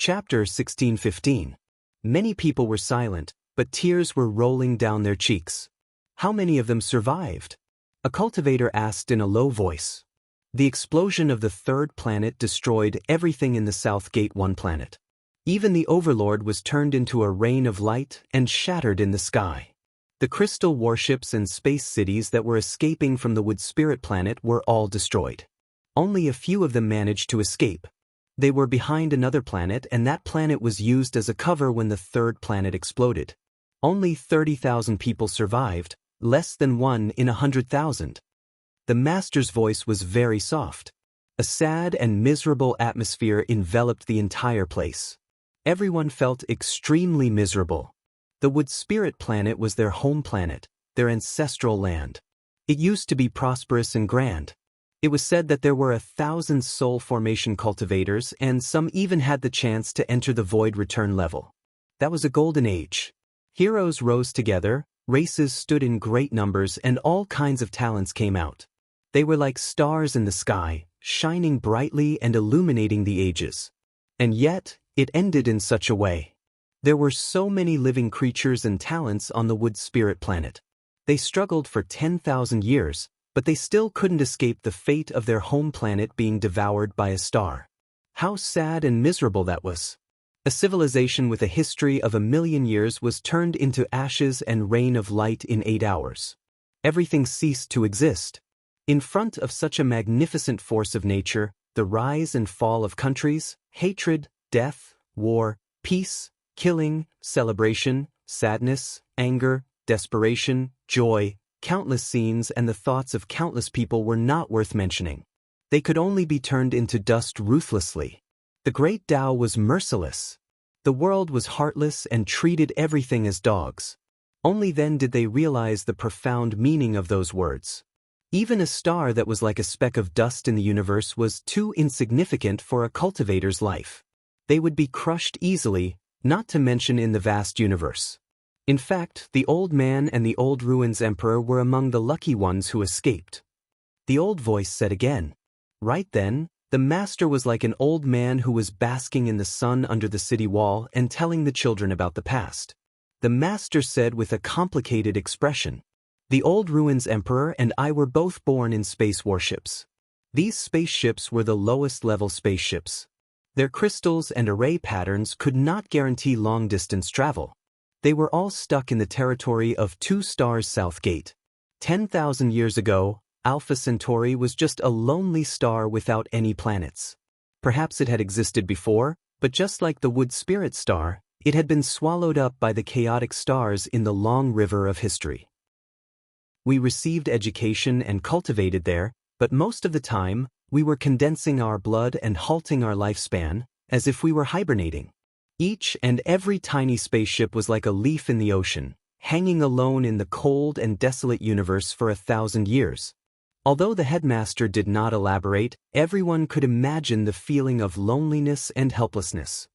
Chapter 16:15. Many people were silent, but tears were rolling down their cheeks. How many of them survived? A cultivator asked in a low voice. The explosion of the third planet destroyed everything in the South Gate 1 planet. Even the Overlord was turned into a rain of light and shattered in the sky. The crystal warships and space cities that were escaping from the Wood Spirit planet were all destroyed. Only a few of them managed to escape. They were behind another planet, and that planet was used as a cover when the third planet exploded. Only 30,000 people survived, less than 1 in 100,000. The Master's voice was very soft. A sad and miserable atmosphere enveloped the entire place. Everyone felt extremely miserable. The Wood Spirit planet was their home planet, their ancestral land. It used to be prosperous and grand. It was said that there were 1,000 soul formation cultivators, and some even had the chance to enter the void return level. That was a golden age. Heroes rose together, races stood in great numbers, and all kinds of talents came out. They were like stars in the sky, shining brightly and illuminating the ages. And yet, it ended in such a way. There were so many living creatures and talents on the Wood Spirit planet. They struggled for 10,000 years, but they still couldn't escape the fate of their home planet being devoured by a star. How sad and miserable that was. A civilization with a history of 1,000,000 years was turned into ashes and rain of light in 8 hours. Everything ceased to exist. In front of such a magnificent force of nature, the rise and fall of countries, hatred, death, war, peace, killing, celebration, sadness, anger, desperation, joy, countless scenes and the thoughts of countless people were not worth mentioning. They could only be turned into dust ruthlessly. The great Tao was merciless. The world was heartless and treated everything as dogs. Only then did they realize the profound meaning of those words. Even a star that was like a speck of dust in the universe was too insignificant for a cultivator's life. They would be crushed easily, not to mention in the vast universe. In fact, the old man and the old ruins emperor were among the lucky ones who escaped. The old voice said again. Right then, the master was like an old man who was basking in the sun under the city wall and telling the children about the past. The master said with a complicated expression, "The old ruins emperor and I were both born in space warships. These spaceships were the lowest level spaceships. Their crystals and array patterns could not guarantee long-distance travel. They were all stuck in the territory of 2 stars South Gate. 10,000 years ago, Alpha Centauri was just a lonely star without any planets. Perhaps it had existed before, but just like the Wood Spirit star, it had been swallowed up by the chaotic stars in the long river of history. We received education and cultivated there, but most of the time, we were condensing our blood and halting our lifespan, as if we were hibernating. Each and every tiny spaceship was like a leaf in the ocean, hanging alone in the cold and desolate universe for 1,000 years. Although the headmaster did not elaborate, everyone could imagine the feeling of loneliness and helplessness.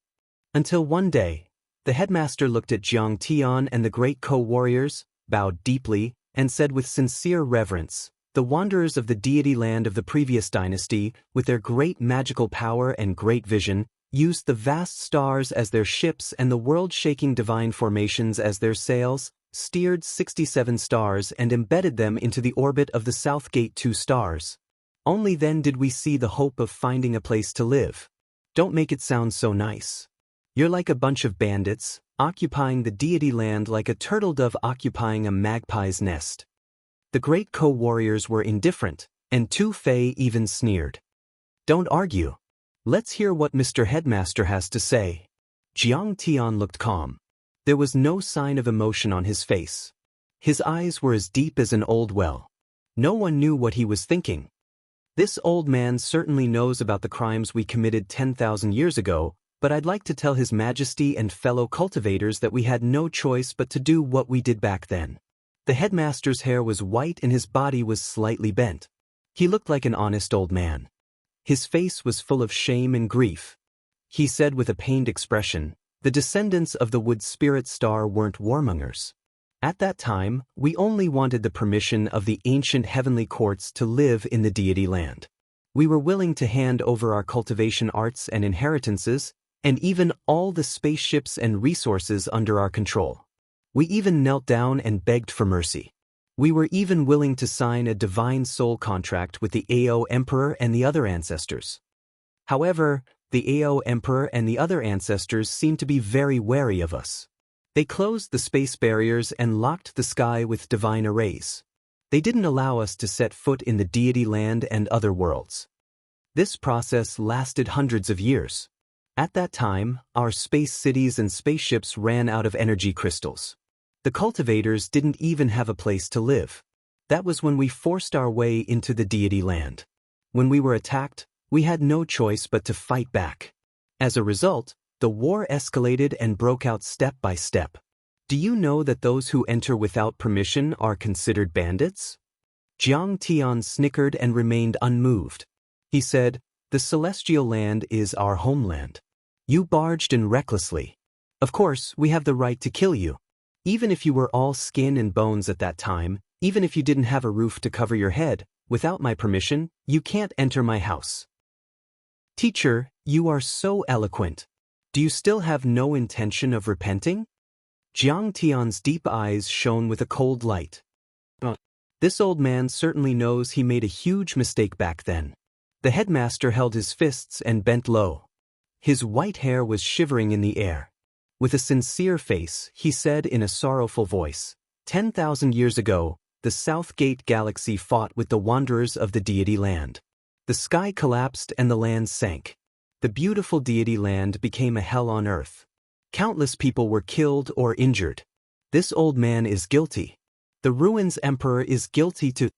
Until one day, the headmaster looked at Jiang Tian and the great co-warriors, bowed deeply, and said with sincere reverence, "The wanderers of the deity land of the previous dynasty, with their great magical power and great vision, used the vast stars as their ships and the world-shaking divine formations as their sails, steered 67 stars and embedded them into the orbit of the South Gate 2 stars. Only then did we see the hope of finding a place to live. Don't make it sound so nice. You're like a bunch of bandits, occupying the deity land like a turtle dove occupying a magpie's nest." The great co-warriors were indifferent, and Tu Fei even sneered. "Don't argue. Let's hear what Mr. Headmaster has to say." Jiang Tian looked calm. There was no sign of emotion on his face. His eyes were as deep as an old well. No one knew what he was thinking. This old man certainly knows about the crimes we committed 10,000 years ago, but I'd like to tell His Majesty and fellow cultivators that we had no choice but to do what we did back then. The headmaster's hair was white and his body was slightly bent. He looked like an honest old man. His face was full of shame and grief. He said with a pained expression, "The descendants of the Wood Spirit star weren't warmongers. At that time, we only wanted the permission of the ancient heavenly courts to live in the deity land. We were willing to hand over our cultivation arts and inheritances, and even all the spaceships and resources under our control. We even knelt down and begged for mercy. We were even willing to sign a divine soul contract with the AO Emperor and the other ancestors. However, the AO Emperor and the other ancestors seemed to be very wary of us. They closed the space barriers and locked the sky with divine arrays. They didn't allow us to set foot in the deity land and other worlds. This process lasted hundreds of years. At that time, our space cities and spaceships ran out of energy crystals. The cultivators didn't even have a place to live. That was when we forced our way into the deity land. When we were attacked, we had no choice but to fight back. As a result, the war escalated and broke out step by step. Do you know that those who enter without permission are considered bandits? Jiang Tian snickered and remained unmoved. He said, "The celestial land is our homeland. You barged in recklessly. Of course, we have the right to kill you. Even if you were all skin and bones at that time, even if you didn't have a roof to cover your head, without my permission, you can't enter my house." Teacher, you are so eloquent. Do you still have no intention of repenting? Jiang Tian's deep eyes shone with a cold light. This old man certainly knows he made a huge mistake back then. The headmaster held his fists and bent low. His white hair was shivering in the air. With a sincere face, he said in a sorrowful voice, 10,000 years ago, the South Gate Galaxy fought with the wanderers of the deity land. The sky collapsed and the land sank. The beautiful deity land became a hell on earth. Countless people were killed or injured. This old man is guilty. The Ruins Emperor is guilty too.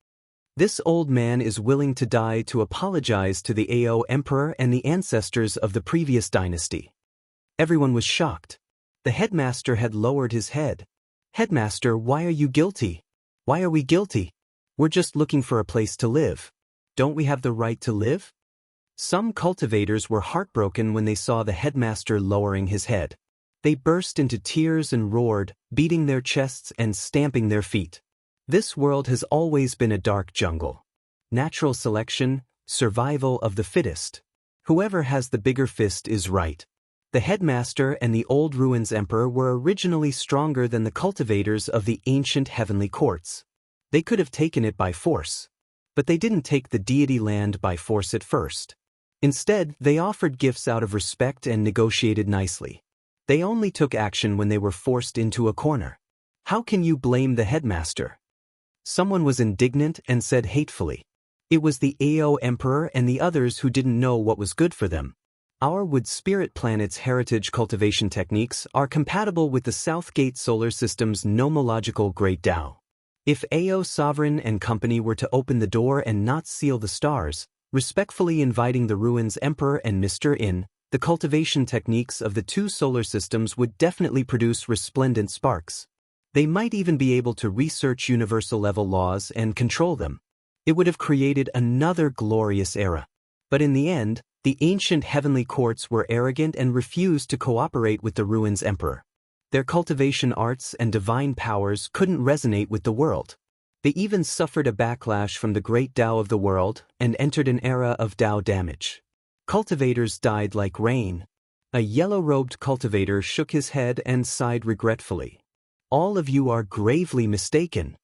This old man is willing to die to apologize to the AO Emperor and the ancestors of the previous dynasty. Everyone was shocked. The headmaster had lowered his head. Headmaster, why are you guilty? Why are we guilty? We're just looking for a place to live. Don't we have the right to live? Some cultivators were heartbroken when they saw the headmaster lowering his head. They burst into tears and roared, beating their chests and stamping their feet. This world has always been a dark jungle. Natural selection, survival of the fittest. Whoever has the bigger fist is right. The headmaster and the old Ruins Emperor were originally stronger than the cultivators of the ancient heavenly courts. They could have taken it by force. But they didn't take the deity land by force at first. Instead, they offered gifts out of respect and negotiated nicely. They only took action when they were forced into a corner. How can you blame the headmaster? Someone was indignant and said hatefully. It was the AO Emperor and the others who didn't know what was good for them. Our Wood Spirit Planet's heritage cultivation techniques are compatible with the Southgate Solar System's nomological Great Tao. If AO Sovereign and Company were to open the door and not seal the stars, respectfully inviting the Ruins Emperor and Mr. In, the cultivation techniques of the two solar systems would definitely produce resplendent sparks. They might even be able to research universal-level laws and control them. It would have created another glorious era. But in the end, the ancient heavenly courts were arrogant and refused to cooperate with the Ruins Emperor. Their cultivation arts and divine powers couldn't resonate with the world. They even suffered a backlash from the great Tao of the world and entered an era of Tao damage. Cultivators died like rain. A yellow-robed cultivator shook his head and sighed regretfully. All of you are gravely mistaken.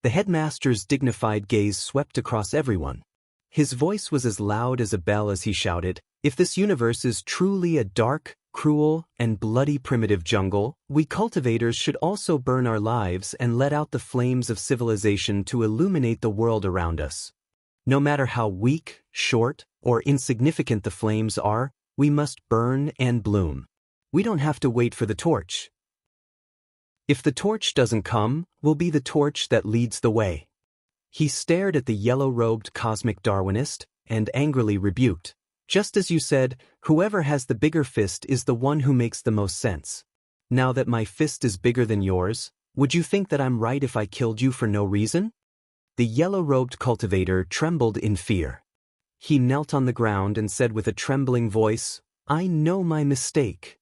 The headmaster's dignified gaze swept across everyone. His voice was as loud as a bell as he shouted, "If this universe is truly a dark, cruel, and bloody primitive jungle, we cultivators should also burn our lives and let out the flames of civilization to illuminate the world around us. No matter how weak, short, or insignificant the flames are, we must burn and bloom. We don't have to wait for the torch. If the torch doesn't come, we'll be the torch that leads the way." He stared at the yellow-robed cosmic Darwinist and angrily rebuked. "Just as you said, whoever has the bigger fist is the one who makes the most sense. Now that my fist is bigger than yours, would you think that I'm right if I killed you for no reason?" The yellow-robed cultivator trembled in fear. He knelt on the ground and said with a trembling voice, "I know my mistake."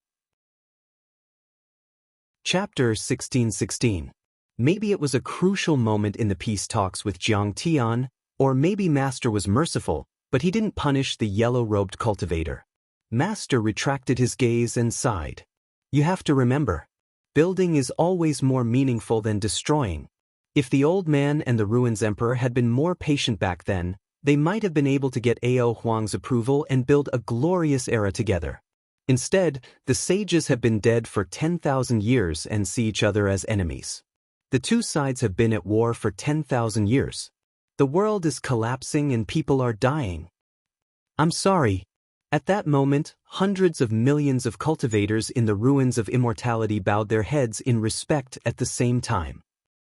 Chapter 1616. Maybe it was a crucial moment in the peace talks with Jiang Tian, or maybe Master was merciful, but he didn't punish the yellow-robed cultivator. Master retracted his gaze and sighed. You have to remember, building is always more meaningful than destroying. If the old man and the ruins emperor had been more patient back then, they might have been able to get Ao Huang's approval and build a glorious era together. Instead, the sages have been dead for 10,000 years and see each other as enemies. The two sides have been at war for 10,000 years. The world is collapsing and people are dying. I'm sorry. At that moment, hundreds of millions of cultivators in the ruins of immortality bowed their heads in respect at the same time.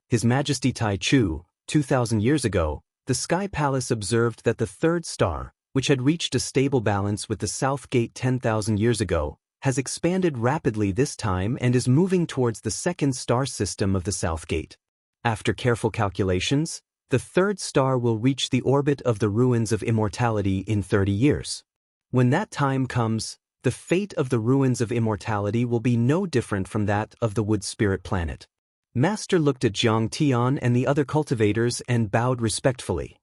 His Majesty Tai Chu, 2,000 years ago, the Sky Palace observed that the third star, which had reached a stable balance with the South Gate 10,000 years ago, has expanded rapidly this time and is moving towards the second star system of the South Gate. After careful calculations, the third star will reach the orbit of the ruins of immortality in 30 years. When that time comes, the fate of the ruins of immortality will be no different from that of the Wood Spirit planet. Master looked at Jiang Tian and the other cultivators and bowed respectfully.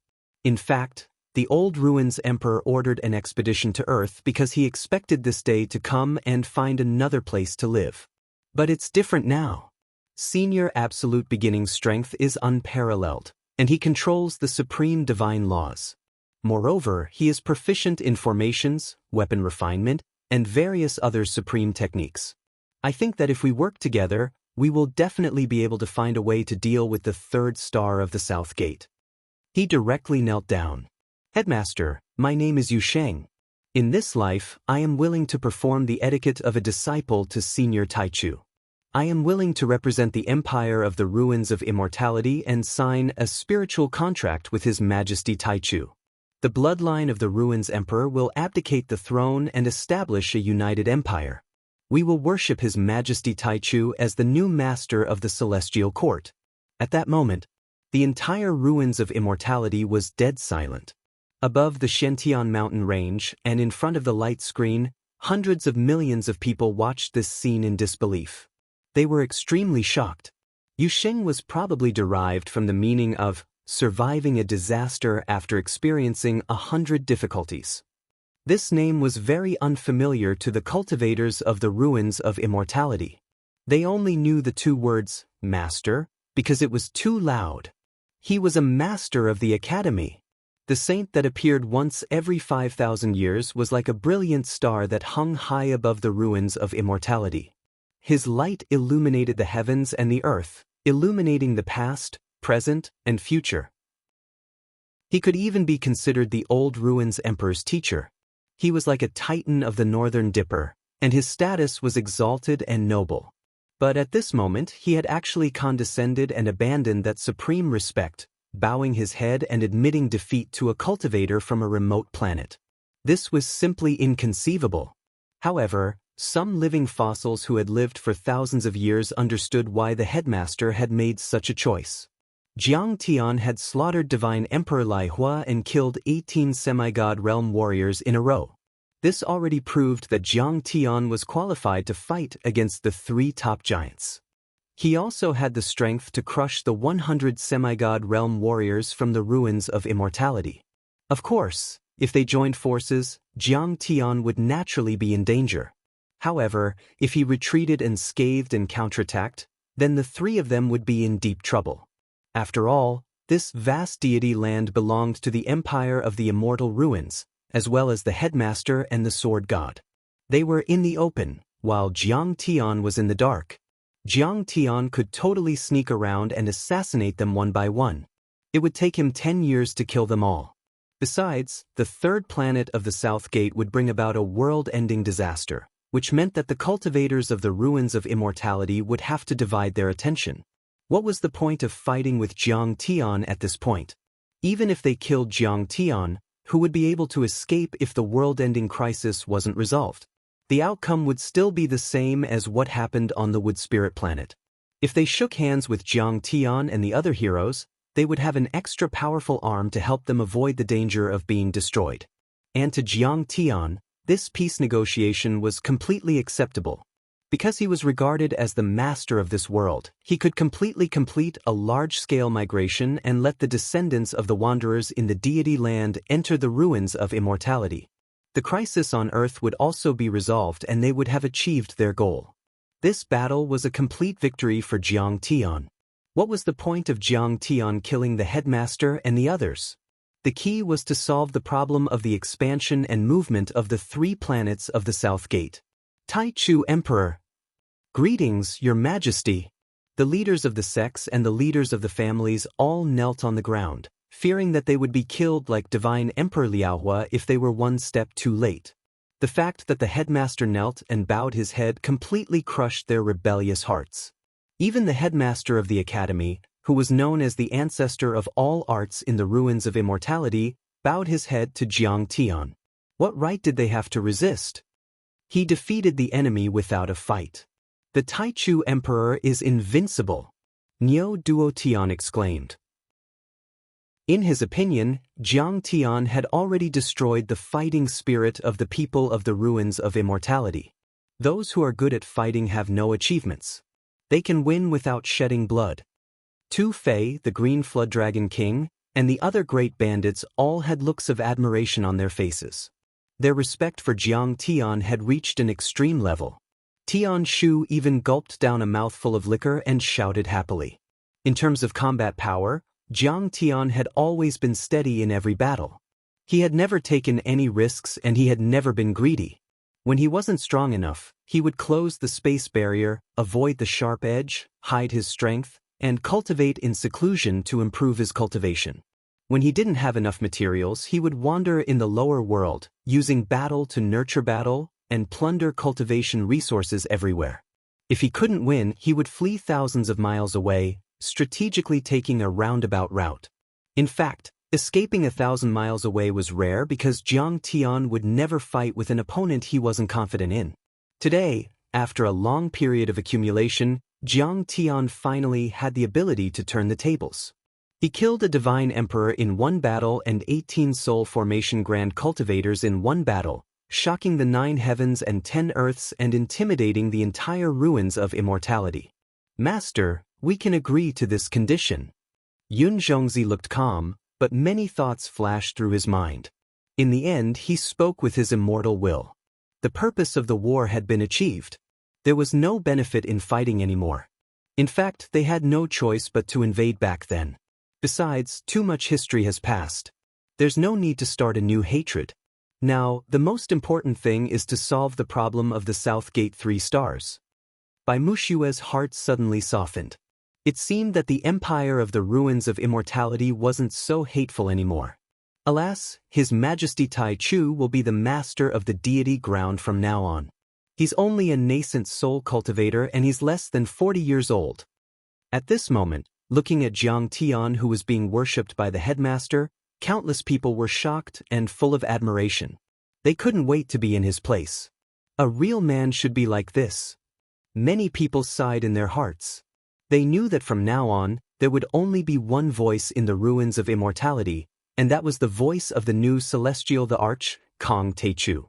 In fact, the old ruins emperor ordered an expedition to Earth because he expected this day to come and find another place to live. But it's different now. Senior absolute beginning strength is unparalleled, and he controls the supreme divine laws. Moreover, he is proficient in formations, weapon refinement, and various other supreme techniques. I think that if we work together, we will definitely be able to find a way to deal with the third star of the South Gate. He directly knelt down. Headmaster, my name is Yu Sheng. In this life, I am willing to perform the etiquette of a disciple to Senior Tai Chu. I am willing to represent the empire of the ruins of immortality and sign a spiritual contract with His Majesty Tai Chu. The bloodline of the ruins emperor will abdicate the throne and establish a united empire. We will worship His Majesty Tai Chu as the new master of the celestial court. At that moment, the entire ruins of immortality was dead silent. Above the Shentian mountain range and in front of the light screen, hundreds of millions of people watched this scene in disbelief. They were extremely shocked. Yu Sheng was probably derived from the meaning of surviving a disaster after experiencing 100 difficulties. This name was very unfamiliar to the cultivators of the ruins of immortality. They only knew the two words, master, because it was too loud. He was a master of the academy. The saint that appeared once every 5,000 years was like a brilliant star that hung high above the ruins of immortality. His light illuminated the heavens and the earth, illuminating the past, present, and future. He could even be considered the old ruins emperor's teacher. He was like a titan of the northern dipper, and his status was exalted and noble. But at this moment he had actually condescended and abandoned that supreme respect, bowing his head and admitting defeat to a cultivator from a remote planet. This was simply inconceivable. However, some living fossils who had lived for thousands of years understood why the headmaster had made such a choice. Jiang Tian had slaughtered Divine Emperor Lai Hua and killed 18 semi-god realm warriors in a row. This already proved that Jiang Tian was qualified to fight against the three top giants. He also had the strength to crush the 100 semi-god realm warriors from the ruins of immortality. Of course, if they joined forces, Jiang Tian would naturally be in danger. However, if he retreated unscathed and counterattacked, then the three of them would be in deep trouble. After all, this vast deity land belonged to the empire of the immortal ruins, as well as the headmaster and the sword god. They were in the open, while Jiang Tian was in the dark. Jiang Tian could totally sneak around and assassinate them one by one. It would take him 10 years to kill them all. Besides, the third planet of the South Gate would bring about a world-ending disaster, which meant that the cultivators of the ruins of immortality would have to divide their attention. What was the point of fighting with Jiang Tian at this point? Even if they killed Jiang Tian, who would be able to escape if the world-ending crisis wasn't resolved? The outcome would still be the same as what happened on the Wood Spirit planet. If they shook hands with Jiang Tian and the other heroes, they would have an extra powerful arm to help them avoid the danger of being destroyed. And to Jiang Tian, this peace negotiation was completely acceptable. Because he was regarded as the master of this world, he could completely complete a large-scale migration and let the descendants of the wanderers in the deity land enter the ruins of immortality. The crisis on Earth would also be resolved and they would have achieved their goal. This battle was a complete victory for Jiang Tian. What was the point of Jiang Tian killing the headmaster and the others? The key was to solve the problem of the expansion and movement of the 3 planets of the South Gate. Taichu Emperor. Greetings, Your Majesty. The leaders of the sects and the leaders of the families all knelt on the ground, fearing that they would be killed like Divine Emperor Liaohua if they were one step too late. The fact that the headmaster knelt and bowed his head completely crushed their rebellious hearts. Even the headmaster of the academy, who was known as the ancestor of all arts in the ruins of immortality, bowed his head to Jiang Tian. What right did they have to resist? He defeated the enemy without a fight. The Taichu Emperor is invincible, Niu Duo Tian exclaimed. In his opinion, Jiang Tian had already destroyed the fighting spirit of the people of the ruins of immortality. Those who are good at fighting have no achievements. They can win without shedding blood. Tu Fei, the Green Flood Dragon King, and the other great bandits all had looks of admiration on their faces. Their respect for Jiang Tian had reached an extreme level. Tian Shu even gulped down a mouthful of liquor and shouted happily. In terms of combat power, Jiang Tian had always been steady in every battle. He had never taken any risks and he had never been greedy. When he wasn't strong enough, he would close the space barrier, avoid the sharp edge, hide his strength, and cultivate in seclusion to improve his cultivation. When he didn't have enough materials, he would wander in the lower world, using battle to nurture battle, and plunder cultivation resources everywhere. If he couldn't win, he would flee thousands of miles away, strategically taking a roundabout route. In fact, escaping 1,000 miles away was rare because Jiang Tian would never fight with an opponent he wasn't confident in. Today, after a long period of accumulation, Jiang Tian finally had the ability to turn the tables. He killed a Divine Emperor in one battle and 18 Soul Formation Grand Cultivators in one battle, shocking the 9 heavens and 10 earths and intimidating the entire ruins of immortality. Master, we can agree to this condition. Yun Zhongzi looked calm, but many thoughts flashed through his mind. In the end, he spoke with his immortal will. The purpose of the war had been achieved. There was no benefit in fighting anymore. In fact, they had no choice but to invade back then. Besides, too much history has passed. There's no need to start a new hatred. Now, the most important thing is to solve the problem of the South Gate 3 stars. Bai Mushue's heart suddenly softened. It seemed that the empire of the ruins of immortality wasn't so hateful anymore. Alas, His Majesty Tai Chu will be the master of the deity ground from now on. He's only a nascent soul cultivator and he's less than 40 years old. At this moment, looking at Jiang Tian who was being worshipped by the headmaster, countless people were shocked and full of admiration. They couldn't wait to be in his place. A real man should be like this. Many people sighed in their hearts. They knew that from now on, there would only be one voice in the ruins of immortality, and that was the voice of the new celestial the Arch, Kong Teichu.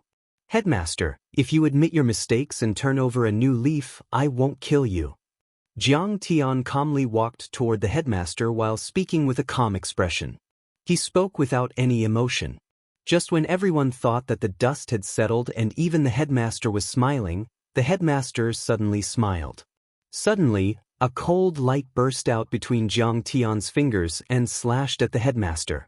Headmaster, if you admit your mistakes and turn over a new leaf, I won't kill you. Jiang Tian calmly walked toward the headmaster while speaking with a calm expression. He spoke without any emotion. Just when everyone thought that the dust had settled and even the headmaster was smiling, the headmaster suddenly smiled. Suddenly, a cold light burst out between Jiang Tian's fingers and slashed at the headmaster.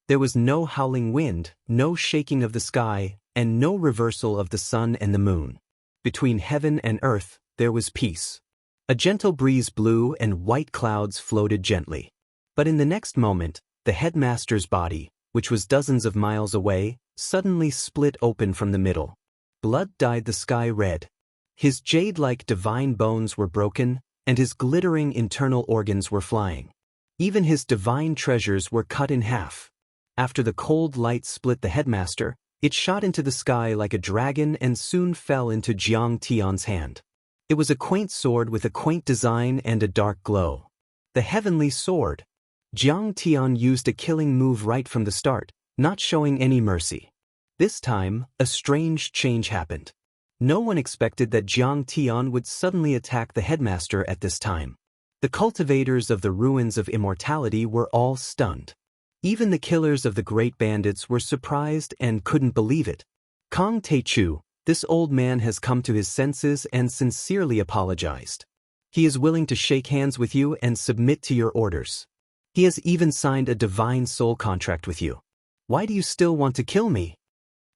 There was no howling wind, no shaking of the sky, and no reversal of the sun and the moon. Between heaven and earth, there was peace. A gentle breeze blew and white clouds floated gently. But in the next moment, the headmaster's body, which was dozens of miles away, suddenly split open from the middle. Blood dyed the sky red. His jade-like divine bones were broken, and his glittering internal organs were flying. Even his divine treasures were cut in half. After the cold light split the headmaster, it shot into the sky like a dragon and soon fell into Jiang Tian's hand. It was a quaint sword with a quaint design and a dark glow. The heavenly sword. Jiang Tian used a killing move right from the start, not showing any mercy. This time, a strange change happened. No one expected that Jiang Tian would suddenly attack the headmaster at this time. The cultivators of the ruins of immortality were all stunned. Even the killers of the great bandits were surprised and couldn't believe it. Kang Tae-chu, this old man has come to his senses and sincerely apologized. He is willing to shake hands with you and submit to your orders. He has even signed a divine soul contract with you. Why do you still want to kill me?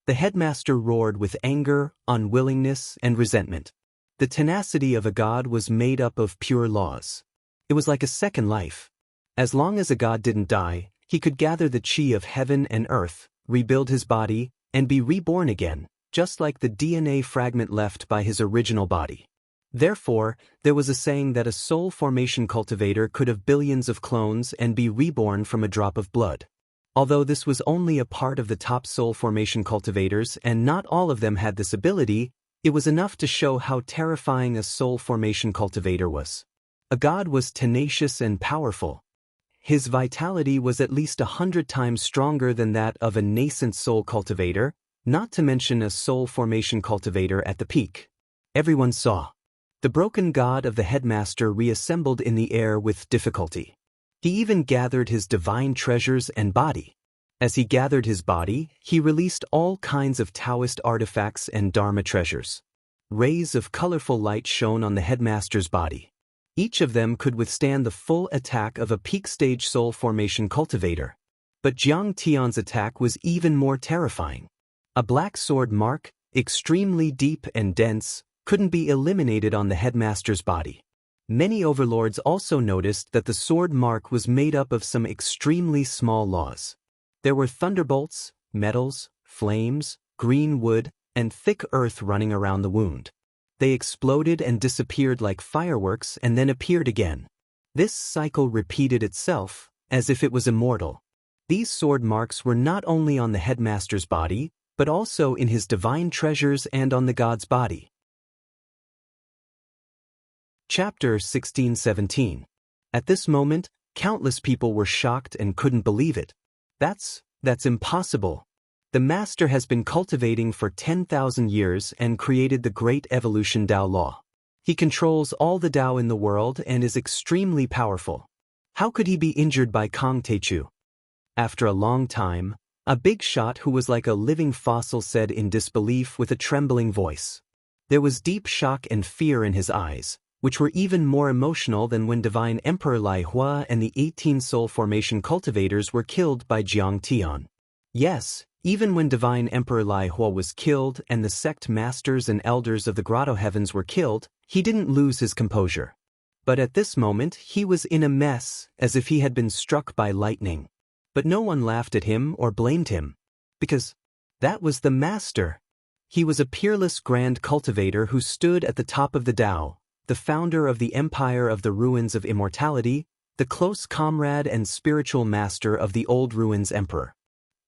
The headmaster roared with anger, unwillingness, and resentment. The tenacity of a god was made up of pure laws. It was like a second life. As long as a god didn't die, he could gather the chi of heaven and earth, rebuild his body, and be reborn again, just like the DNA fragment left by his original body. Therefore, there was a saying that a soul formation cultivator could have billions of clones and be reborn from a drop of blood. Although this was only a part of the top soul formation cultivators and not all of them had this ability, it was enough to show how terrifying a soul formation cultivator was. A god was tenacious and powerful. His vitality was at least 100 times stronger than that of a nascent soul cultivator, not to mention a soul formation cultivator at the peak. Everyone saw. The broken god of the headmaster reassembled in the air with difficulty. He even gathered his divine treasures and body. As he gathered his body, he released all kinds of Taoist artifacts and Dharma treasures. Rays of colorful light shone on the headmaster's body. Each of them could withstand the full attack of a peak-stage soul formation cultivator. But Jiang Tian's attack was even more terrifying. A black sword mark, extremely deep and dense, couldn't be eliminated on the headmaster's body. Many overlords also noticed that the sword mark was made up of some extremely small laws. There were thunderbolts, metals, flames, green wood, and thick earth running around the wound. They exploded and disappeared like fireworks and then appeared again. This cycle repeated itself, as if it was immortal. These sword marks were not only on the headmaster's body, but also in his divine treasures and on the god's body. Chapter 16-17. At this moment, countless people were shocked and couldn't believe it. That's impossible. The master has been cultivating for 10,000 years and created the great evolution Dao law. He controls all the Dao in the world and is extremely powerful. How could he be injured by Kang Tae-chu? After a long time, a big shot who was like a living fossil said in disbelief with a trembling voice. There was deep shock and fear in his eyes, which were even more emotional than when Divine Emperor Lai Hua and the 18 soul formation cultivators were killed by Jiang Tian. Yes, even when Divine Emperor Lai Hua was killed and the sect masters and elders of the Grotto Heavens were killed, he didn't lose his composure. But at this moment he was in a mess, as if he had been struck by lightning. But no one laughed at him or blamed him. Because that was the master. He was a peerless grand cultivator who stood at the top of the Tao, the founder of the Empire of the Ruins of Immortality, the close comrade and spiritual master of the Old Ruins Emperor.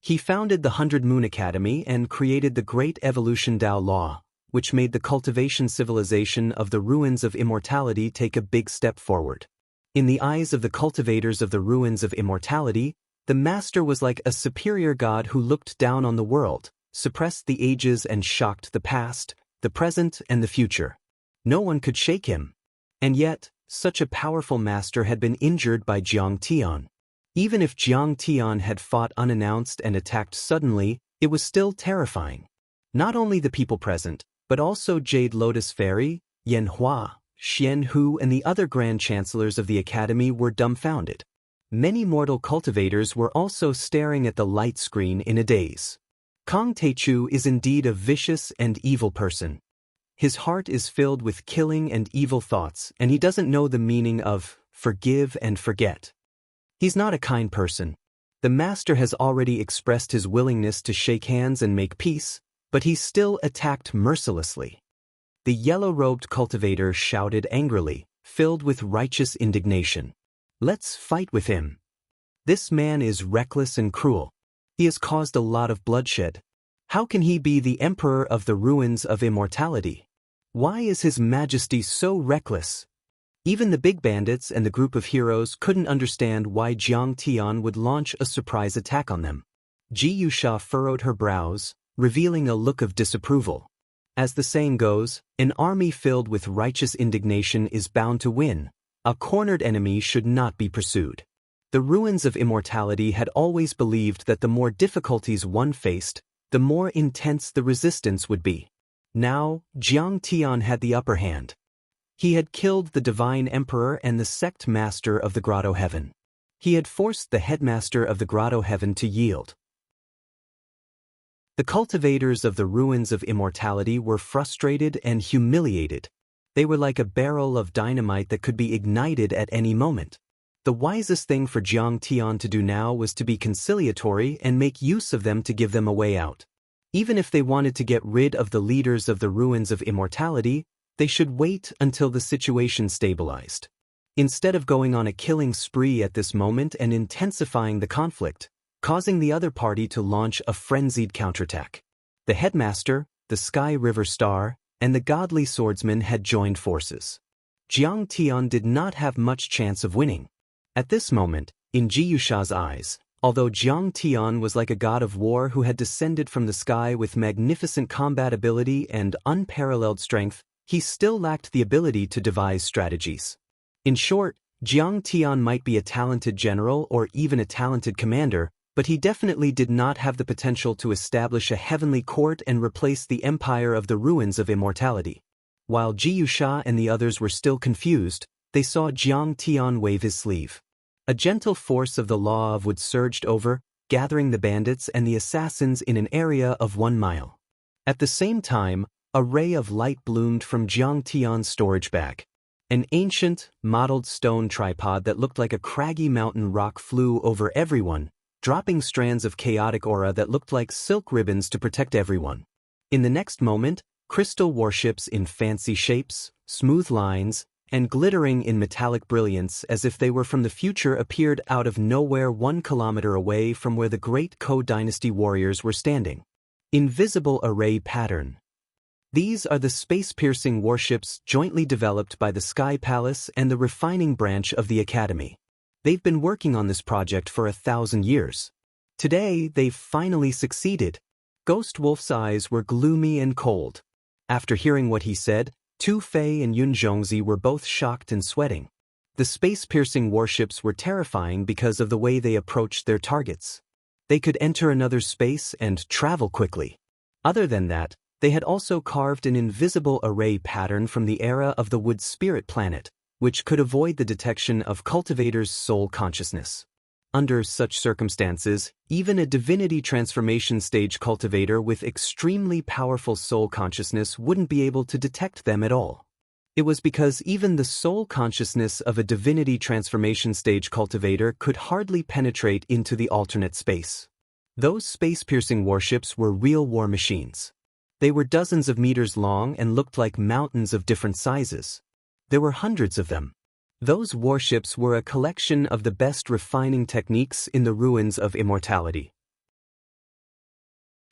He founded the 100 Moon Academy and created the Great Evolution Tao Law, which made the cultivation civilization of the Ruins of Immortality take a big step forward. In the eyes of the cultivators of the Ruins of Immortality, the master was like a superior god who looked down on the world, suppressed the ages and shocked the past, the present, and the future. No one could shake him. And yet, such a powerful master had been injured by Jiang Tian. Even if Jiang Tian had fought unannounced and attacked suddenly, it was still terrifying. Not only the people present, but also Jade Lotus Fairy, Yan Hua, Xian Hu and the other Grand Chancellors of the Academy were dumbfounded. Many mortal cultivators were also staring at the light screen in a daze. Kang Tae-chu is indeed a vicious and evil person. His heart is filled with killing and evil thoughts, and he doesn't know the meaning of forgive and forget. He's not a kind person. The master has already expressed his willingness to shake hands and make peace, but he still attacked mercilessly. The yellow-robed cultivator shouted angrily, filled with righteous indignation. Let's fight with him. This man is reckless and cruel. He has caused a lot of bloodshed. How can he be the emperor of the Ruins of Immortality? Why is His Majesty so reckless? Even the big bandits and the group of heroes couldn't understand why Jiang Tian would launch a surprise attack on them. Ji Yusha furrowed her brows, revealing a look of disapproval. As the saying goes, an army filled with righteous indignation is bound to win. A cornered enemy should not be pursued. The ruins of immortality had always believed that the more difficulties one faced, the more intense the resistance would be. Now, Jiang Tian had the upper hand. He had killed the divine emperor and the sect master of the Grotto Heaven. He had forced the headmaster of the Grotto Heaven to yield. The cultivators of the ruins of immortality were frustrated and humiliated. They were like a barrel of dynamite that could be ignited at any moment. The wisest thing for Jiang Tian to do now was to be conciliatory and make use of them to give them a way out. Even if they wanted to get rid of the leaders of the ruins of immortality, they should wait until the situation stabilized. Instead of going on a killing spree at this moment and intensifying the conflict, causing the other party to launch a frenzied counterattack. The headmaster, the Sky River Star, and the godly swordsman had joined forces. Jiang Tian did not have much chance of winning. At this moment, in Jiyusha's eyes, although Jiang Tian was like a god of war who had descended from the sky with magnificent combat ability and unparalleled strength, he still lacked the ability to devise strategies. In short, Jiang Tian might be a talented general or even a talented commander, but he definitely did not have the potential to establish a heavenly court and replace the empire of the ruins of immortality. While Jiyusha and the others were still confused, they saw Jiang Tian wave his sleeve. A gentle force of the law of wood surged over, gathering the bandits and the assassins in an area of 1 mile. At the same time, a ray of light bloomed from Jiang Tian's storage bag. An ancient, mottled stone tripod that looked like a craggy mountain rock flew over everyone, dropping strands of chaotic aura that looked like silk ribbons to protect everyone. In the next moment, crystal warships in fancy shapes, smooth lines, and glittering in metallic brilliance as if they were from the future appeared out of nowhere 1 kilometer away from where the great Ko Dynasty warriors were standing. Invisible array pattern. These are the space-piercing warships jointly developed by the Sky Palace and the refining branch of the Academy. They've been working on this project for 1,000 years. Today, they've finally succeeded. Ghost Wolf's eyes were gloomy and cold. After hearing what he said, Tu Fei and Yun Zhongzi were both shocked and sweating. The space-piercing warships were terrifying because of the way they approached their targets. They could enter another space and travel quickly. Other than that, they had also carved an invisible array pattern from the era of the Wood Spirit planet, which could avoid the detection of Cultivator's soul consciousness. Under such circumstances, even a divinity transformation stage cultivator with extremely powerful soul consciousness wouldn't be able to detect them at all. It was because even the soul consciousness of a divinity transformation stage cultivator could hardly penetrate into the alternate space. Those space-piercing warships were real war machines. They were dozens of meters long and looked like mountains of different sizes. There were hundreds of them. Those warships were a collection of the best refining techniques in the ruins of immortality.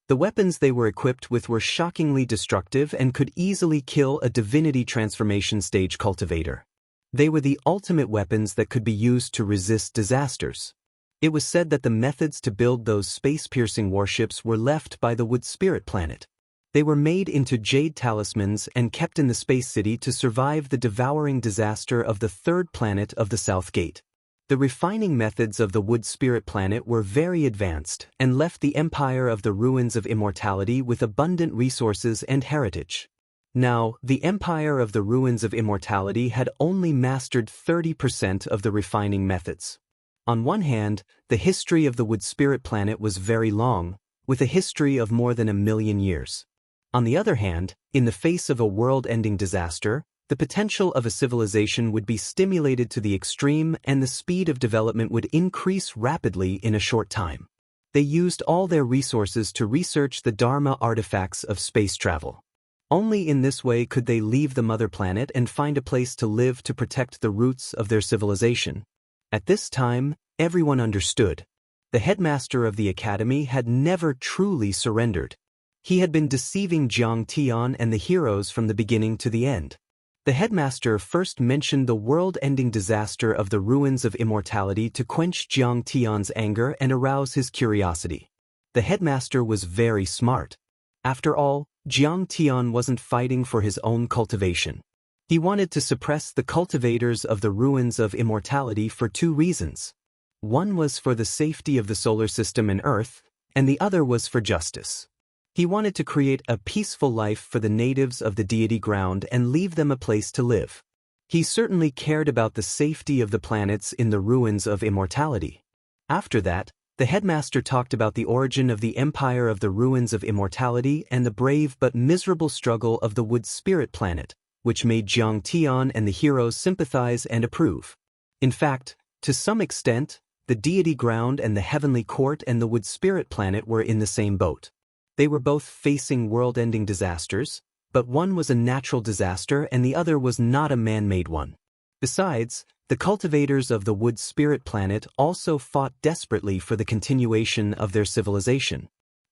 The weapons they were equipped with were shockingly destructive and could easily kill a divinity transformation stage cultivator. They were the ultimate weapons that could be used to resist disasters. It was said that the methods to build those space-piercing warships were left by the Wood Spirit planet. They were made into jade talismans and kept in the space city to survive the devouring disaster of the 3rd planet of the South Gate. The refining methods of the Wood Spirit planet were very advanced and left the Empire of the Ruins of Immortality with abundant resources and heritage. Now, the Empire of the Ruins of Immortality had only mastered 30% of the refining methods. On one hand, the history of the Wood Spirit planet was very long, with a history of more than 1,000,000 years. On the other hand, in the face of a world-ending disaster, the potential of a civilization would be stimulated to the extreme and the speed of development would increase rapidly in a short time. They used all their resources to research the Dharma artifacts of space travel. Only in this way could they leave the mother planet and find a place to live to protect the roots of their civilization. At this time, everyone understood. The headmaster of the academy had never truly surrendered. He had been deceiving Jiang Tian and the heroes from the beginning to the end. The headmaster first mentioned the world-ending disaster of the ruins of immortality to quench Jiang Tian's anger and arouse his curiosity. The headmaster was very smart. After all, Jiang Tian wasn't fighting for his own cultivation. He wanted to suppress the cultivators of the ruins of immortality for 2 reasons. One was for the safety of the solar system and Earth, and the other was for justice. He wanted to create a peaceful life for the natives of the deity ground and leave them a place to live. He certainly cared about the safety of the planets in the ruins of immortality. After that, the headmaster talked about the origin of the empire of the ruins of immortality and the brave but miserable struggle of the wood spirit planet, which made Jiang Tian and the heroes sympathize and approve. In fact, to some extent, the deity ground and the heavenly court and the wood spirit planet were in the same boat. They were both facing world-ending disasters, but one was a natural disaster and the other was not a man-made one. Besides, the cultivators of the wood spirit planet also fought desperately for the continuation of their civilization.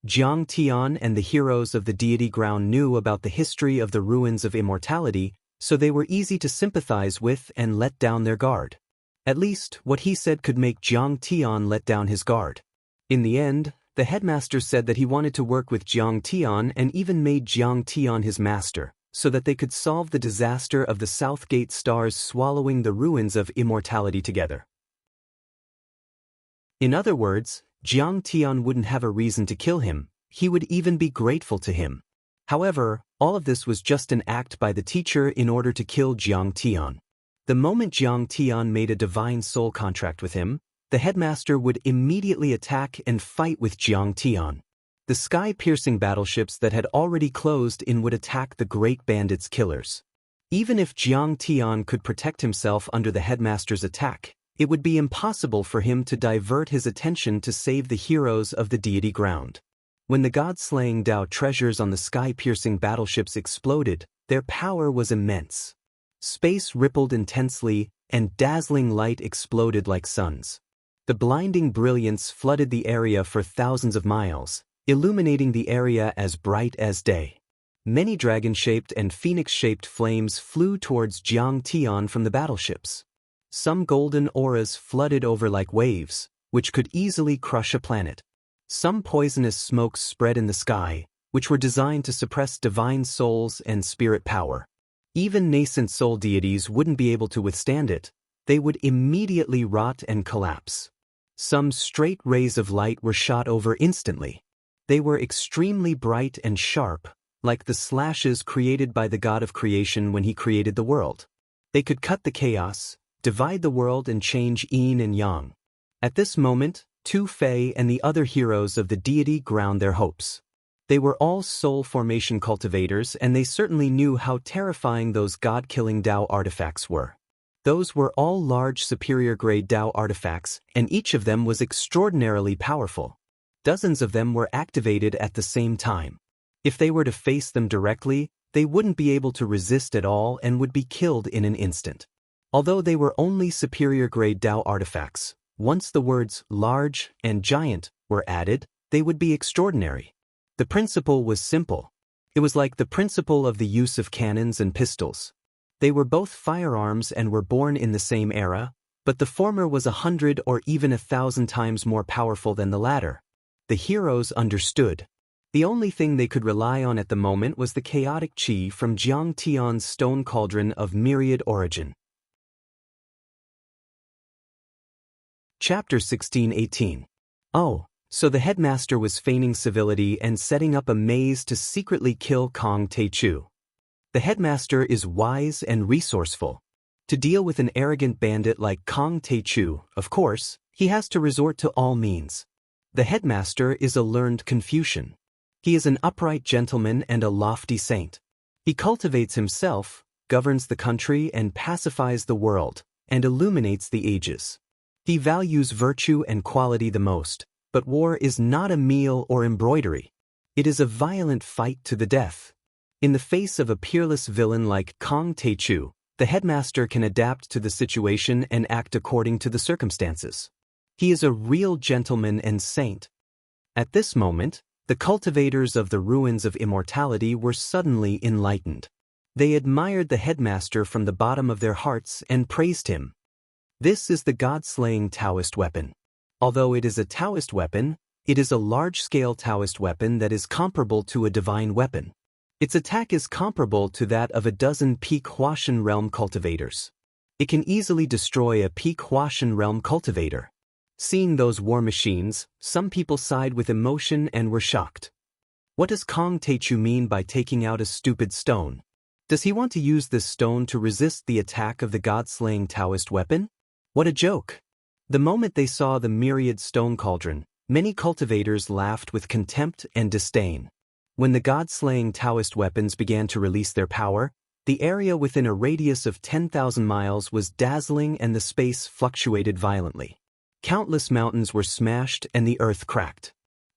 Jiang Tian and the heroes of the deity ground knew about the history of the ruins of immortality, so they were easy to sympathize with and let down their guard. At least, what he said could make Jiang Tian let down his guard. In the end, the headmaster said that he wanted to work with Jiang Tian and even made Jiang Tian his master, so that they could solve the disaster of the Southgate stars swallowing the ruins of immortality together. In other words, Jiang Tian wouldn't have a reason to kill him, he would even be grateful to him. However, all of this was just an act by the teacher in order to kill Jiang Tian. The moment Jiang Tian made a divine soul contract with him, the headmaster would immediately attack and fight with Jiang Tian. The sky-piercing battleships that had already closed in would attack the great bandits' killers. Even if Jiang Tian could protect himself under the headmaster's attack, it would be impossible for him to divert his attention to save the heroes of the deity ground. When the god-slaying Tao treasures on the sky-piercing battleships exploded, their power was immense. Space rippled intensely, and dazzling light exploded like suns. The blinding brilliance flooded the area for thousands of miles, illuminating the area as bright as day. Many dragon-shaped and phoenix-shaped flames flew towards Jiang Tian from the battleships. Some golden auras flooded over like waves, which could easily crush a planet. Some poisonous smokes spread in the sky, which were designed to suppress divine souls and spirit power. Even nascent soul deities wouldn't be able to withstand it. They would immediately rot and collapse. Some straight rays of light were shot over instantly. They were extremely bright and sharp, like the slashes created by the god of creation when he created the world. They could cut the chaos, divide the world and change yin and yang. At this moment, Tu Fei and the other heroes of the deity ground their hopes. They were all soul formation cultivators and they certainly knew how terrifying those god-killing Tao artifacts were. Those were all large superior-grade Tao artifacts, and each of them was extraordinarily powerful. Dozens of them were activated at the same time. If they were to face them directly, they wouldn't be able to resist at all and would be killed in an instant. Although they were only superior-grade Tao artifacts, once the words large and giant were added, they would be extraordinary. The principle was simple. It was like the principle of the use of cannons and pistols. They were both firearms and were born in the same era, but the former was 100 or even 1,000 times more powerful than the latter. The heroes understood. The only thing they could rely on at the moment was the chaotic qi from Jiang Tian's stone cauldron of myriad origin. Chapter 16:18. Oh, so the headmaster was feigning civility and setting up a maze to secretly kill Kong Teichu. The headmaster is wise and resourceful. To deal with an arrogant bandit like Kong Teichu, of course, he has to resort to all means. The headmaster is a learned Confucian. He is an upright gentleman and a lofty saint. He cultivates himself, governs the country and pacifies the world, and illuminates the ages. He values virtue and quality the most, but war is not a meal or embroidery. It is a violent fight to the death. In the face of a peerless villain like Kong Teichu, the headmaster can adapt to the situation and act according to the circumstances. He is a real gentleman and saint. At this moment, the cultivators of the ruins of immortality were suddenly enlightened. They admired the headmaster from the bottom of their hearts and praised him. This is the god-slaying Taoist weapon. Although it is a Taoist weapon, it is a large-scale Taoist weapon that is comparable to a divine weapon. Its attack is comparable to that of a dozen peak Huashan realm cultivators. It can easily destroy a peak Huashan realm cultivator. Seeing those war machines, some people sighed with emotion and were shocked. What does Kong Taechu mean by taking out a stupid stone? Does he want to use this stone to resist the attack of the god-slaying Taoist weapon? What a joke! The moment they saw the myriad stone cauldron, many cultivators laughed with contempt and disdain. When the god-slaying Taoist weapons began to release their power, the area within a radius of 10,000 miles was dazzling and the space fluctuated violently. Countless mountains were smashed and the earth cracked.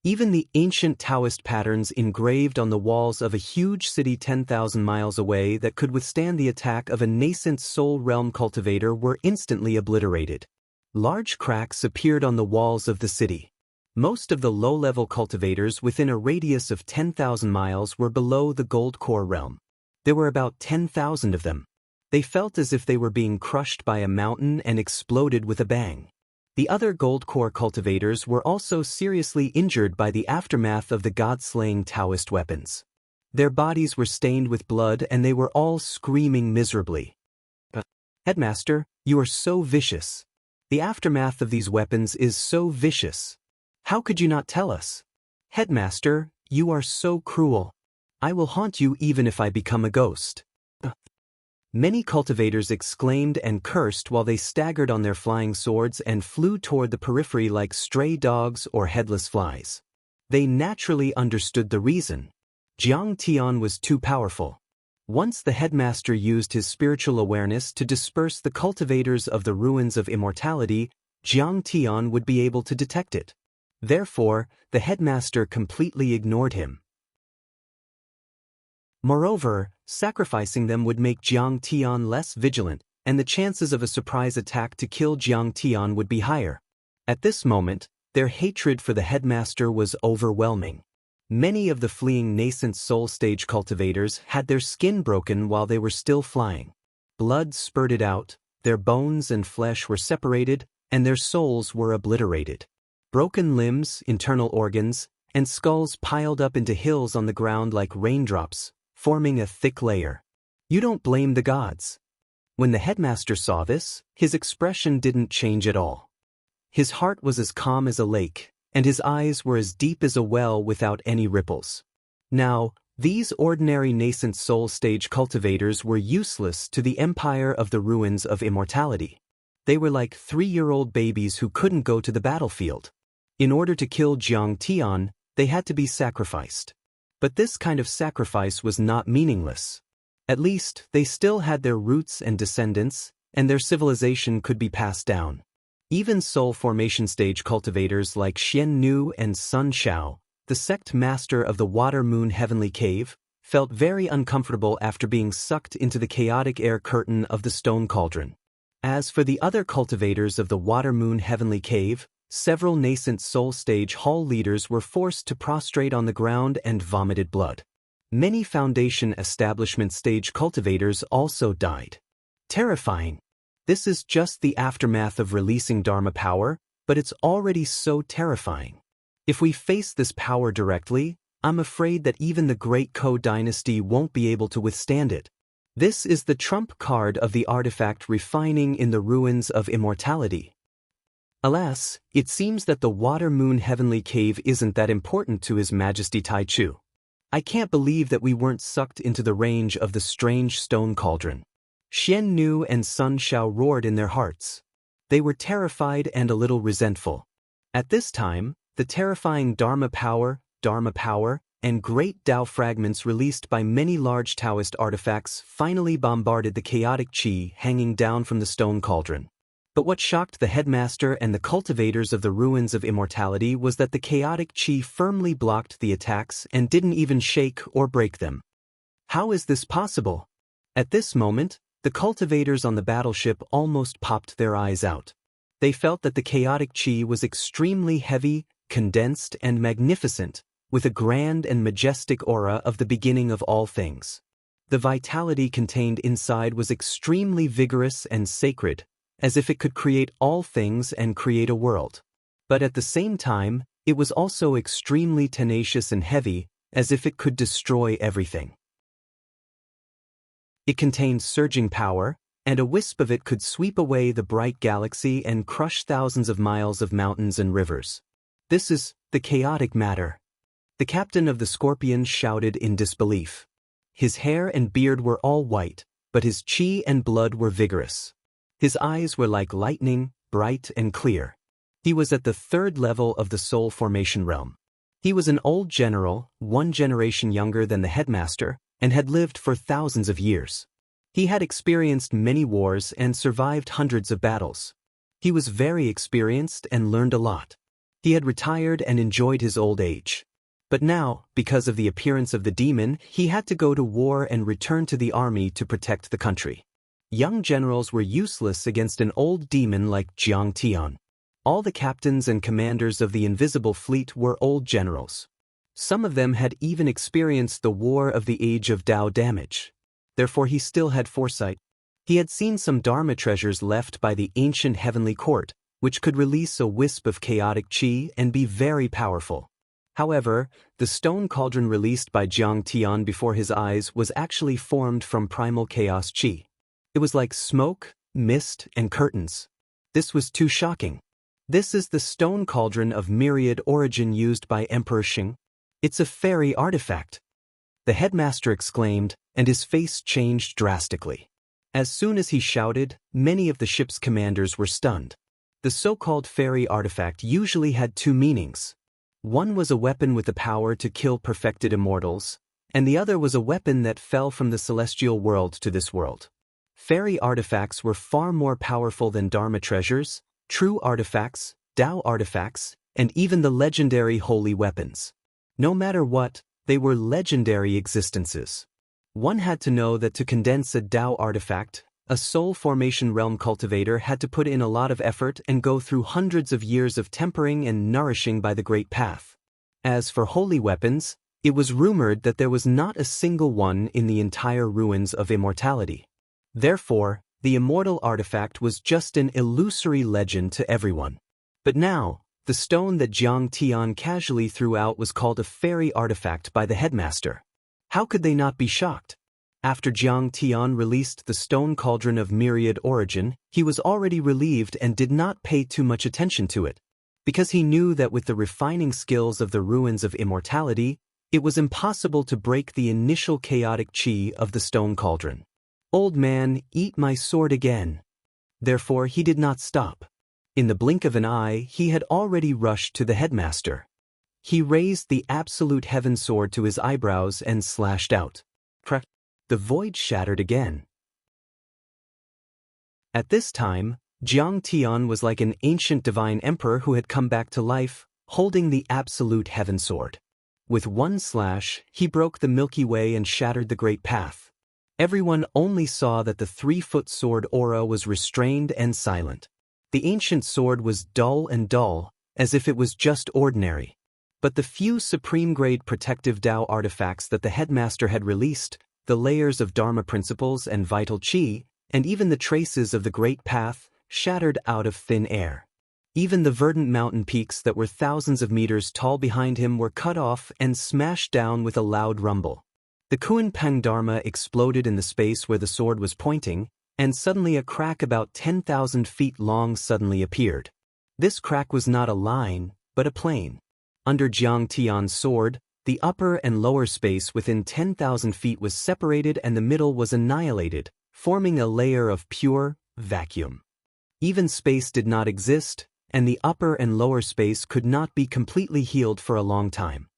Even the ancient Taoist patterns engraved on the walls of a huge city 10,000 miles away that could withstand the attack of a nascent soul realm cultivator were instantly obliterated. Large cracks appeared on the walls of the city. Most of the low-level cultivators within a radius of 10,000 miles were below the gold core realm. There were about 10,000 of them. They felt as if they were being crushed by a mountain and exploded with a bang. The other gold core cultivators were also seriously injured by the aftermath of the god-slaying Taoist weapons. Their bodies were stained with blood and they were all screaming miserably. "Headmaster, you are so vicious. The aftermath of these weapons is so vicious. How could you not tell us? Headmaster, you are so cruel. I will haunt you even if I become a ghost." Many cultivators exclaimed and cursed while they staggered on their flying swords and flew toward the periphery like stray dogs or headless flies. They naturally understood the reason. Jiang Tian was too powerful. Once the headmaster used his spiritual awareness to disperse the cultivators of the ruins of immortality, Jiang Tian would be able to detect it. Therefore, the headmaster completely ignored him. Moreover, sacrificing them would make Jiang Tian less vigilant, and the chances of a surprise attack to kill Jiang Tian would be higher. At this moment, their hatred for the headmaster was overwhelming. Many of the fleeing nascent soul stage cultivators had their skin broken while they were still flying. Blood spurted out, their bones and flesh were separated, and their souls were obliterated. Broken limbs, internal organs, and skulls piled up into hills on the ground like raindrops, forming a thick layer. You don't blame the gods. When the headmaster saw this, his expression didn't change at all. His heart was as calm as a lake, and his eyes were as deep as a well without any ripples. Now, these ordinary nascent soul stage cultivators were useless to the empire of the ruins of immortality. They were like 3-year-old babies who couldn't go to the battlefield. In order to kill Jiang Tian, they had to be sacrificed. But this kind of sacrifice was not meaningless. At least, they still had their roots and descendants, and their civilization could be passed down. Even soul formation stage cultivators like Xian Nu and Sun Xiao, the sect master of the Water Moon Heavenly Cave, felt very uncomfortable after being sucked into the chaotic air curtain of the stone cauldron. As for the other cultivators of the Water Moon Heavenly Cave, several nascent soul stage hall leaders were forced to prostrate on the ground and vomited blood. Many foundation establishment stage cultivators also died. Terrifying. This is just the aftermath of releasing Dharma power, but it's already so terrifying. If we face this power directly, I'm afraid that even the Great Ko dynasty won't be able to withstand it. This is the trump card of the artifact refining in the ruins of immortality. Alas, it seems that the Water Moon Heavenly Cave isn't that important to His Majesty Taichu. I can't believe that we weren't sucked into the range of the strange stone cauldron. Xian Nu and Sun Xiao roared in their hearts. They were terrified and a little resentful. At this time, the terrifying Dharma power, and great Tao fragments released by many large Taoist artifacts finally bombarded the chaotic qi hanging down from the stone cauldron. But what shocked the headmaster and the cultivators of the ruins of immortality was that the chaotic qi firmly blocked the attacks and didn't even shake or break them. How is this possible? At this moment, the cultivators on the battleship almost popped their eyes out. They felt that the chaotic qi was extremely heavy, condensed, and magnificent, with a grand and majestic aura of the beginning of all things. The vitality contained inside was extremely vigorous and sacred, as if it could create all things and create a world. But at the same time, it was also extremely tenacious and heavy, as if it could destroy everything. It contained surging power, and a wisp of it could sweep away the bright galaxy and crush thousands of miles of mountains and rivers. This is the chaotic matter. The captain of the Scorpions shouted in disbelief. His hair and beard were all white, but his chi and blood were vigorous. His eyes were like lightning, bright and clear. He was at the third level of the soul formation realm. He was an old general, 1 generation younger than the headmaster, and had lived for thousands of years. He had experienced many wars and survived hundreds of battles. He was very experienced and learned a lot. He had retired and enjoyed his old age. But now, because of the appearance of the demon, he had to go to war and return to the army to protect the country. Young generals were useless against an old demon like Jiang Tian. All the captains and commanders of the invisible fleet were old generals. Some of them had even experienced the war of the age of Dao damage. Therefore he still had foresight. He had seen some Dharma treasures left by the ancient heavenly court, which could release a wisp of chaotic chi and be very powerful. However, the stone cauldron released by Jiang Tian before his eyes was actually formed from primal chaos chi. It was like smoke, mist, and curtains. This was too shocking. This is the stone cauldron of myriad origin used by Emperor Shing. It's a fairy artifact. The headmaster exclaimed, and his face changed drastically. As soon as he shouted, many of the ship's commanders were stunned. The so-called fairy artifact usually had 2 meanings. One was a weapon with the power to kill perfected immortals, and the other was a weapon that fell from the celestial world to this world. Fairy artifacts were far more powerful than Dharma treasures, true artifacts, Dao artifacts, and even the legendary holy weapons. No matter what, they were legendary existences. One had to know that to condense a Dao artifact, a soul formation realm cultivator had to put in a lot of effort and go through hundreds of years of tempering and nourishing by the great path. As for holy weapons, it was rumored that there was not a single one in the entire ruins of immortality. Therefore, the immortal artifact was just an illusory legend to everyone. But now, the stone that Jiang Tian casually threw out was called a fairy artifact by the headmaster. How could they not be shocked? After Jiang Tian released the stone cauldron of myriad origin, he was already relieved and did not pay too much attention to it, because he knew that with the refining skills of the ruins of immortality, it was impossible to break the initial chaotic chi of the stone cauldron. Old man, eat my sword again. Therefore he did not stop. In the blink of an eye, he had already rushed to the headmaster. He raised the absolute heaven sword to his eyebrows and slashed out. Crack! The void shattered again. At this time, Jiang Tian was like an ancient divine emperor who had come back to life, holding the absolute heaven sword. With one slash, he broke the Milky Way and shattered the great path. Everyone only saw that the 3-foot sword aura was restrained and silent. The ancient sword was dull, as if it was just ordinary. But the few supreme-grade protective Dao artifacts that the headmaster had released, the layers of Dharma principles and vital chi, and even the traces of the great path, shattered out of thin air. Even the verdant mountain peaks that were thousands of meters tall behind him were cut off and smashed down with a loud rumble. The Kunpeng Dharma exploded in the space where the sword was pointing, and suddenly a crack about 10,000 feet long suddenly appeared. This crack was not a line, but a plane. Under Jiang Tian's sword, the upper and lower space within 10,000 feet was separated and the middle was annihilated, forming a layer of pure vacuum. Even space did not exist, and the upper and lower space could not be completely healed for a long time.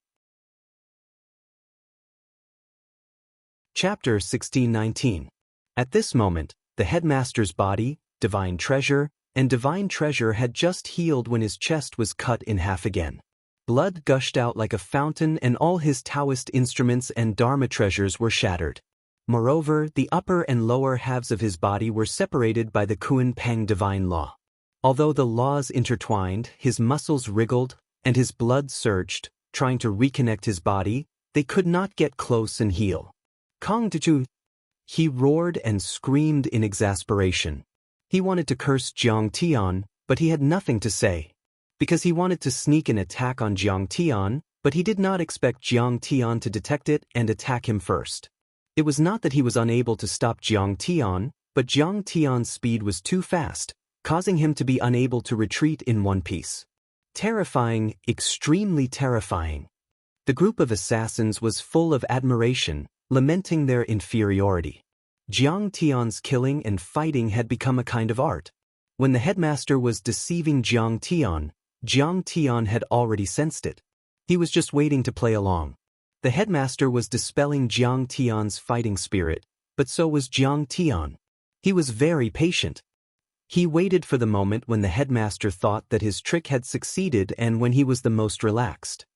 Chapter 1619. At this moment, the headmaster's body, divine treasure, and divine treasure had just healed when his chest was cut in half again. Blood gushed out like a fountain and all his Taoist instruments and Dharma treasures were shattered. Moreover, the upper and lower halves of his body were separated by the Kunpeng divine law. Although the laws intertwined, his muscles wriggled, and his blood surged, trying to reconnect his body, they could not get close and heal. Kong Dechu! He roared and screamed in exasperation. He wanted to curse Jiang Tian, but he had nothing to say. Because he wanted to sneak an attack on Jiang Tian, but he did not expect Jiang Tian to detect it and attack him first. It was not that he was unable to stop Jiang Tian, but Jiang Tian's speed was too fast, causing him to be unable to retreat in one piece. Terrifying, extremely terrifying. The group of assassins was full of admiration, lamenting their inferiority. Jiang Tian's killing and fighting had become a kind of art. When the headmaster was deceiving Jiang Tian had already sensed it. He was just waiting to play along. The headmaster was dispelling Jiang Tian's fighting spirit, but so was Jiang Tian. He was very patient. He waited for the moment when the headmaster thought that his trick had succeeded and when he was the most relaxed.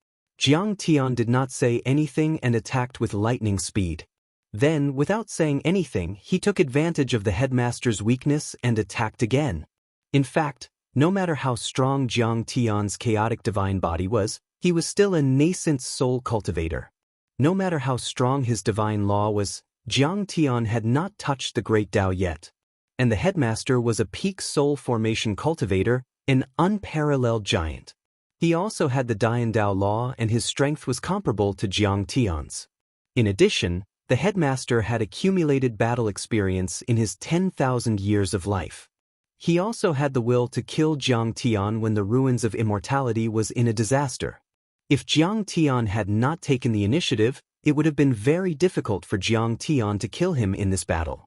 Jiang Tian did not say anything and attacked with lightning speed. Then, without saying anything, he took advantage of the headmaster's weakness and attacked again. In fact, no matter how strong Jiang Tian's chaotic divine body was, he was still a nascent soul cultivator. No matter how strong his divine law was, Jiang Tian had not touched the great Tao yet. And the headmaster was a peak soul formation cultivator, an unparalleled giant. He also had the Dian Dao law and his strength was comparable to Jiang Tian's. In addition, the headmaster had accumulated battle experience in his 10,000 years of life. He also had the will to kill Jiang Tian when the ruins of immortality was in a disaster. If Jiang Tian had not taken the initiative, it would have been very difficult for Jiang Tian to kill him in this battle.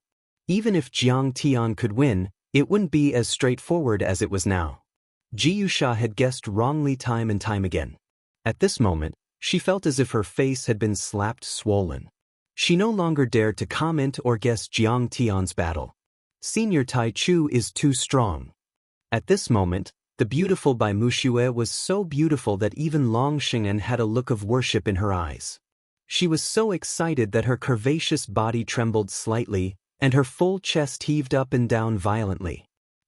Even if Jiang Tian could win, it wouldn't be as straightforward as it was now. Jiyusha had guessed wrongly time and time again. At this moment, she felt as if her face had been slapped swollen. She no longer dared to comment or guess Jiang Tian's battle. Senior Tai Chu is too strong. At this moment, the beautiful Bai Muxue was so beautiful that even Long Xing'an had a look of worship in her eyes. She was so excited that her curvaceous body trembled slightly, and her full chest heaved up and down violently.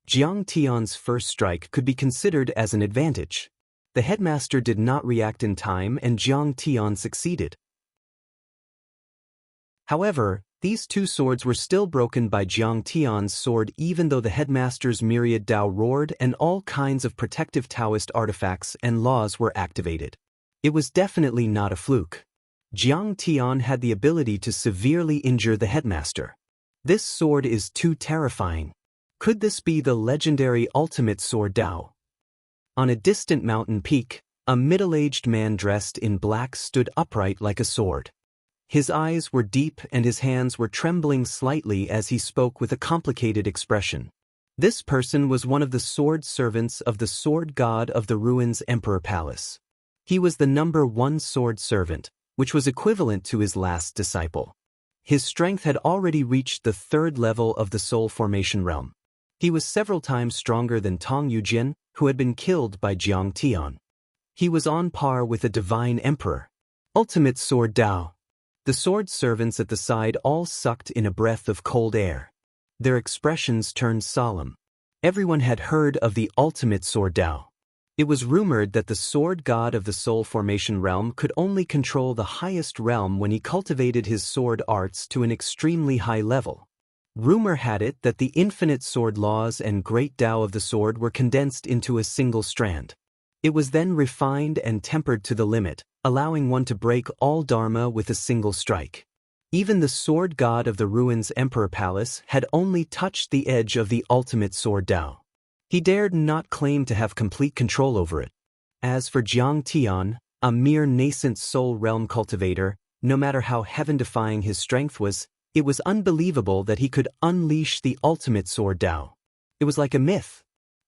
Jiang Tian's first strike could be considered as an advantage. The headmaster did not react in time and Jiang Tian succeeded. However, these two swords were still broken by Jiang Tian's sword even though the headmaster's myriad Dao roared and all kinds of protective Taoist artifacts and laws were activated. It was definitely not a fluke. Jiang Tian had the ability to severely injure the headmaster. This sword is too terrifying. Could this be the legendary ultimate sword Dao? On a distant mountain peak, a middle-aged man dressed in black stood upright like a sword. His eyes were deep and his hands were trembling slightly as he spoke with a complicated expression. This person was one of the sword servants of the sword god of the ruins Emperor Palace. He was the #1 sword servant, which was equivalent to his last disciple. His strength had already reached the 3rd level of the soul formation realm. He was several times stronger than Tong Yujin, who had been killed by Jiang Tian. He was on par with a divine emperor. Ultimate sword Dao. The sword servants at the side all sucked in a breath of cold air. Their expressions turned solemn. Everyone had heard of the ultimate sword Dao. It was rumored that the sword god of the soul formation realm could only control the highest realm when he cultivated his sword arts to an extremely high level. Rumor had it that the infinite sword laws and great Tao of the sword were condensed into a single strand. It was then refined and tempered to the limit, allowing one to break all Dharma with a single strike. Even the sword god of the ruins Emperor Palace had only touched the edge of the ultimate sword Dao. He dared not claim to have complete control over it. As for Jiang Tian, a mere nascent soul realm cultivator, no matter how heaven-defying his strength was, it was unbelievable that he could unleash the ultimate sword Dao. It was like a myth.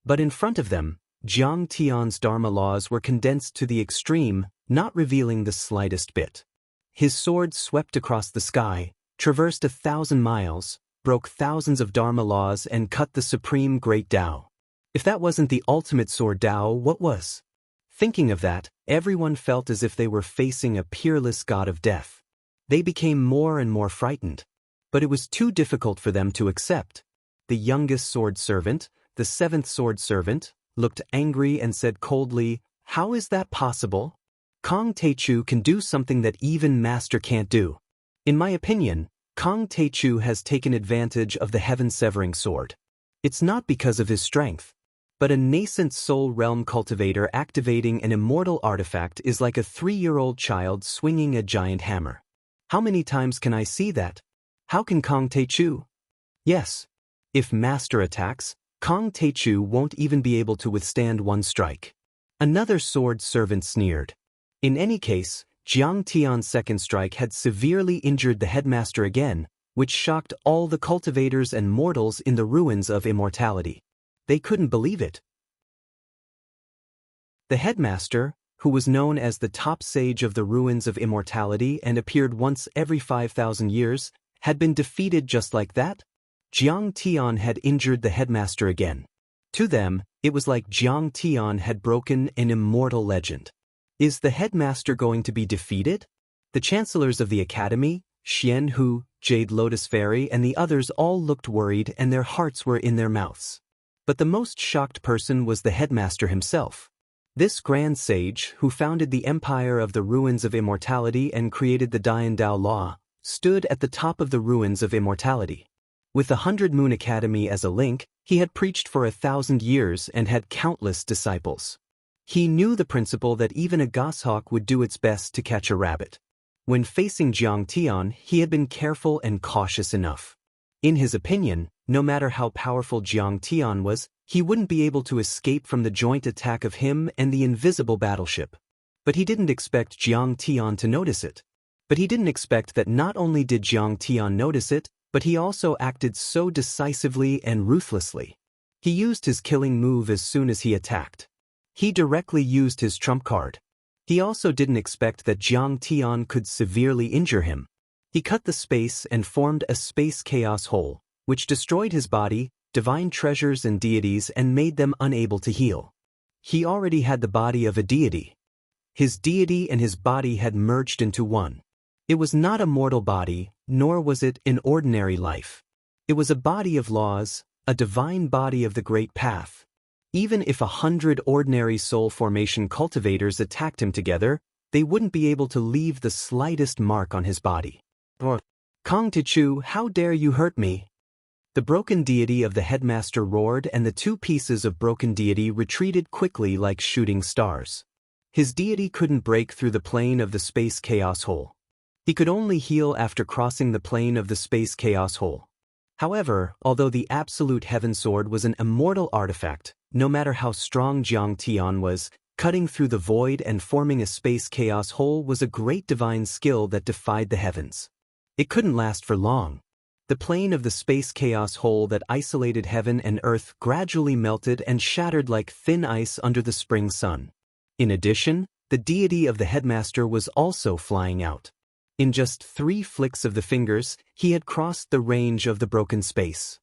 But in front of them, Jiang Tian's Dharma laws were condensed to the extreme, not revealing the slightest bit. His sword swept across the sky, traversed 1,000 miles, broke thousands of Dharma laws and cut the supreme great Tao. If that wasn't the ultimate sword Tao, what was? Thinking of that, everyone felt as if they were facing a peerless god of death. They became more and more frightened. But it was too difficult for them to accept. The youngest sword servant, the 7th sword servant, looked angry and said coldly, "How is that possible? Kong Teichu can do something that even Master can't do. In my opinion, Kong Teichu has taken advantage of the heaven-severing sword. It's not because of his strength. But a nascent soul realm cultivator activating an immortal artifact is like a 3-year-old child swinging a giant hammer. How many times can I see that? How can Kong Teichu?" Yes, If Master attacks, Kong Taechu won't even be able to withstand one strike. Another sword servant sneered. In any case, Jiang Tian's second strike had severely injured the headmaster again, which shocked all the cultivators and mortals in the ruins of immortality. They couldn't believe it. The headmaster, who was known as the top sage of the ruins of immortality and appeared once every 5,000 years, had been defeated just like that? Jiang Tian had injured the headmaster again. To them, it was like Jiang Tian had broken an immortal legend. Is the headmaster going to be defeated? The chancellors of the academy, Xian Hu, Jade Lotus Fairy and the others all looked worried and their hearts were in their mouths. But the most shocked person was the headmaster himself. This grand sage, who founded the empire of the ruins of immortality and created the Dian Dao law, stood at the top of the ruins of immortality. With the 100 Moon Academy as a link, he had preached for 1,000 years and had countless disciples. He knew the principle that even a goshawk would do its best to catch a rabbit. When facing Jiang Tian, he had been careful and cautious enough. In his opinion, no matter how powerful Jiang Tian was, he wouldn't be able to escape from the joint attack of him and the invisible battleship. But he didn't expect Jiang Tian to notice it. But he didn't expect that not only did Jiang Tian notice it, but he also acted so decisively and ruthlessly. He used his killing move as soon as he attacked. He directly used his trump card. He also didn't expect that Jiang Tian could severely injure him. He cut the space and formed a space chaos hole, which destroyed his body, divine treasures and deities and made them unable to heal. He already had the body of a deity. His deity and his body had merged into one. It was not a mortal body, nor was it an ordinary life. It was a body of laws, a divine body of the great path. Even if 100 ordinary soul formation cultivators attacked him together, they wouldn't be able to leave the slightest mark on his body. Kong Taechu, how dare you hurt me? The broken deity of the headmaster roared and the two pieces of broken deity retreated quickly like shooting stars. His deity couldn't break through the plane of the space chaos hole. He could only heal after crossing the plane of the space chaos hole. However, although the absolute heaven sword was an immortal artifact, no matter how strong Jiang Tian was, cutting through the void and forming a space chaos hole was a great divine skill that defied the heavens. It couldn't last for long. The plane of the space chaos hole that isolated heaven and earth gradually melted and shattered like thin ice under the spring sun. In addition, the deity of the headmaster was also flying out. In just 3 flicks of the fingers, he had crossed the range of the broken space.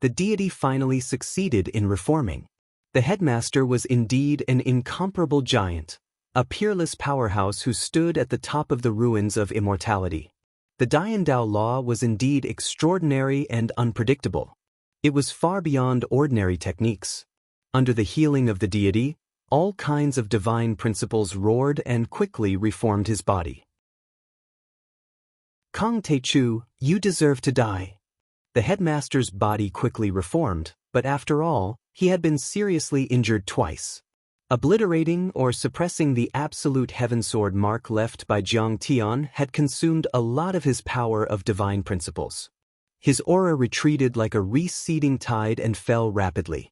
The deity finally succeeded in reforming. The headmaster was indeed an incomparable giant, a peerless powerhouse who stood at the top of the ruins of immortality. The Dian Dao law was indeed extraordinary and unpredictable. It was far beyond ordinary techniques. Under the healing of the deity, all kinds of divine principles roared and quickly reformed his body. Kong Taechu, you deserve to die. The headmaster's body quickly reformed, but after all, he had been seriously injured twice. Obliterating or suppressing the absolute heaven sword mark left by Jiang Tian had consumed a lot of his power of divine principles. His aura retreated like a receding tide and fell rapidly.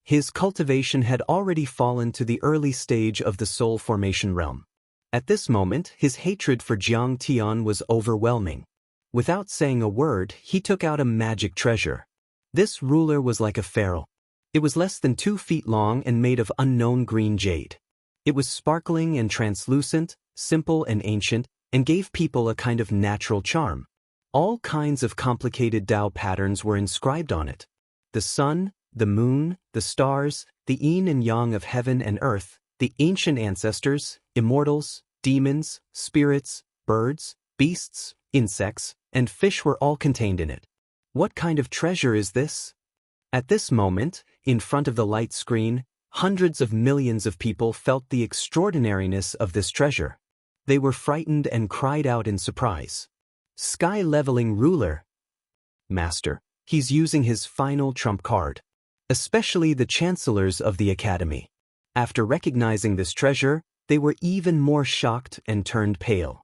His cultivation had already fallen to the early stage of the soul formation realm. At this moment, his hatred for Jiang Tian was overwhelming. Without saying a word, he took out a magic treasure. This ruler was like a pharaoh. It was less than 2 feet long and made of unknown green jade. It was sparkling and translucent, simple and ancient, and gave people a kind of natural charm. All kinds of complicated Tao patterns were inscribed on it. The sun, the moon, the stars, the yin and yang of heaven and earth, the ancient ancestors, immortals, demons, spirits, birds, beasts, insects, and fish were all contained in it. What kind of treasure is this? At this moment, in front of the light screen, hundreds of millions of people felt the extraordinariness of this treasure. They were frightened and cried out in surprise. Sky-leveling ruler. Master, he's using his final trump card. Especially the chancellors of the academy. After recognizing this treasure, they were even more shocked and turned pale.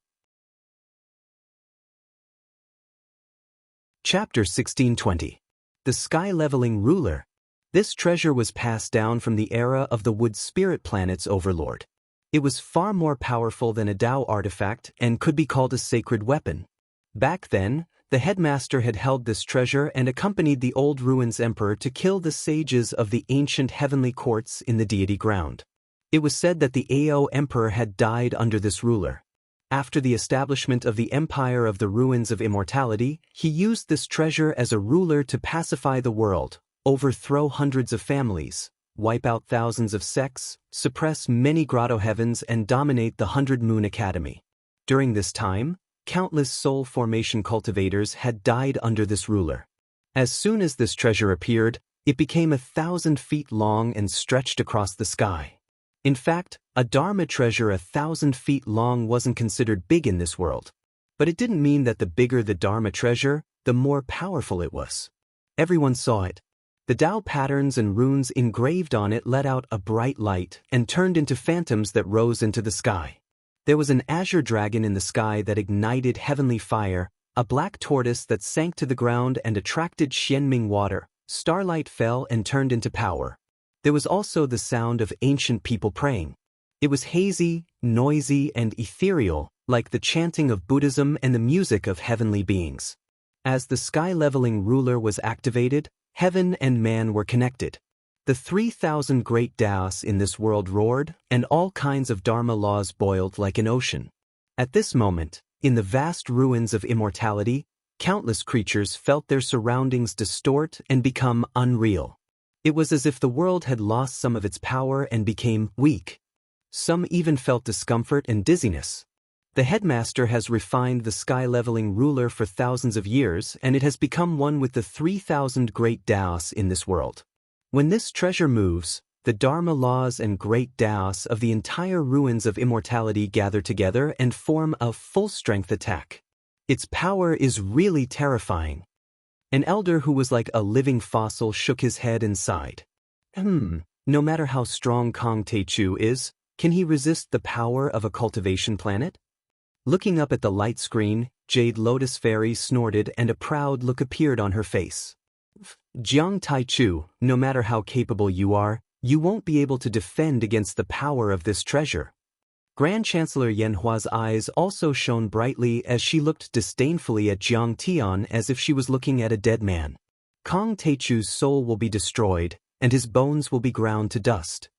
Chapter 1620. the sky-leveling ruler. This treasure was passed down from the era of the wood spirit planet's overlord. It was far more powerful than a Tao artifact and could be called a sacred weapon. Back then, the headmaster had held this treasure and accompanied the old ruins emperor to kill the sages of the ancient heavenly courts in the deity ground. It was said that the Ao emperor had died under this ruler. After the establishment of the Empire of the Ruins of Immortality, he used this treasure as a ruler to pacify the world, overthrow hundreds of families, wipe out thousands of sects, suppress many grotto heavens, and dominate the 100 Moon Academy. During this time, countless soul formation cultivators had died under this ruler. As soon as this treasure appeared, it became 1,000 feet long and stretched across the sky. In fact, a Dharma treasure 1,000 feet long wasn't considered big in this world. But it didn't mean that the bigger the Dharma treasure, the more powerful it was. Everyone saw it. The Tao patterns and runes engraved on it let out a bright light and turned into phantoms that rose into the sky. There was an azure dragon in the sky that ignited heavenly fire, a black tortoise that sank to the ground and attracted Xianming water. Starlight fell and turned into power. There was also the sound of ancient people praying. It was hazy, noisy, and ethereal, like the chanting of Buddhism and the music of heavenly beings. As the sky-leveling ruler was activated, heaven and man were connected. The 3,000 great Taos in this world roared, and all kinds of Dharma laws boiled like an ocean. At this moment, in the vast ruins of immortality, countless creatures felt their surroundings distort and become unreal. It was as if the world had lost some of its power and became weak. Some even felt discomfort and dizziness. The headmaster has refined the sky-leveling ruler for thousands of years, and it has become one with the 3,000 great Taos in this world. When this treasure moves, the Dharma laws and great Taos of the entire ruins of immortality gather together and form a full-strength attack. Its power is really terrifying. An elder who was like a living fossil shook his head and sighed. No matter how strong Kong Teichu is, can he resist the power of a cultivation planet? Looking up at the light screen, Jade Lotus Fairy snorted and a proud look appeared on her face. Jiang Taichu, no matter how capable you are, you won't be able to defend against the power of this treasure. Grand Chancellor Yanhua's eyes also shone brightly as she looked disdainfully at Jiang Tian as if she was looking at a dead man. Kong Teichu's soul will be destroyed, and his bones will be ground to dust.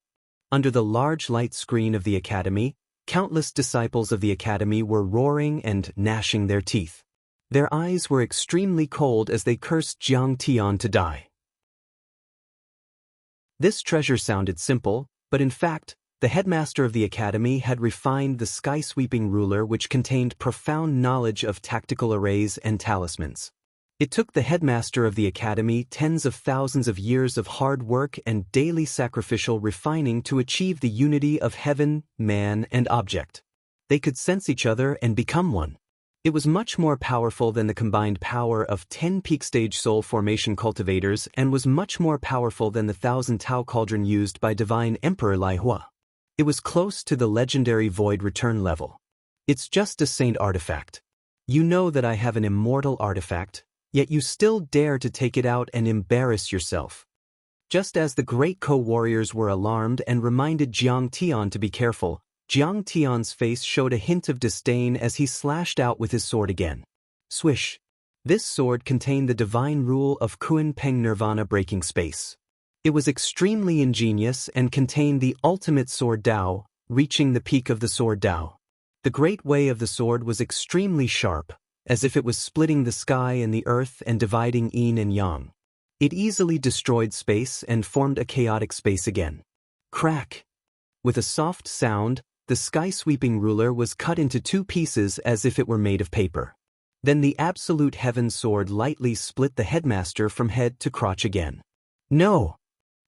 Under the large light screen of the academy, countless disciples of the academy were roaring and gnashing their teeth. Their eyes were extremely cold as they cursed Jiang Tian to die. This treasure sounded simple, but in fact, the headmaster of the academy had refined the sky-sweeping ruler which contained profound knowledge of tactical arrays and talismans. It took the headmaster of the academy tens of thousands of years of hard work and daily sacrificial refining to achieve the unity of heaven, man, and object. They could sense each other and become one. It was much more powerful than the combined power of 10 peak-stage soul formation cultivators and was much more powerful than the 1,000 Tao cauldron used by Divine Emperor Lai Hua. It was close to the legendary Void Return level. It's just a saint artifact. You know that I have an immortal artifact, yet you still dare to take it out and embarrass yourself. Just as the great co-warriors were alarmed and reminded Jiang Tian to be careful, Jiang Tian's face showed a hint of disdain as he slashed out with his sword again. Swish! This sword contained the divine rule of Kun Peng Nirvana breaking space. It was extremely ingenious and contained the ultimate sword Tao, reaching the peak of the sword Tao. The great way of the sword was extremely sharp, as if it was splitting the sky and the earth and dividing yin and yang. It easily destroyed space and formed a chaotic space again. Crack! With a soft sound, the sky-sweeping ruler was cut into 2 pieces as if it were made of paper. Then the absolute heaven sword lightly split the headmaster from head to crotch again. No!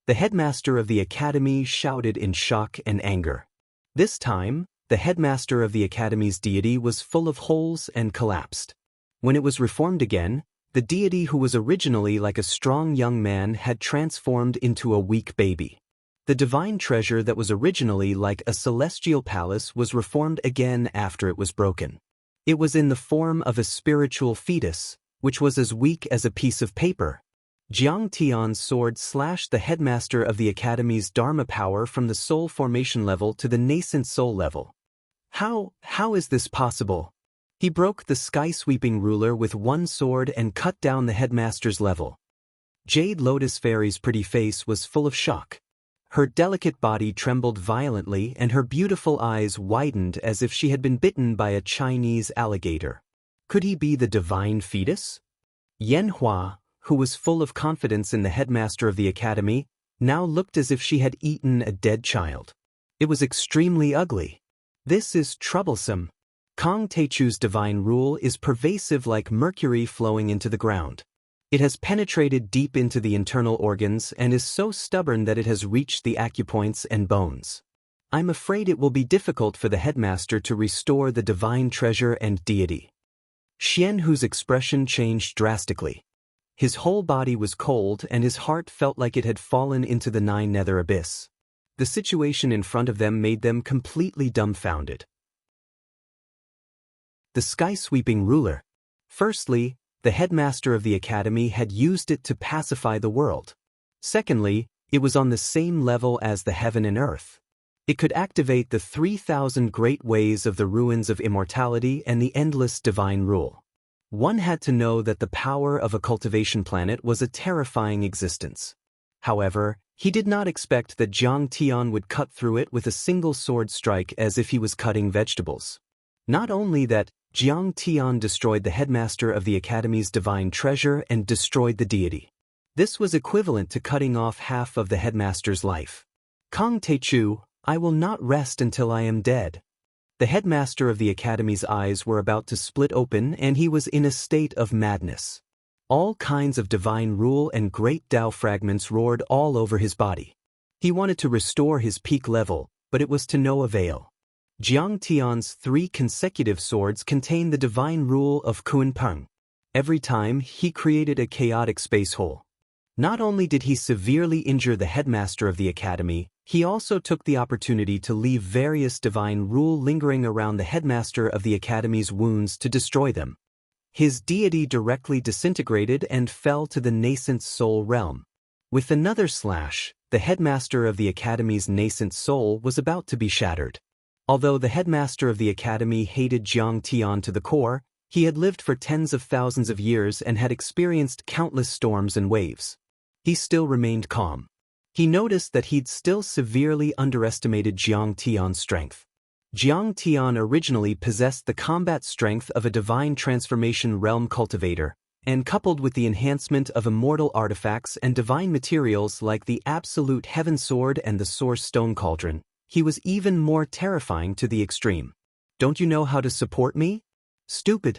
The headmaster of the academy shouted in shock and anger. This time, the headmaster of the academy's deity was full of holes and collapsed. When it was reformed again, the deity who was originally like a strong young man had transformed into a weak baby. The divine treasure that was originally like a celestial palace was reformed again after it was broken. It was in the form of a spiritual fetus, which was as weak as a piece of paper. Jiang Tian's sword slashed the headmaster of the academy's Dharma power from the soul formation level to the nascent soul level. How is this possible? He broke the sky-sweeping ruler with one sword and cut down the headmaster's level. Jade Lotus Fairy's pretty face was full of shock. Her delicate body trembled violently and her beautiful eyes widened as if she had been bitten by a Chinese alligator. Could he be the divine fetus? Yan Hua, who was full of confidence in the headmaster of the academy, now looked as if she had eaten a dead child. It was extremely ugly. This is troublesome. Kong Techu's divine rule is pervasive like mercury flowing into the ground. It has penetrated deep into the internal organs and is so stubborn that it has reached the acupoints and bones. I'm afraid it will be difficult for the headmaster to restore the divine treasure and deity. Xian Hu's expression changed drastically. His whole body was cold and his heart felt like it had fallen into the nine nether abyss. The situation in front of them made them completely dumbfounded. The sky-sweeping ruler. Firstly, the headmaster of the academy had used it to pacify the world. Secondly, it was on the same level as the heaven and earth. It could activate the 3,000 great ways of the ruins of immortality and the endless divine rule. One had to know that the power of a cultivation planet was a terrifying existence. However, he did not expect that Jiang Tian would cut through it with a single sword strike as if he was cutting vegetables. Not only that, Jiang Tian destroyed the headmaster of the academy's divine treasure and destroyed the deity. This was equivalent to cutting off half of the headmaster's life. Kong Techu, I will not rest until I am dead. The headmaster of the academy's eyes were about to split open and he was in a state of madness. All kinds of divine rule and great Tao fragments roared all over his body. He wanted to restore his peak level, but it was to no avail. Jiang Tian's 3 consecutive swords contained the divine rule of Kunpeng. Every time, he created a chaotic space hole. Not only did he severely injure the headmaster of the academy, he also took the opportunity to leave various divine rule lingering around the headmaster of the academy's wounds to destroy them. His deity directly disintegrated and fell to the nascent soul realm. With another slash, the headmaster of the academy's nascent soul was about to be shattered. Although the headmaster of the academy hated Jiang Tian to the core, he had lived for tens of thousands of years and had experienced countless storms and waves. He still remained calm. He noticed that he'd still severely underestimated Jiang Tian's strength. Jiang Tian originally possessed the combat strength of a divine transformation realm cultivator, and coupled with the enhancement of immortal artifacts and divine materials like the absolute heaven sword and the source stone cauldron, he was even more terrifying to the extreme. Don't you know how to support me? Stupid.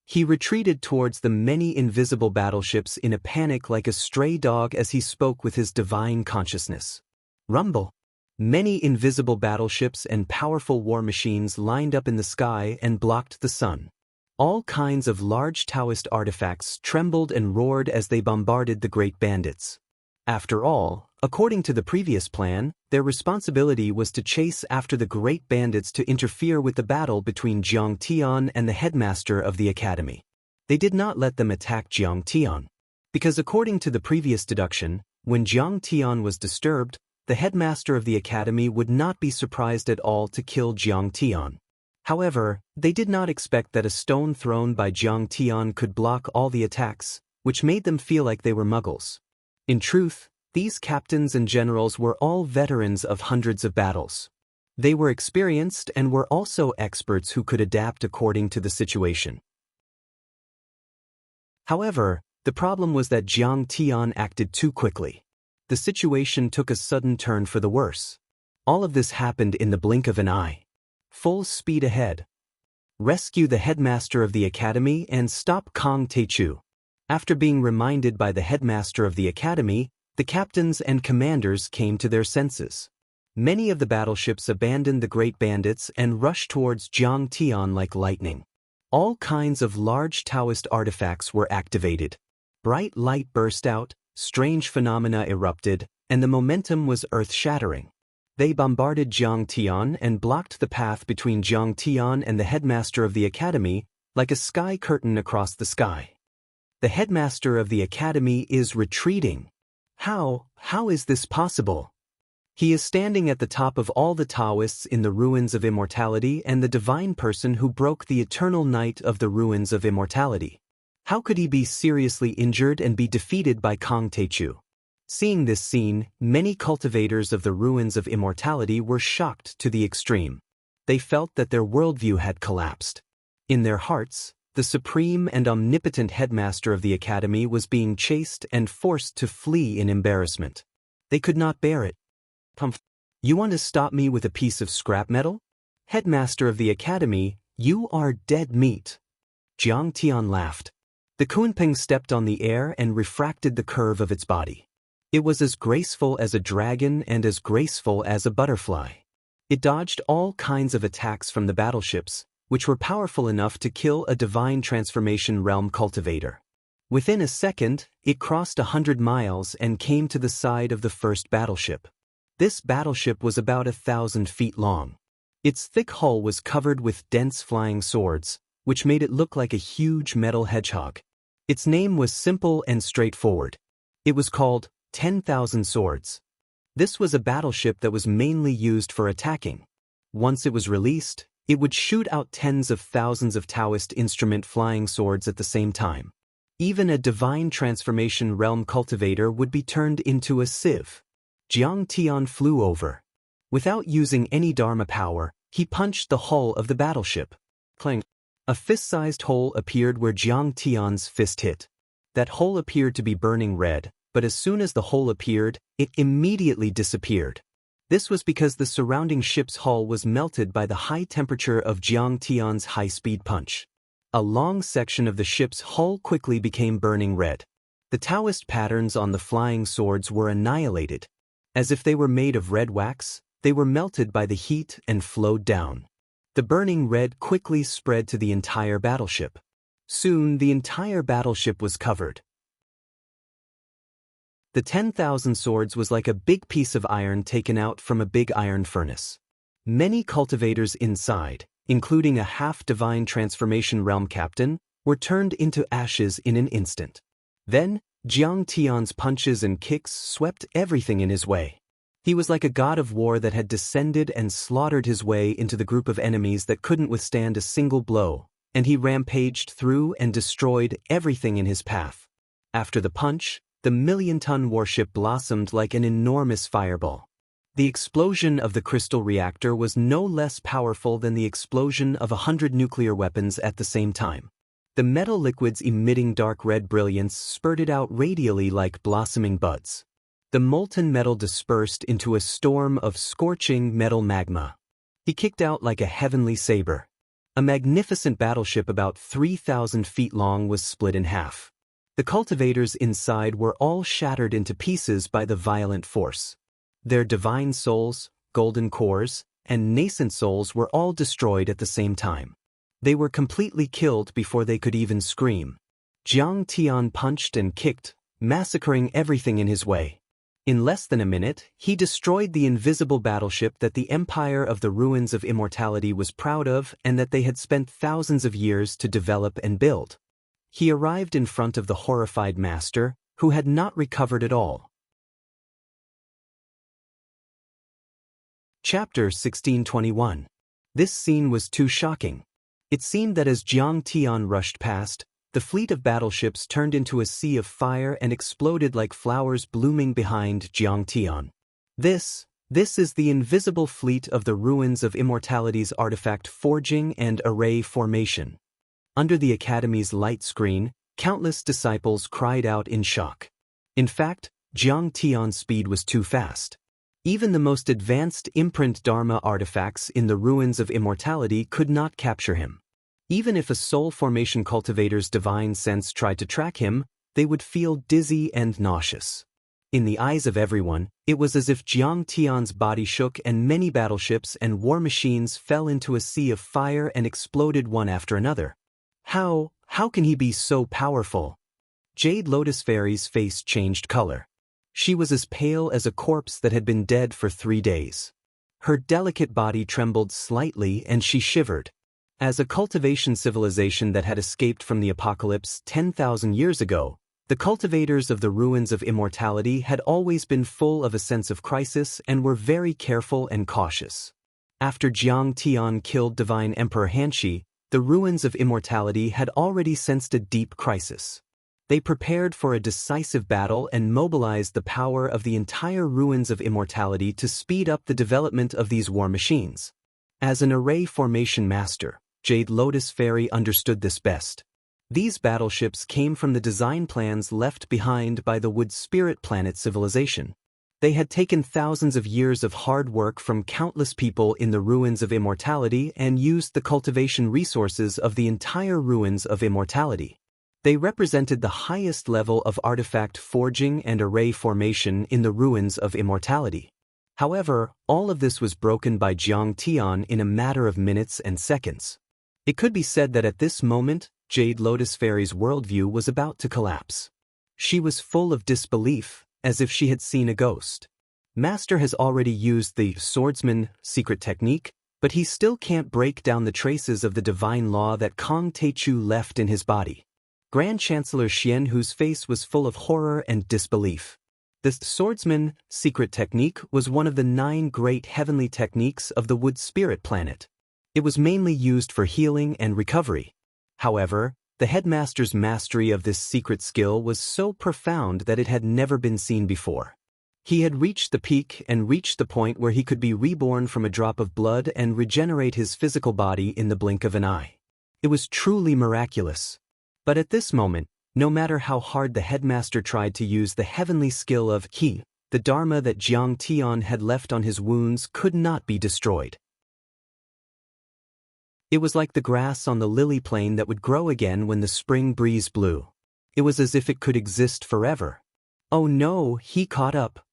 He retreated towards the many invisible battleships in a panic like a stray dog as he spoke with his divine consciousness. Rumble. Many invisible battleships and powerful war machines lined up in the sky and blocked the sun. All kinds of large Taoist artifacts trembled and roared as they bombarded the great bandits. After all, according to the previous plan, their responsibility was to chase after the great bandits to interfere with the battle between Jiang Tian and the headmaster of the academy. They did not let them attack Jiang Tian. Because according to the previous deduction, when Jiang Tian was disturbed, the headmaster of the academy would not be surprised at all to kill Jiang Tian. However, they did not expect that a stone thrown by Jiang Tian could block all the attacks, which made them feel like they were muggles. In truth, these captains and generals were all veterans of hundreds of battles. They were experienced and were also experts who could adapt according to the situation. However, the problem was that Jiang Tian acted too quickly. The situation took a sudden turn for the worse. All of this happened in the blink of an eye. Full speed ahead. Rescue the headmaster of the academy and stop Kong Techu. After being reminded by the headmaster of the academy, the captains and commanders came to their senses. Many of the battleships abandoned the great bandits and rushed towards Jiang Tian like lightning. All kinds of large Taoist artifacts were activated. Bright light burst out, strange phenomena erupted, and the momentum was earth-shattering. They bombarded Jiang Tian and blocked the path between Jiang Tian and the headmaster of the academy, like a sky curtain across the sky. The headmaster of the academy is retreating. How is this possible? He is standing at the top of all the Taoists in the ruins of immortality and the divine person who broke the eternal night of the ruins of immortality. How could he be seriously injured and be defeated by Kang Techu? Seeing this scene, many cultivators of the ruins of immortality were shocked to the extreme. They felt that their worldview had collapsed. In their hearts, the supreme and omnipotent headmaster of the academy was being chased and forced to flee in embarrassment. They could not bear it. You want to stop me with a piece of scrap metal? Headmaster of the academy, you are dead meat. Jiang Tian laughed. The Kunpeng stepped on the air and refracted the curve of its body. It was as graceful as a dragon and as graceful as a butterfly. It dodged all kinds of attacks from the battleships, which were powerful enough to kill a divine transformation realm cultivator. Within a second, it crossed 100 miles and came to the side of the first battleship. This battleship was about 1,000 feet long. Its thick hull was covered with dense flying swords, which made it look like a huge metal hedgehog. Its name was simple and straightforward. It was called 10,000 Swords. This was a battleship that was mainly used for attacking. Once it was released, it would shoot out tens of thousands of Taoist instrument flying swords at the same time. Even a divine transformation realm cultivator would be turned into a sieve. Jiang Tian flew over. Without using any Dharma power, he punched the hull of the battleship. Clang! A fist-sized hole appeared where Jiang Tian's fist hit. That hole appeared to be burning red, but as soon as the hole appeared, it immediately disappeared. This was because the surrounding ship's hull was melted by the high temperature of Jiang Tian's high-speed punch. A long section of the ship's hull quickly became burning red. The Taoist patterns on the flying swords were annihilated. As if they were made of red wax, they were melted by the heat and flowed down. The burning red quickly spread to the entire battleship. Soon, the entire battleship was covered. The 10,000 Swords was like a big piece of iron taken out from a big iron furnace. Many cultivators inside, including a half-divine transformation realm captain, were turned into ashes in an instant. Then, Jiang Tian's punches and kicks swept everything in his way. He was like a god of war that had descended and slaughtered his way into the group of enemies that couldn't withstand a single blow, and he rampaged through and destroyed everything in his path. After the punch, the million-ton warship blossomed like an enormous fireball. The explosion of the crystal reactor was no less powerful than the explosion of 100 nuclear weapons at the same time. The metal liquids emitting dark red brilliance spurted out radially like blossoming buds. The molten metal dispersed into a storm of scorching metal magma. He kicked out like a heavenly saber. A magnificent battleship about 3,000 feet long was split in half. The cultivators inside were all shattered into pieces by the violent force. Their divine souls, golden cores, and nascent souls were all destroyed at the same time. They were completely killed before they could even scream. Jiang Tian punched and kicked, massacring everything in his way. In less than a minute, he destroyed the invisible battleship that the Empire of the Ruins of Immortality was proud of and that they had spent thousands of years to develop and build. He arrived in front of the horrified master, who had not recovered at all. Chapter 1621. This scene was too shocking. It seemed that as Jiang Tian rushed past, the fleet of battleships turned into a sea of fire and exploded like flowers blooming behind Jiang Tian. This is the invisible fleet of the Ruins of Immortality's artifact forging and array formation. Under the Academy's light screen, countless disciples cried out in shock. In fact, Jiang Tian's speed was too fast. Even the most advanced imprint Dharma artifacts in the Ruins of Immortality could not capture him. Even if a soul formation cultivator's divine sense tried to track him, they would feel dizzy and nauseous. In the eyes of everyone, it was as if Jiang Tian's body shook and many battleships and war machines fell into a sea of fire and exploded one after another. How can he be so powerful? Jade Lotus Fairy's face changed color. She was as pale as a corpse that had been dead for 3 days. Her delicate body trembled slightly and she shivered. As a cultivation civilization that had escaped from the apocalypse 10,000 years ago, the cultivators of the ruins of immortality had always been full of a sense of crisis and were very careful and cautious. After Jiang Tian killed Divine Emperor Hanshi, the ruins of immortality had already sensed a deep crisis. They prepared for a decisive battle and mobilized the power of the entire ruins of immortality to speed up the development of these war machines. As an array formation master, Jade Lotus Fairy understood this best. These battleships came from the design plans left behind by the Wood Spirit Planet civilization. They had taken thousands of years of hard work from countless people in the ruins of immortality and used the cultivation resources of the entire ruins of immortality. They represented the highest level of artifact forging and array formation in the ruins of immortality. However, all of this was broken by Jiang Tian in a matter of minutes and seconds. It could be said that at this moment, Jade Lotus Fairy's worldview was about to collapse. She was full of disbelief, as if she had seen a ghost. Master has already used the swordsman secret technique, but he still can't break down the traces of the divine law that Kong Teichu left in his body. Grand Chancellor Xian, whose face was full of horror and disbelief. The swordsman secret technique was one of the 9 great heavenly techniques of the Wood Spirit Planet. It was mainly used for healing and recovery. However, the headmaster's mastery of this secret skill was so profound that it had never been seen before. He had reached the peak and reached the point where he could be reborn from a drop of blood and regenerate his physical body in the blink of an eye. It was truly miraculous. But at this moment, no matter how hard the headmaster tried to use the heavenly skill of Qi, the Dharma that Jiang Tian had left on his wounds could not be destroyed. It was like the grass on the lily plain that would grow again when the spring breeze blew. It was as if it could exist forever. Oh no, he caught up.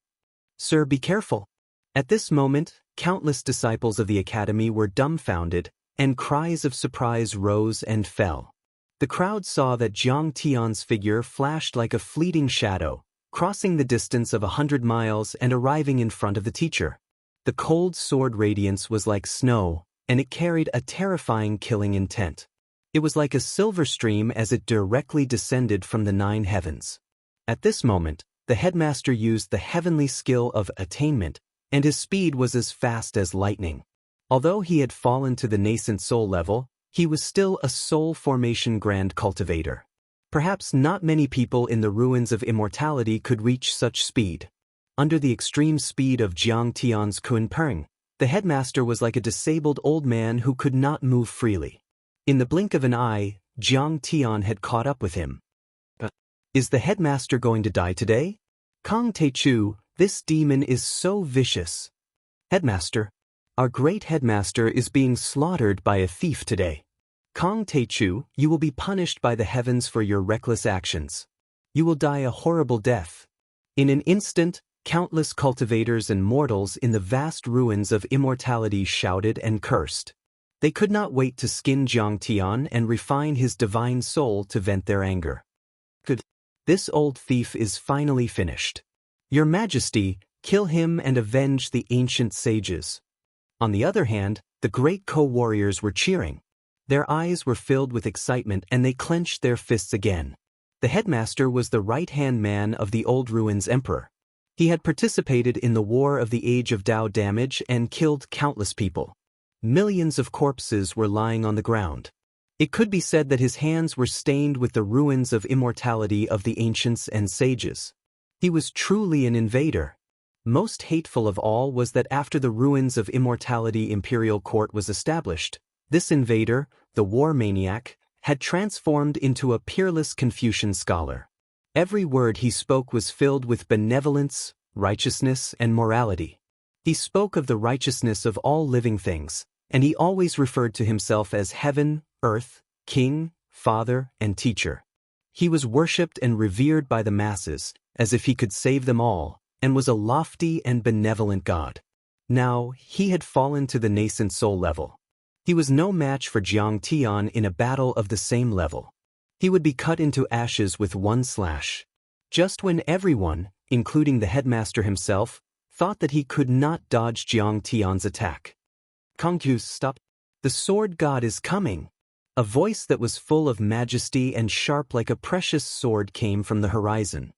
Sir, be careful. At this moment, countless disciples of the academy were dumbfounded, and cries of surprise rose and fell. The crowd saw that Jiang Tian's figure flashed like a fleeting shadow, crossing the distance of 100 miles and arriving in front of the teacher. The cold sword radiance was like snow, and it carried a terrifying killing intent. It was like a silver stream as it directly descended from the 9 heavens. At this moment, the headmaster used the heavenly skill of attainment, and his speed was as fast as lightning. Although he had fallen to the nascent soul level, he was still a soul formation grand cultivator. Perhaps not many people in the ruins of immortality could reach such speed. Under the extreme speed of Jiang Tian's Kunpeng, the headmaster was like a disabled old man who could not move freely. In the blink of an eye, Jiang Tian had caught up with him. Is the headmaster going to die today? Kong Teichu, this demon is so vicious. Headmaster, our great headmaster is being slaughtered by a thief today. Kong Teichu, you will be punished by the heavens for your reckless actions. You will die a horrible death. In an instant, countless cultivators and mortals in the vast ruins of immortality shouted and cursed. They could not wait to skin Jiang Tian and refine his divine soul to vent their anger. Good. This old thief is finally finished. Your Majesty, kill him and avenge the ancient sages. On the other hand, the great co-warriors were cheering. Their eyes were filled with excitement and they clenched their fists again. The headmaster was the right-hand man of the old ruins emperor. He had participated in the War of the Age of Dao damage and killed countless people. Millions of corpses were lying on the ground. It could be said that his hands were stained with the ruins of immortality of the ancients and sages. He was truly an invader. Most hateful of all was that after the ruins of immortality imperial court was established, this invader, the war maniac, had transformed into a peerless Confucian scholar. Every word he spoke was filled with benevolence, righteousness, and morality. He spoke of the righteousness of all living things, and he always referred to himself as heaven, earth, king, father, and teacher. He was worshipped and revered by the masses, as if he could save them all, and was a lofty and benevolent God. Now, he had fallen to the nascent soul level. He was no match for Jiang Tian in a battle of the same level. He would be cut into ashes with one slash. Just when everyone, including the headmaster himself, thought that he could not dodge Jiang Tian's attack. Kongqiu, stop. "The sword god is coming." A voice that was full of majesty and sharp like a precious sword came from the horizon.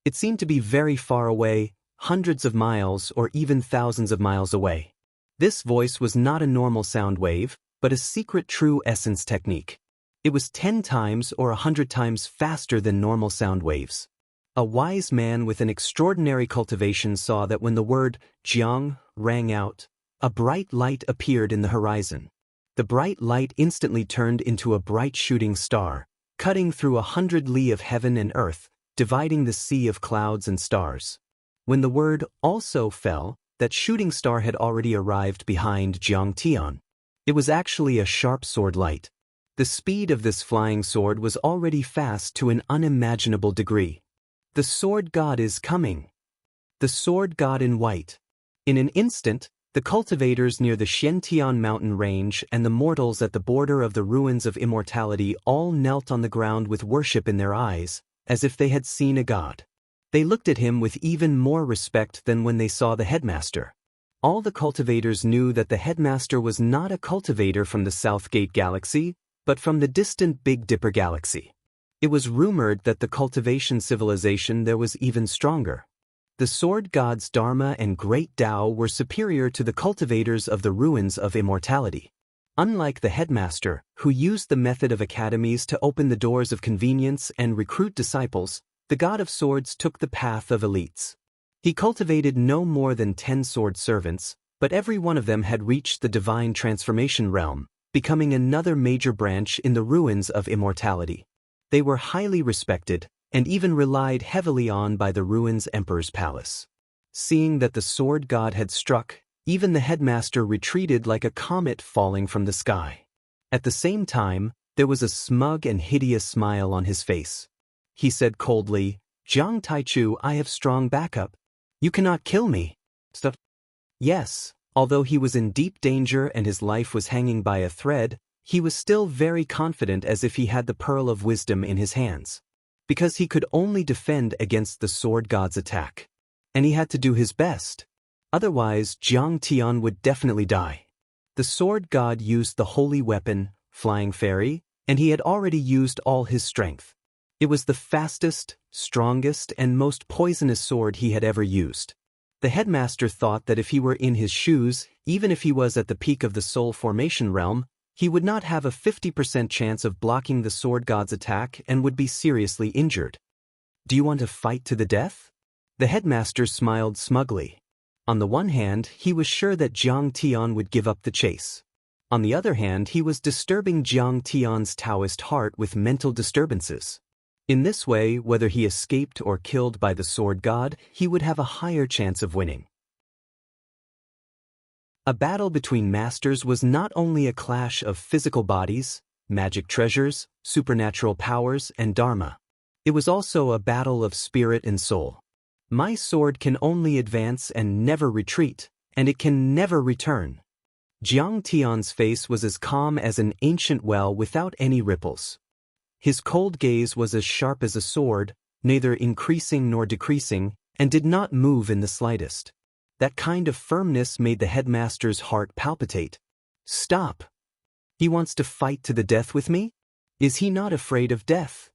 It seemed to be very far away, hundreds of miles or even thousands of miles away. This voice was not a normal sound wave, but a secret true essence technique. It was 10 times or 100 times faster than normal sound waves. A wise man with an extraordinary cultivation saw that when the word Jiang rang out, a bright light appeared in the horizon. The bright light instantly turned into a bright shooting star, cutting through 100 li of heaven and earth, dividing the sea of clouds and stars. When the word also fell, that shooting star had already arrived behind Jiang Tian. It was actually a sharp sword light. The speed of this flying sword was already fast to an unimaginable degree. The sword god is coming. The sword god in white. In an instant, the cultivators near the Xiantian mountain range and the mortals at the border of the ruins of immortality all knelt on the ground with worship in their eyes, as if they had seen a god. They looked at him with even more respect than when they saw the headmaster. All the cultivators knew that the headmaster was not a cultivator from the Southgate Galaxy, but from the distant Big Dipper Galaxy. It was rumored that the cultivation civilization there was even stronger. The sword gods Dharma and Great Tao were superior to the cultivators of the ruins of immortality. Unlike the headmaster, who used the method of academies to open the doors of convenience and recruit disciples, the god of swords took the path of elites. He cultivated no more than 10 sword servants, but every one of them had reached the divine transformation realm, becoming another major branch in the ruins of immortality. They were highly respected, and even relied heavily on by the ruins' emperor's palace. Seeing that the sword god had struck, even the headmaster retreated like a comet falling from the sky. At the same time, there was a smug and hideous smile on his face. He said coldly, "Jiang Taichu, I have strong backup. You cannot kill me." Stuff. Yes, although he was in deep danger and his life was hanging by a thread, he was still very confident as if he had the pearl of wisdom in his hands. Because he could only defend against the sword god's attack. And he had to do his best. Otherwise, Jiang Tian would definitely die. The sword god used the holy weapon, Flying Fairy, and he had already used all his strength. It was the fastest, strongest, and most poisonous sword he had ever used. The headmaster thought that if he were in his shoes, even if he was at the peak of the soul formation realm, he would not have a 50% chance of blocking the sword god's attack and would be seriously injured. "Do you want to fight to the death?" The headmaster smiled smugly. On the one hand, he was sure that Jiang Tian would give up the chase. On the other hand, he was disturbing Jiang Tian's Taoist heart with mental disturbances. In this way, whether he escaped or killed by the sword god, he would have a higher chance of winning. A battle between masters was not only a clash of physical bodies, magic treasures, supernatural powers, and dharma. It was also a battle of spirit and soul. My sword can only advance and never retreat, and it can never return. Jiang Tian's face was as calm as an ancient well without any ripples. His cold gaze was as sharp as a sword, neither increasing nor decreasing, and did not move in the slightest. That kind of firmness made the headmaster's heart palpitate. Stop! He wants to fight to the death with me? Is he not afraid of death?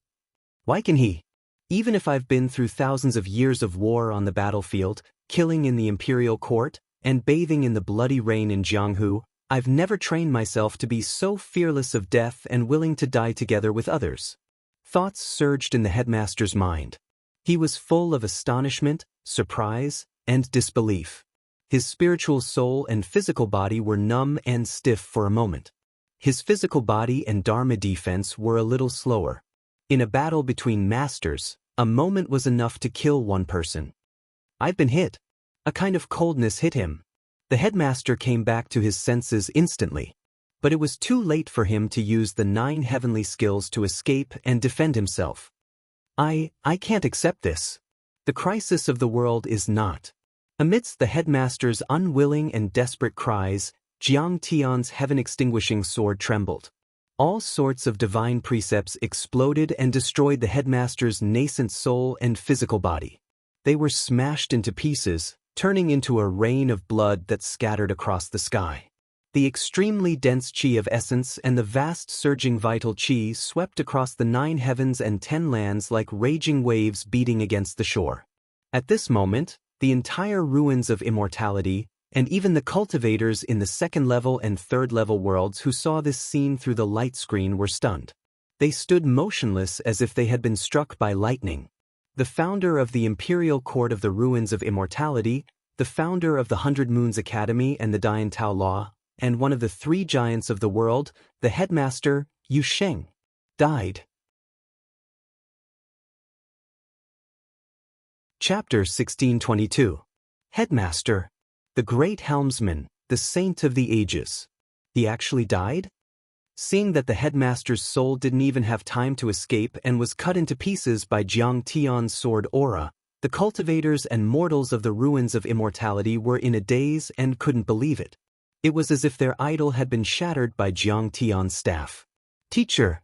Why can he? Even if I've been through thousands of years of war on the battlefield, killing in the imperial court, and bathing in the bloody rain in Jianghu, I've never trained myself to be so fearless of death and willing to die together with others. Thoughts surged in the headmaster's mind. He was full of astonishment, surprise, and disbelief. His spiritual soul and physical body were numb and stiff for a moment. His physical body and dharma defense were a little slower. In a battle between masters, a moment was enough to kill one person. "I've been hit." A kind of coldness hit him. The headmaster came back to his senses instantly. But it was too late for him to use the 9 heavenly skills to escape and defend himself. I can't accept this. The crisis of the world is not. Amidst the headmaster's unwilling and desperate cries, Jiang Tian's heaven-extinguishing sword trembled. All sorts of divine precepts exploded and destroyed the headmaster's nascent soul and physical body. They were smashed into pieces, turning into a rain of blood that scattered across the sky. The extremely dense chi of essence and the vast surging vital chi swept across the 9 heavens and 10 lands like raging waves beating against the shore. At this moment, the entire ruins of immortality, and even the cultivators in the 2nd level and 3rd level worlds who saw this scene through the light screen were stunned. They stood motionless as if they had been struck by lightning. The founder of the Imperial Court of the Ruins of Immortality, the founder of the 100 Moons Academy and the Dian Tao Law, and one of the 3 giants of the world, the headmaster, Yu Sheng, died. Chapter 1622. Headmaster. The Great Helmsman, the Saint of the Ages. He actually died? Seeing that the headmaster's soul didn't even have time to escape and was cut into pieces by Jiang Tian's sword aura, the cultivators and mortals of the ruins of immortality were in a daze and couldn't believe it. It was as if their idol had been shattered by Jiang Tian's staff. Teacher,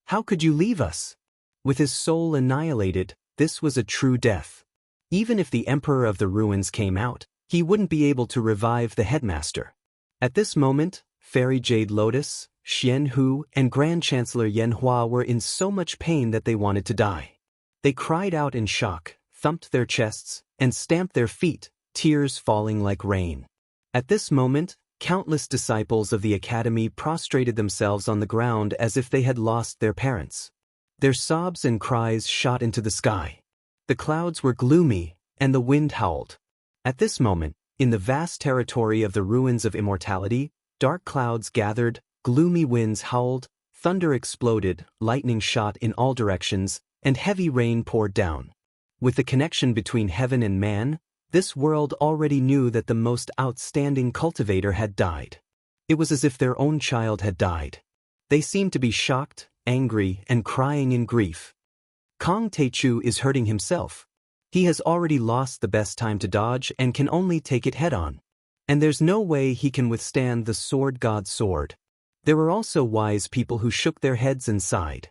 how could you leave us? With his soul annihilated, this was a true death. Even if the Emperor of the Ruins came out, he wouldn't be able to revive the headmaster. At this moment, Fairy Jade Lotus, Xian Hu, and Grand Chancellor Yan Hua were in so much pain that they wanted to die. They cried out in shock, thumped their chests, and stamped their feet, tears falling like rain. At this moment, countless disciples of the academy prostrated themselves on the ground as if they had lost their parents. Their sobs and cries shot into the sky. The clouds were gloomy, and the wind howled. At this moment, in the vast territory of the ruins of immortality, dark clouds gathered, gloomy winds howled, thunder exploded, lightning shot in all directions, and heavy rain poured down. With the connection between heaven and man, this world already knew that the most outstanding cultivator had died. It was as if their own child had died. They seemed to be shocked, angry, and crying in grief. Kong Teichu is hurting himself. He has already lost the best time to dodge and can only take it head-on. And there's no way he can withstand the sword god's sword. There were also wise people who shook their heads and sighed.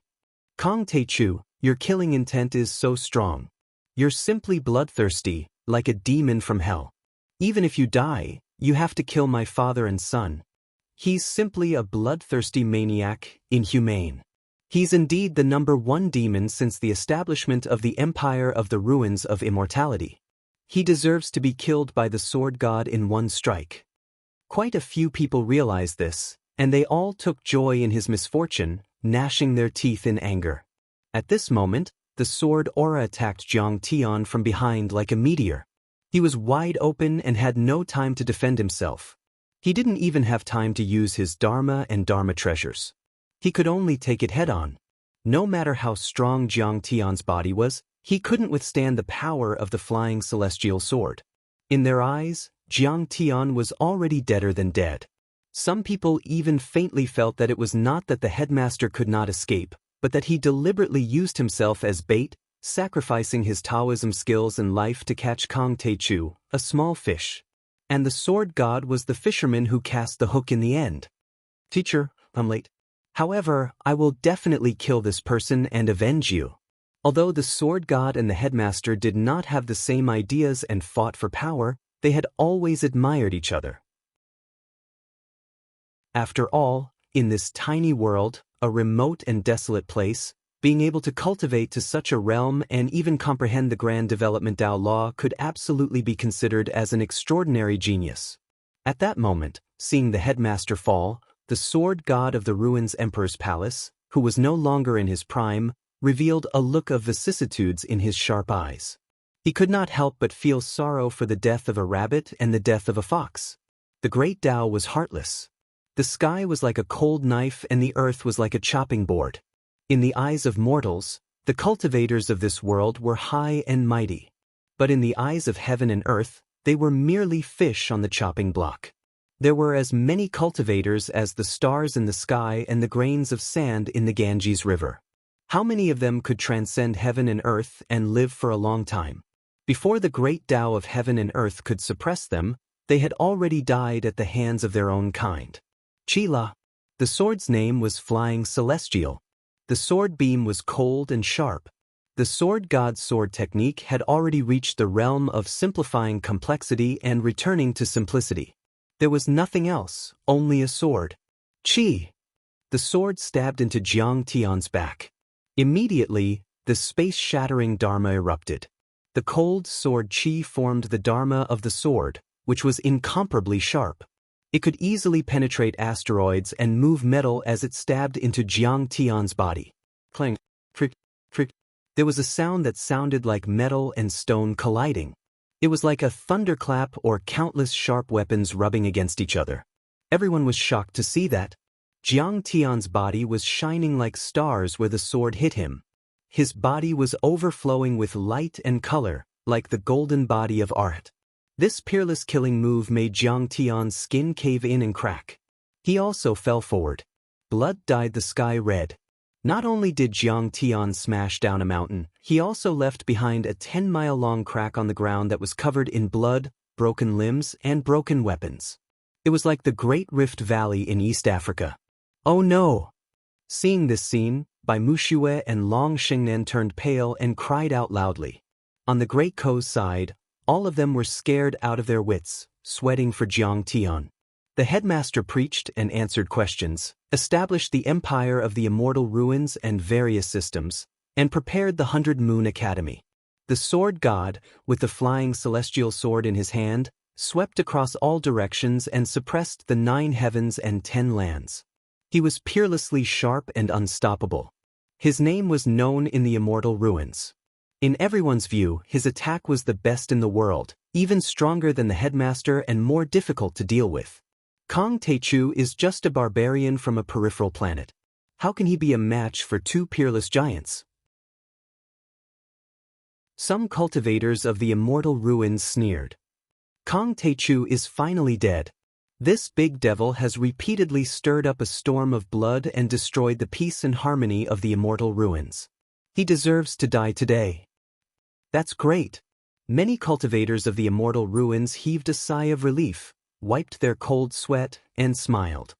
Kong Teichu, your killing intent is so strong. You're simply bloodthirsty, like a demon from hell. Even if you die, you have to kill my father and son. He's simply a bloodthirsty maniac, inhumane. He's indeed the #1 demon since the establishment of the Empire of the Ruins of Immortality. He deserves to be killed by the sword god in one strike. Quite a few people realized this, and they all took joy in his misfortune, gnashing their teeth in anger. At this moment, the sword aura attacked Jiang Tian from behind like a meteor. He was wide open and had no time to defend himself. He didn't even have time to use his Dharma and Dharma treasures. He could only take it head-on. No matter how strong Jiang Tian's body was, he couldn't withstand the power of the flying celestial sword. In their eyes, Jiang Tian was already deader than dead. Some people even faintly felt that it was not that the headmaster could not escape, but that he deliberately used himself as bait, sacrificing his Taoism skills and life to catch Kong Teichu, a small fish. And the sword god was the fisherman who cast the hook in the end. Teacher, I'm late. However, I will definitely kill this person and avenge you. Although the sword god and the headmaster did not have the same ideas and fought for power, they had always admired each other. After all, in this tiny world, a remote and desolate place, being able to cultivate to such a realm and even comprehend the grand development Tao law could absolutely be considered as an extraordinary genius. At that moment, seeing the headmaster fall, the sword god of the ruins Emperor's palace, who was no longer in his prime, revealed a look of vicissitudes in his sharp eyes. He could not help but feel sorrow for the death of a rabbit and the death of a fox. The great Tao was heartless. The sky was like a cold knife and the earth was like a chopping board. In the eyes of mortals, the cultivators of this world were high and mighty. But in the eyes of heaven and earth, they were merely fish on the chopping block. There were as many cultivators as the stars in the sky and the grains of sand in the Ganges River. How many of them could transcend heaven and earth and live for a long time? Before the great Tao of heaven and earth could suppress them, they had already died at the hands of their own kind. Chila. The sword's name was Flying Celestial. The sword beam was cold and sharp. The sword god's sword technique had already reached the realm of simplifying complexity and returning to simplicity. There was nothing else, only a sword. Chi! The sword stabbed into Jiang Tian's back. Immediately, the space-shattering Dharma erupted. The cold sword Chi formed the Dharma of the sword, which was incomparably sharp. It could easily penetrate asteroids and move metal as it stabbed into Jiang Tian's body. Clang, frick, frick. There was a sound that sounded like metal and stone colliding. It was like a thunderclap or countless sharp weapons rubbing against each other. Everyone was shocked to see that. Jiang Tian's body was shining like stars where the sword hit him. His body was overflowing with light and color, like the golden body of art. This peerless killing move made Jiang Tian's skin cave in and crack. He also fell forward. Blood dyed the sky red. Not only did Jiang Tian smash down a mountain, he also left behind a 10-mile-long crack on the ground that was covered in blood, broken limbs, and broken weapons. It was like the Great Rift Valley in East Africa. Oh no! Seeing this scene, Bai Muxue and Long Shengnen turned pale and cried out loudly. On the Great Ko's side, all of them were scared out of their wits, sweating for Jiang Tian. The headmaster preached and answered questions, established the Empire of the Immortal Ruins and various systems, and prepared the 100 Moon Academy. The sword god, with the flying celestial sword in his hand, swept across all directions and suppressed the 9 heavens and 10 lands. He was peerlessly sharp and unstoppable. His name was known in the Immortal Ruins. In everyone's view, his attack was the best in the world, even stronger than the headmaster and more difficult to deal with. Kong Teichu is just a barbarian from a peripheral planet. How can he be a match for 2 peerless giants? Some cultivators of the Immortal Ruins sneered. Kong Teichu is finally dead. This big devil has repeatedly stirred up a storm of blood and destroyed the peace and harmony of the Immortal Ruins. He deserves to die today. That's great. Many cultivators of the Immortal Ruins heaved a sigh of relief, wiped their cold sweat, and smiled.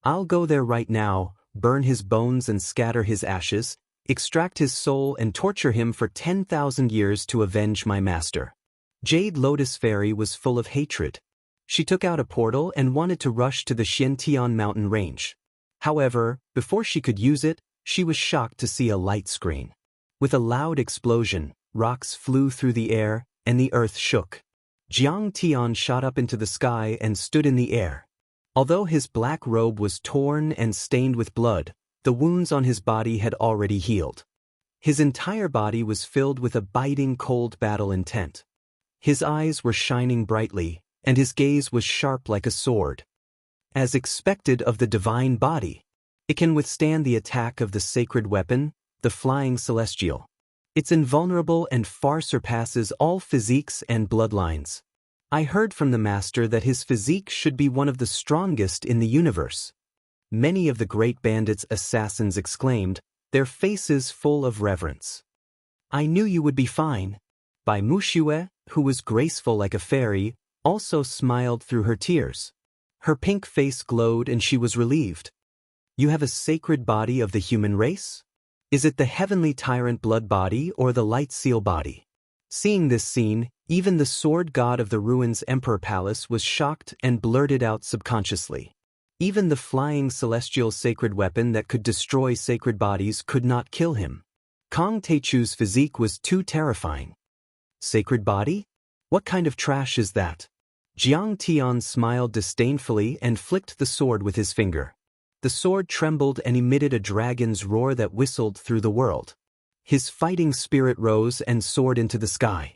I'll go there right now, burn his bones and scatter his ashes, extract his soul and torture him for 10,000 years to avenge my master. Jade Lotus Fairy was full of hatred. She took out a portal and wanted to rush to the Xiantian mountain range. However, before she could use it, she was shocked to see a light screen. With a loud explosion, rocks flew through the air, and the earth shook. Jiang Tian shot up into the sky and stood in the air. Although his black robe was torn and stained with blood, the wounds on his body had already healed. His entire body was filled with a biting cold battle intent. His eyes were shining brightly, and his gaze was sharp like a sword. As expected of the divine body, it can withstand the attack of the sacred weapon, the flying celestial. It's invulnerable and far surpasses all physiques and bloodlines. I heard from the master that his physique should be one of the strongest in the universe. Many of the great bandits' assassins exclaimed, their faces full of reverence. I knew you would be fine. Bai Muxue, who was graceful like a fairy, also smiled through her tears. Her pink face glowed and she was relieved. You have a sacred body of the human race? Is it the heavenly tyrant blood body or the light seal body? Seeing this scene, even the sword god of the ruins Emperor Palace was shocked and blurted out subconsciously. Even the flying celestial sacred weapon that could destroy sacred bodies could not kill him. Kong Teichu's physique was too terrifying. Sacred body? What kind of trash is that? Jiang Tian smiled disdainfully and flicked the sword with his finger. The sword trembled and emitted a dragon's roar that whistled through the world. His fighting spirit rose and soared into the sky.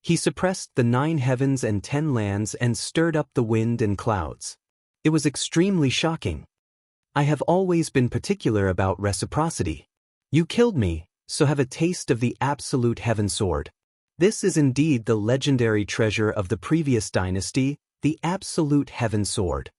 He suppressed the 9 heavens and 10 lands and stirred up the wind and clouds. It was extremely shocking. I have always been particular about reciprocity. You killed me, so have a taste of the absolute heaven sword. This is indeed the legendary treasure of the previous dynasty, the absolute heaven sword.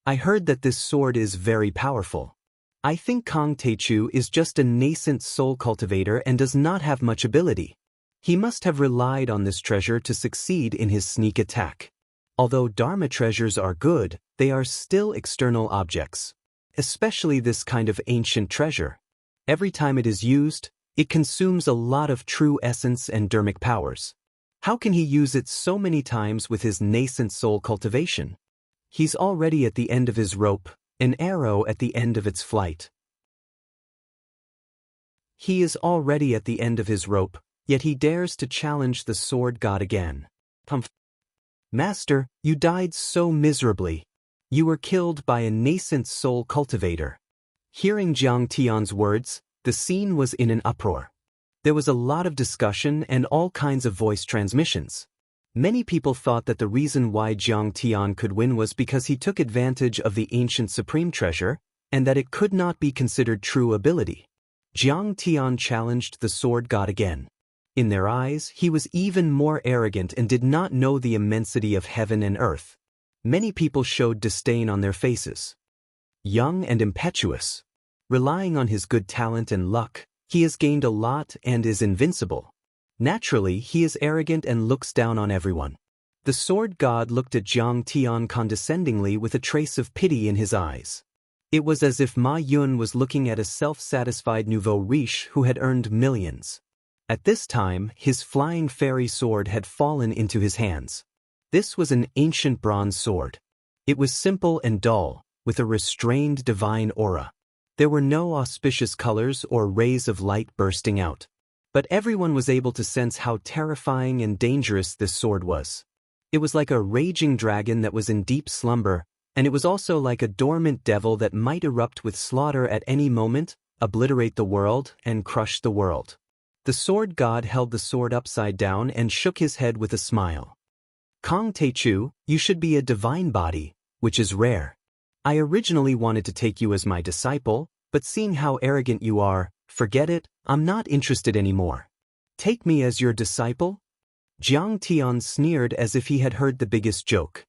I heard that this sword is very powerful. I think Kong Teichu is just a nascent soul cultivator and does not have much ability. He must have relied on this treasure to succeed in his sneak attack. Although Dharma treasures are good, they are still external objects. Especially this kind of ancient treasure. Every time it is used, it consumes a lot of true essence and dharmic powers. How can he use it so many times with his nascent soul cultivation? He's already at the end of his rope, an arrow at the end of its flight. He is already at the end of his rope, yet he dares to challenge the sword god again. Master, you died so miserably. You were killed by a nascent soul cultivator. Hearing Jiang Tian's words, the scene was in an uproar. There was a lot of discussion and all kinds of voice transmissions. Many people thought that the reason why Jiang Tian could win was because he took advantage of the ancient supreme treasure, and that it could not be considered true ability. Jiang Tian challenged the sword god again. In their eyes, he was even more arrogant and did not know the immensity of heaven and earth. Many people showed disdain on their faces. Young and impetuous, relying on his good talent and luck, he has gained a lot and is invincible. Naturally, he is arrogant and looks down on everyone. The sword god looked at Jiang Tian condescendingly with a trace of pity in his eyes. It was as if Ma Yun was looking at a self-satisfied nouveau riche who had earned millions. At this time, his flying fairy sword had fallen into his hands. This was an ancient bronze sword. It was simple and dull, with a restrained divine aura. There were no auspicious colors or rays of light bursting out. But everyone was able to sense how terrifying and dangerous this sword was. It was like a raging dragon that was in deep slumber, and it was also like a dormant devil that might erupt with slaughter at any moment, obliterate the world, and crush the world. The sword god held the sword upside down and shook his head with a smile. Kong Teichu, you should be a divine body, which is rare. I originally wanted to take you as my disciple, but seeing how arrogant you are, forget it, I'm not interested anymore. Take me as your disciple? Jiang Tian sneered as if he had heard the biggest joke.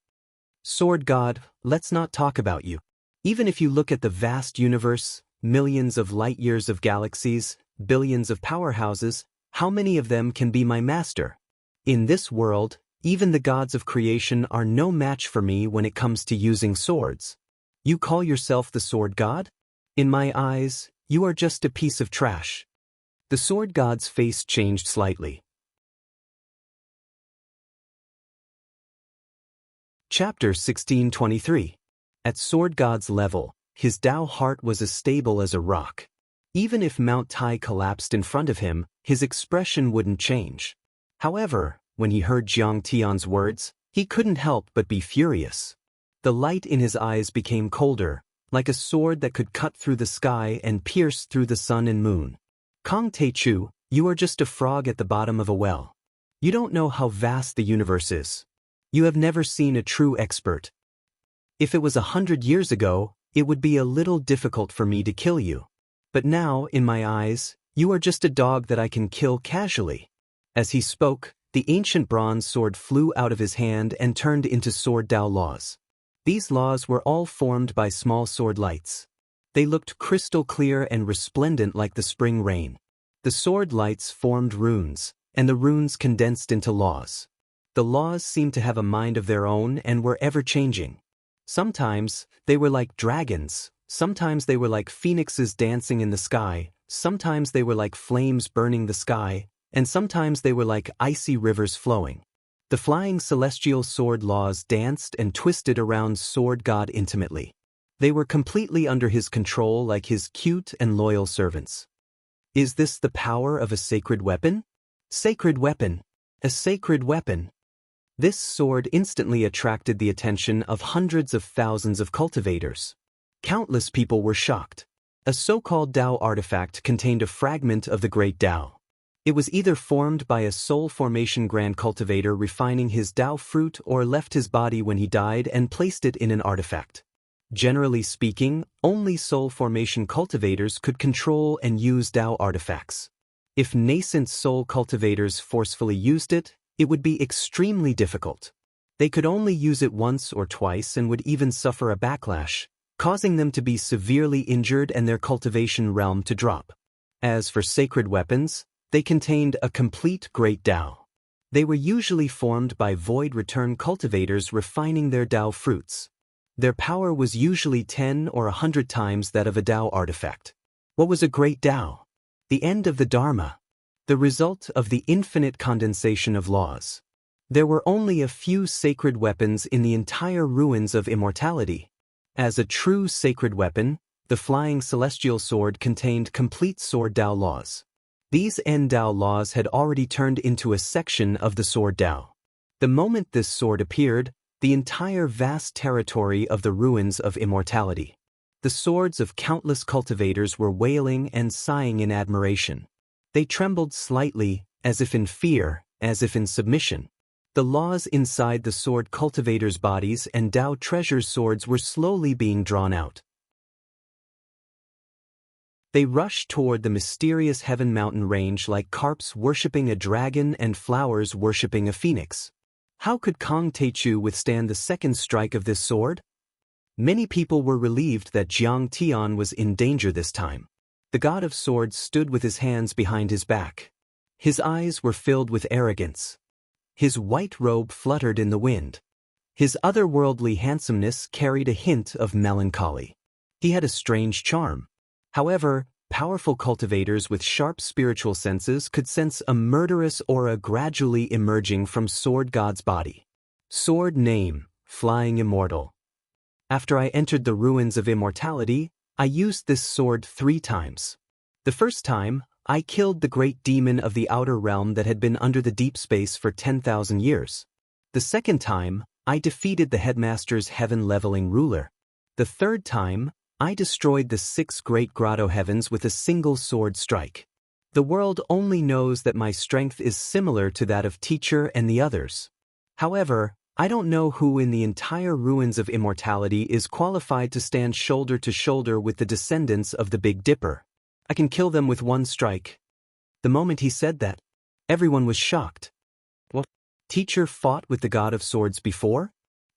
Sword god, let's not talk about you. Even if you look at the vast universe, millions of light years of galaxies, billions of powerhouses, how many of them can be my master? In this world, even the gods of creation are no match for me when it comes to using swords. You call yourself the sword god? In my eyes, you are just a piece of trash. The sword god's face changed slightly. Chapter 1623. At sword god's level, his Tao heart was as stable as a rock. Even if Mount Tai collapsed in front of him, his expression wouldn't change. However, when he heard Jiang Tian's words, he couldn't help but be furious. The light in his eyes became colder, like a sword that could cut through the sky and pierce through the sun and moon. Kong Teichu, you are just a frog at the bottom of a well. You don't know how vast the universe is. You have never seen a true expert. If it was 100 years ago, it would be a little difficult for me to kill you. But now, in my eyes, you are just a dog that I can kill casually. As he spoke, the ancient bronze sword flew out of his hand and turned into sword Tao laws. These laws were all formed by small sword lights. They looked crystal clear and resplendent like the spring rain. The sword lights formed runes, and the runes condensed into laws. The laws seemed to have a mind of their own and were ever-changing. Sometimes, they were like dragons, sometimes they were like phoenixes dancing in the sky, sometimes they were like flames burning the sky, and sometimes they were like icy rivers flowing. The flying celestial sword laws danced and twisted around sword god intimately. They were completely under his control like his cute and loyal servants. Is this the power of a sacred weapon? Sacred weapon. A sacred weapon. This sword instantly attracted the attention of hundreds of thousands of cultivators. Countless people were shocked. A so-called Tao artifact contained a fragment of the great Tao. It was either formed by a soul formation grand cultivator refining his Tao fruit or left his body when he died and placed it in an artifact. Generally speaking, only soul formation cultivators could control and use Tao artifacts. If nascent soul cultivators forcefully used it, it would be extremely difficult. They could only use it once or twice and would even suffer a backlash, causing them to be severely injured and their cultivation realm to drop. As for sacred weapons, they contained a complete great Tao. They were usually formed by void return cultivators refining their Tao fruits. Their power was usually 10 or 100 times that of a Tao artifact. What was a great Tao? The end of the Dharma. The result of the infinite condensation of laws. There were only a few sacred weapons in the entire ruins of immortality. As a true sacred weapon, the flying celestial sword contained complete sword Dao laws. These Dao laws had already turned into a section of the sword Dao. The moment this sword appeared, the entire vast territory of the ruins of immortality. The swords of countless cultivators were wailing and sighing in admiration. They trembled slightly, as if in fear, as if in submission. The laws inside the sword cultivators' bodies and Dao treasures swords were slowly being drawn out. They rushed toward the mysterious Heaven Mountain range like carps worshipping a dragon and flowers worshipping a phoenix. How could Kong Teichu withstand the second strike of this sword? Many people were relieved that Jiang Tian was in danger this time. The god of swords stood with his hands behind his back. His eyes were filled with arrogance. His white robe fluttered in the wind. His otherworldly handsomeness carried a hint of melancholy. He had a strange charm. However, powerful cultivators with sharp spiritual senses could sense a murderous aura gradually emerging from Sword God's body. Sword name, Flying Immortal. After I entered the ruins of immortality, I used this sword 3 times. The first time, I killed the great demon of the outer realm that had been under the deep space for 10,000 years. The second time, I defeated the headmaster's heaven-leveling ruler. The third time, I destroyed the 6 great grotto heavens with a single sword strike. The world only knows that my strength is similar to that of Teacher and the others. However, I don't know who in the entire ruins of immortality is qualified to stand shoulder to shoulder with the descendants of the Big Dipper. I can kill them with 1 strike. The moment he said that, everyone was shocked. What? Teacher fought with the God of Swords before?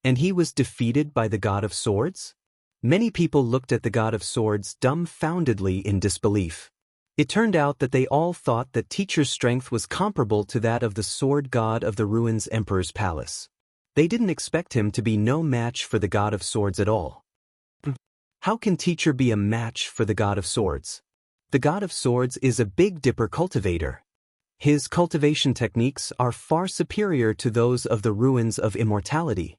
And he was defeated by the God of Swords? Many people looked at the God of Swords dumbfoundedly in disbelief. It turned out that they all thought that Teacher's strength was comparable to that of the Sword God of the Ruins Emperor's Palace. They didn't expect him to be no match for the God of Swords at all. How can Teacher be a match for the God of Swords? The God of Swords is a Big Dipper cultivator. His cultivation techniques are far superior to those of the ruins of immortality.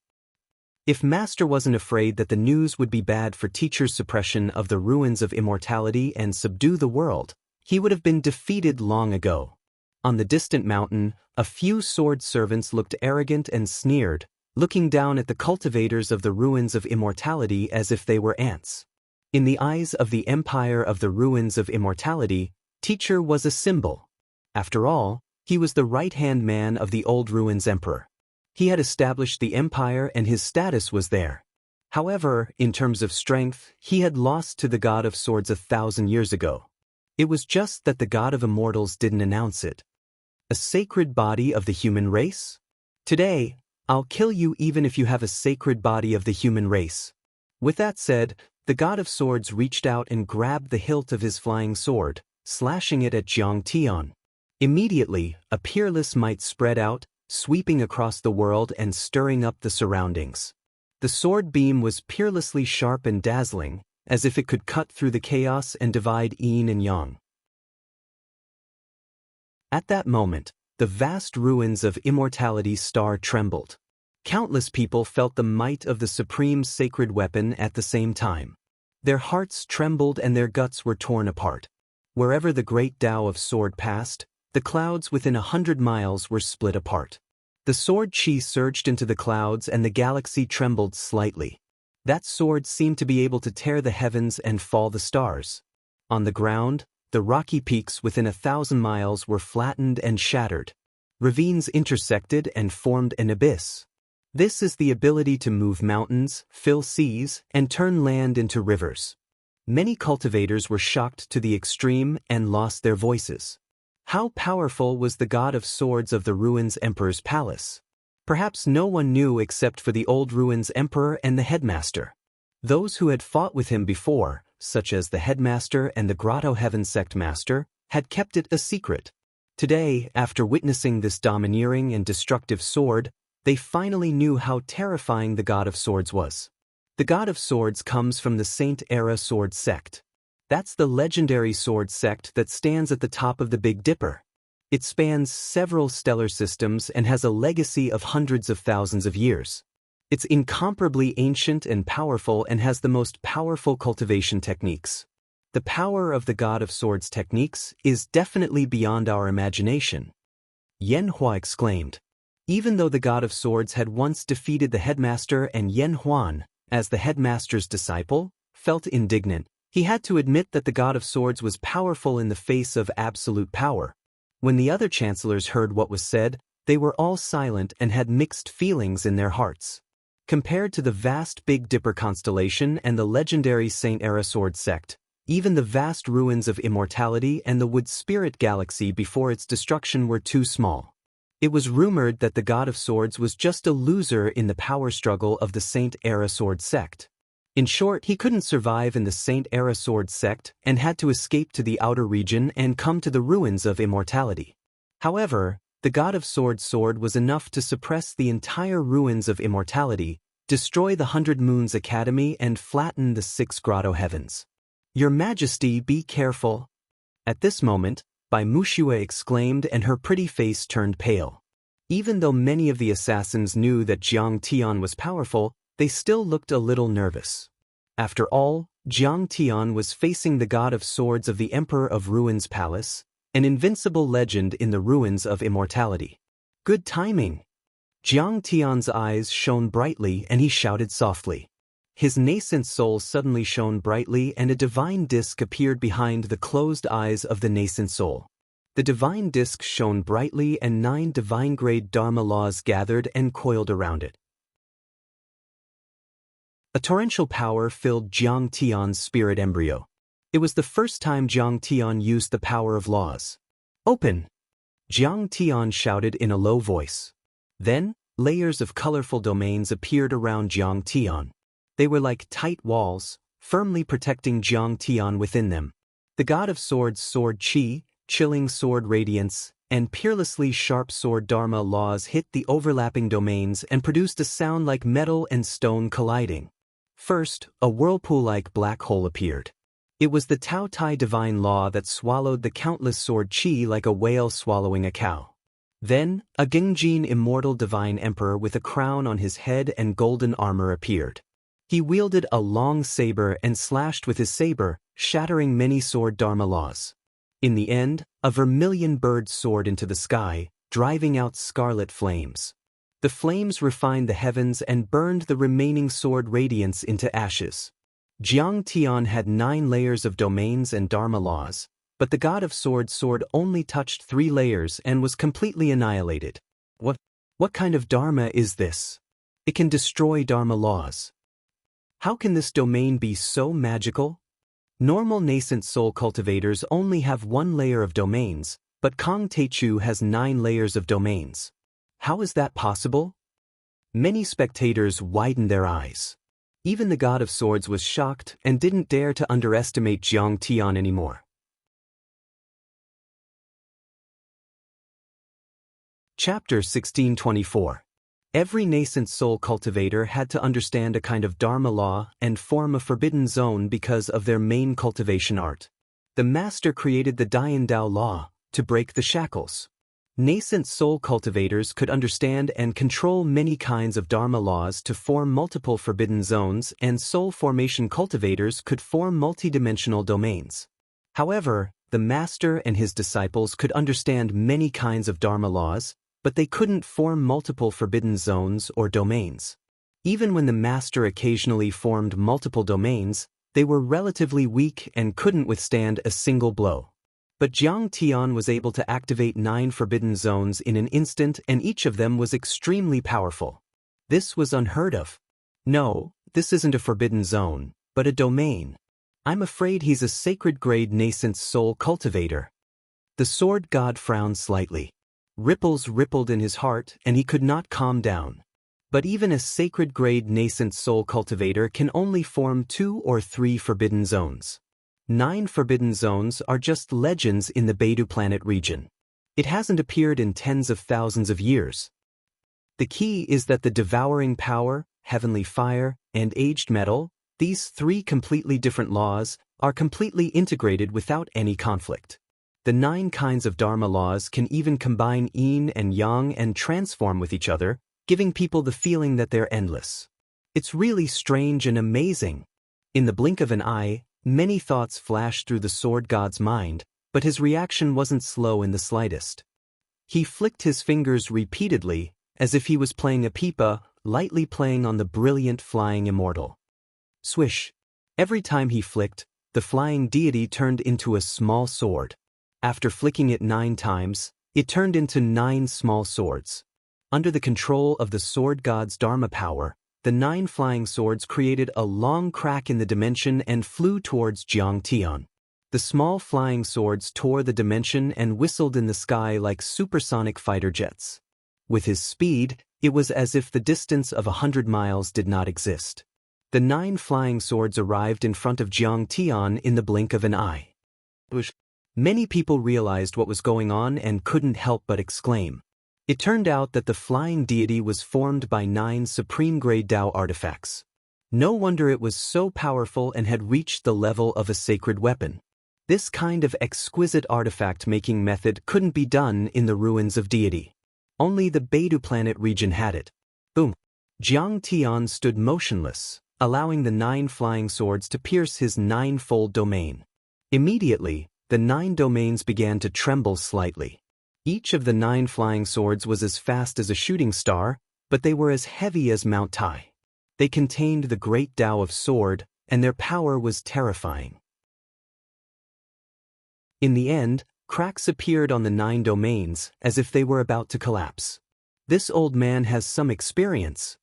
If Master wasn't afraid that the news would be bad for Teacher's suppression of the ruins of immortality and subdue the world, he would have been defeated long ago. On the distant mountain, a few sword servants looked arrogant and sneered, looking down at the cultivators of the ruins of immortality as if they were ants. In the eyes of the Empire of the Ruins of Immortality, Teacher was a symbol. After all, he was the right-hand man of the old Ruins Emperor. He had established the empire and his status was there. However, in terms of strength, he had lost to the God of Swords 1,000 years ago. It was just that the God of Immortals didn't announce it. A sacred body of the human race? Today, I'll kill you even if you have a sacred body of the human race. With that said, the God of Swords reached out and grabbed the hilt of his flying sword, slashing it at Jiang Tian. Immediately, a peerless might spread out, sweeping across the world and stirring up the surroundings. The sword beam was peerlessly sharp and dazzling, as if it could cut through the chaos and divide yin and yang. At that moment, the vast ruins of immortality's star trembled. Countless people felt the might of the supreme sacred weapon at the same time. Their hearts trembled and their guts were torn apart. Wherever the great Tao of Sword passed, the clouds within 100 miles were split apart. The sword chi surged into the clouds and the galaxy trembled slightly. That sword seemed to be able to tear the heavens and fall the stars. On the ground, the rocky peaks within 1,000 miles were flattened and shattered. Ravines intersected and formed an abyss. This is the ability to move mountains, fill seas, and turn land into rivers. Many cultivators were shocked to the extreme and lost their voices. How powerful was the God of Swords of the Ruins Emperor's palace? Perhaps no one knew except for the old Ruins Emperor and the headmaster. Those who had fought with him before, such as the headmaster and the Grotto Heaven Sect Master, had kept it a secret. Today, after witnessing this domineering and destructive sword, they finally knew how terrifying the God of Swords was. The God of Swords comes from the Saint-Era Sword Sect. That's the legendary sword sect that stands at the top of the Big Dipper. It spans several stellar systems and has a legacy of hundreds of thousands of years. It's incomparably ancient and powerful and has the most powerful cultivation techniques. The power of the God of Swords techniques is definitely beyond our imagination. Yanhua exclaimed. Even though the God of Swords had once defeated the headmaster and Yanhuan, as the headmaster's disciple, felt indignant, he had to admit that the God of Swords was powerful in the face of absolute power. When the other chancellors heard what was said, they were all silent and had mixed feelings in their hearts. Compared to the vast Big Dipper constellation and the legendary Saint Era Sword sect, even the vast ruins of immortality and the Wood Spirit galaxy before its destruction were too small. It was rumored that the God of Swords was just a loser in the power struggle of the Saint Era Sword sect. In short, he couldn't survive in the Saint Era Sword sect and had to escape to the outer region and come to the ruins of immortality. However, the God of Swords' sword was enough to suppress the entire ruins of immortality, destroy the 100 Moons Academy and flatten the 6 Grotto Heavens. Your Majesty, be careful. At this moment, Bai Mushue exclaimed and her pretty face turned pale. Even though many of the assassins knew that Jiang Tian was powerful, they still looked a little nervous. After all, Jiang Tian was facing the God of Swords of the Emperor of Ruins Palace, an invincible legend in the ruins of immortality. Good timing. Jiang Tian's eyes shone brightly and he shouted softly. His nascent soul suddenly shone brightly and a divine disk appeared behind the closed eyes of the nascent soul. The divine disk shone brightly and 9 divine-grade Dharma laws gathered and coiled around it. A torrential power filled Jiang Tian's spirit embryo. It was the first time Jiang Tian used the power of laws. Open! Jiang Tian shouted in a low voice. Then, layers of colorful domains appeared around Jiang Tian. They were like tight walls, firmly protecting Jiang Tian within them. The God of Swords' sword Qi, chilling sword radiance, and peerlessly sharp sword Dharma laws hit the overlapping domains and produced a sound like metal and stone colliding. First, a whirlpool-like black hole appeared. It was the Tao Tai divine law that swallowed the countless sword Qi like a whale swallowing a cow. Then, a Gengjin immortal divine emperor with a crown on his head and golden armor appeared. He wielded a long saber and slashed with his saber, shattering many sword Dharma laws. In the end, a vermilion bird soared into the sky, driving out scarlet flames. The flames refined the heavens and burned the remaining sword radiance into ashes. Jiang Tian had 9 layers of domains and Dharma laws, but the God of Swords' sword only touched 3 layers and was completely annihilated. What kind of Dharma is this? It can destroy Dharma laws. How can this domain be so magical? Normal nascent soul cultivators only have 1 layer of domains, but Kong Teichu has 9 layers of domains. How is that possible? Many spectators widened their eyes. Even the God of Swords was shocked and didn't dare to underestimate Jiang Tian anymore. Chapter 1624. Every nascent soul cultivator had to understand a kind of Dharma law and form a forbidden zone because of their main cultivation art. The master created the Dian Dao law to break the shackles. Nascent soul cultivators could understand and control many kinds of Dharma laws to form multiple forbidden zones, and soul formation cultivators could form multidimensional domains. However, the master and his disciples could understand many kinds of Dharma laws, but they couldn't form multiple forbidden zones or domains. Even when the master occasionally formed multiple domains, they were relatively weak and couldn't withstand a single blow. But Jiang Tian was able to activate 9 forbidden zones in an instant, and each of them was extremely powerful. This was unheard of. No, this isn't a forbidden zone, but a domain. I'm afraid he's a sacred grade nascent soul cultivator. The sword god frowned slightly. Ripples rippled in his heart, and he could not calm down. But even a sacred grade nascent soul cultivator can only form 2 or 3 forbidden zones. 9 forbidden zones are just legends in the Beidou planet region. It hasn't appeared in tens of thousands of years. The key is that the devouring power, heavenly fire, and aged metal, these 3 completely different laws, are completely integrated without any conflict. The 9 kinds of Dharma laws can even combine yin and yang and transform with each other, giving people the feeling that they're endless. It's really strange and amazing. In the blink of an eye, many thoughts flashed through the sword god's mind, but his reaction wasn't slow in the slightest. He flicked his fingers repeatedly, as if he was playing a pipa, lightly playing on the brilliant flying immortal. Swish! Every time he flicked, the flying deity turned into a small sword. After flicking it 9 times, it turned into 9 small swords. Under the control of the sword god's Dharma power, the 9 flying swords created a long crack in the dimension and flew towards Jiang Tian. The small flying swords tore the dimension and whistled in the sky like supersonic fighter jets. With his speed, it was as if the distance of 100 miles did not exist. The 9 flying swords arrived in front of Jiang Tian in the blink of an eye. Many people realized what was going on and couldn't help but exclaim. It turned out that the flying deity was formed by 9 supreme-grade Tao artifacts. No wonder it was so powerful and had reached the level of a sacred weapon. This kind of exquisite artifact-making method couldn't be done in the ruins of deity. Only the Beidou planet region had it. Boom! Jiang Tian stood motionless, allowing the 9 flying swords to pierce his 9-fold domain. Immediately, the 9 domains began to tremble slightly. Each of the 9 flying swords was as fast as a shooting star, but they were as heavy as Mount Tai. They contained the great Tao of sword, and their power was terrifying. In the end, cracks appeared on the 9 domains, as if they were about to collapse. This old man has some experience.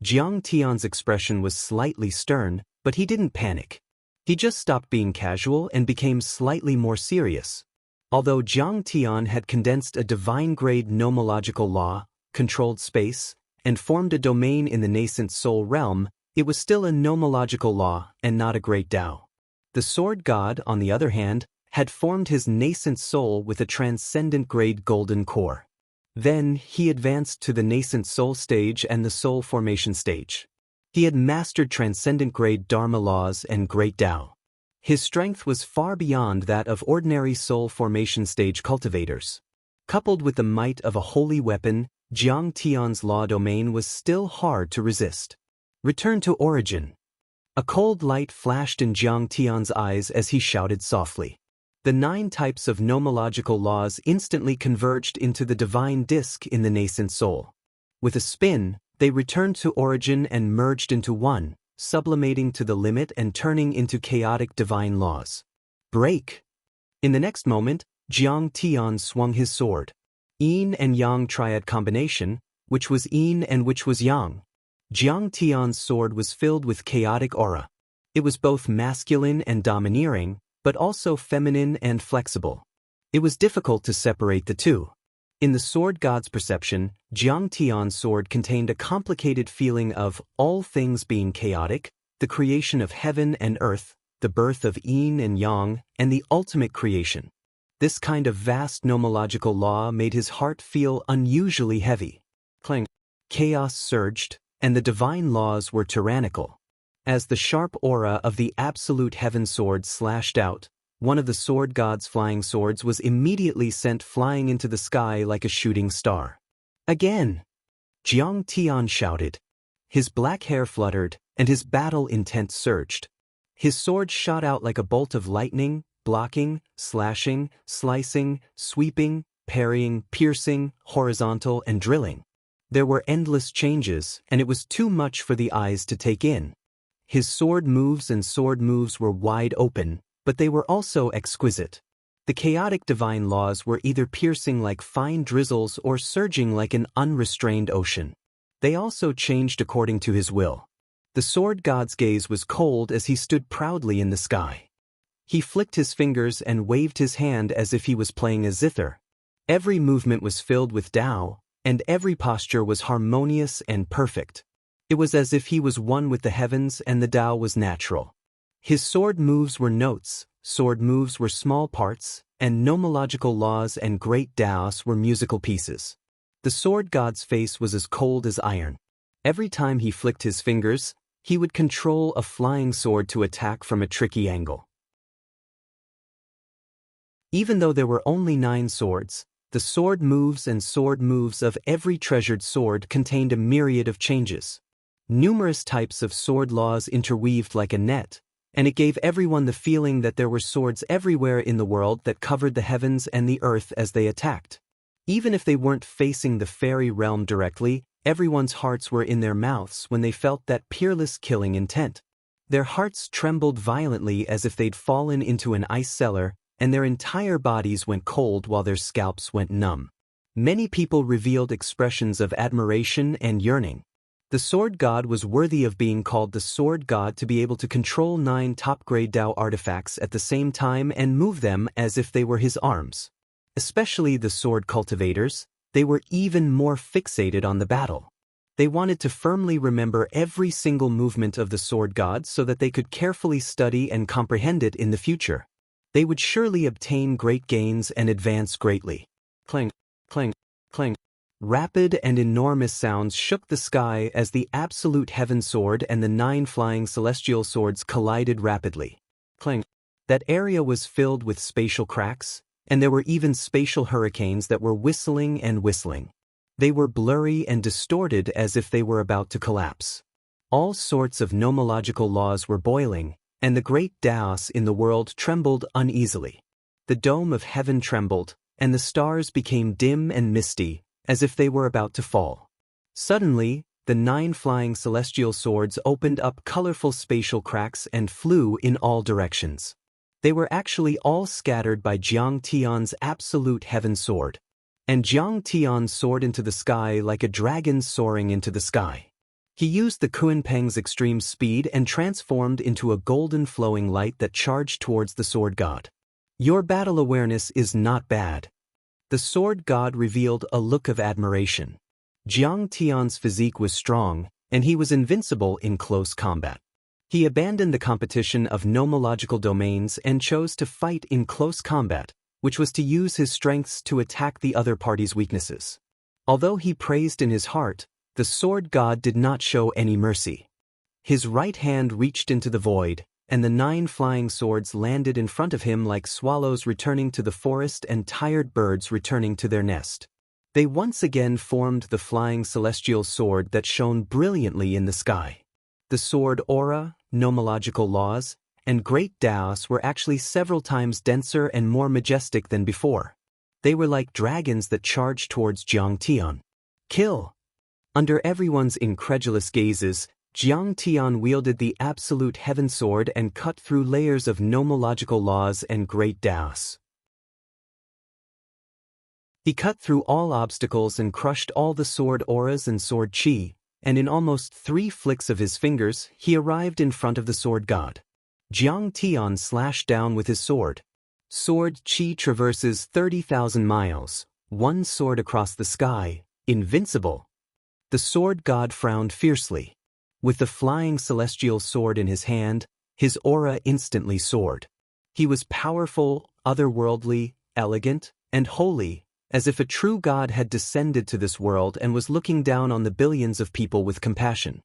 Jiang Tian's expression was slightly stern, but he didn't panic. He just stopped being casual and became slightly more serious. Although Jiang Tian had condensed a divine-grade nomological law, controlled space, and formed a domain in the nascent soul realm, it was still a nomological law and not a great Tao. The sword god, on the other hand, had formed his nascent soul with a transcendent-grade golden core. Then, he advanced to the nascent soul stage and the soul formation stage. He had mastered transcendent-grade Dharma laws and great Tao. His strength was far beyond that of ordinary soul formation stage cultivators. Coupled with the might of a holy weapon, Jiang Tian's law domain was still hard to resist. Return to origin. A cold light flashed in Jiang Tian's eyes as he shouted softly. The 9 types of nomological laws instantly converged into the divine disk in the nascent soul. With a spin, they returned to origin and merged into one, sublimating to the limit and turning into chaotic divine laws. Break! In the next moment, Jiang Tian swung his sword. Yin and Yang triad combination, which was Yin and which was Yang. Jiang Tian's sword was filled with chaotic aura. It was both masculine and domineering, but also feminine and flexible. It was difficult to separate the two. In the sword god's perception, Jiang Tian's sword contained a complicated feeling of all things being chaotic, the creation of heaven and earth, the birth of yin and yang, and the ultimate creation. This kind of vast nomological law made his heart feel unusually heavy. Clang! Chaos surged, and the divine laws were tyrannical. As the sharp aura of the absolute heaven sword slashed out, one of the sword god's flying swords was immediately sent flying into the sky like a shooting star. Again! Jiang Tian shouted. His black hair fluttered, and his battle intent surged. His sword shot out like a bolt of lightning, blocking, slashing, slicing, sweeping, parrying, piercing, horizontal, and drilling. There were endless changes, and it was too much for the eyes to take in. His sword moves were wide open, but they were also exquisite. The chaotic divine laws were either piercing like fine drizzles or surging like an unrestrained ocean. They also changed according to his will. The sword god's gaze was cold as he stood proudly in the sky. He flicked his fingers and waved his hand as if he was playing a zither. Every movement was filled with Tao, and every posture was harmonious and perfect. It was as if he was one with the heavens and the Tao was natural. His sword moves were notes, sword moves were small parts, and nomological laws and great Taos were musical pieces. The sword god's face was as cold as iron. Every time he flicked his fingers, he would control a flying sword to attack from a tricky angle. Even though there were only 9 swords, the sword moves of every treasured sword contained a myriad of changes. Numerous types of sword laws interweaved like a net, and it gave everyone the feeling that there were swords everywhere in the world that covered the heavens and the earth as they attacked. Even if they weren't facing the fairy realm directly, everyone's hearts were in their mouths when they felt that peerless killing intent. Their hearts trembled violently as if they'd fallen into an ice cellar, and their entire bodies went cold while their scalps went numb. Many people revealed expressions of admiration and yearning. The sword god was worthy of being called the sword god to be able to control 9 top-grade Dao artifacts at the same time and move them as if they were his arms. Especially the sword cultivators, they were even more fixated on the battle. They wanted to firmly remember every single movement of the sword god so that they could carefully study and comprehend it in the future. They would surely obtain great gains and advance greatly. Clang, clang, clang. Rapid and enormous sounds shook the sky as the absolute heaven sword and the 9 flying celestial swords collided rapidly. Clang. That area was filled with spatial cracks, and there were even spatial hurricanes that were whistling and whistling. They were blurry and distorted as if they were about to collapse. All sorts of nomological laws were boiling, and the great Daos in the world trembled uneasily. The dome of heaven trembled, and the stars became dim and misty, as if they were about to fall. Suddenly, the 9 flying celestial swords opened up colorful spatial cracks and flew in all directions. They were actually all scattered by Jiang Tian's absolute heaven sword. And Jiang Tian soared into the sky like a dragon soaring into the sky. He used the Kunpeng's extreme speed and transformed into a golden flowing light that charged towards the sword god. Your battle awareness is not bad. The sword god revealed a look of admiration. Jiang Tian's physique was strong, and he was invincible in close combat. He abandoned the competition of nomological domains and chose to fight in close combat, which was to use his strengths to attack the other party's weaknesses. Although he praised in his heart, the sword god did not show any mercy. His right hand reached into the void, and the 9 flying swords landed in front of him like swallows returning to the forest and tired birds returning to their nest. They once again formed the flying celestial sword that shone brilliantly in the sky. The sword aura, nomological laws, and great Daos were actually several times denser and more majestic than before. They were like dragons that charged towards Jiang Tian. Kill! Under everyone's incredulous gazes, Jiang Tian wielded the absolute heaven sword and cut through layers of nomological laws and great Daos. He cut through all obstacles and crushed all the sword auras and sword chi, and in almost 3 flicks of his fingers, he arrived in front of the sword god. Jiang Tian slashed down with his sword. Sword chi traverses 30,000 miles, 1 sword across the sky, invincible. The sword god frowned fiercely. With the flying celestial sword in his hand, his aura instantly soared. He was powerful, otherworldly, elegant, and holy, as if a true god had descended to this world and was looking down on the billions of people with compassion.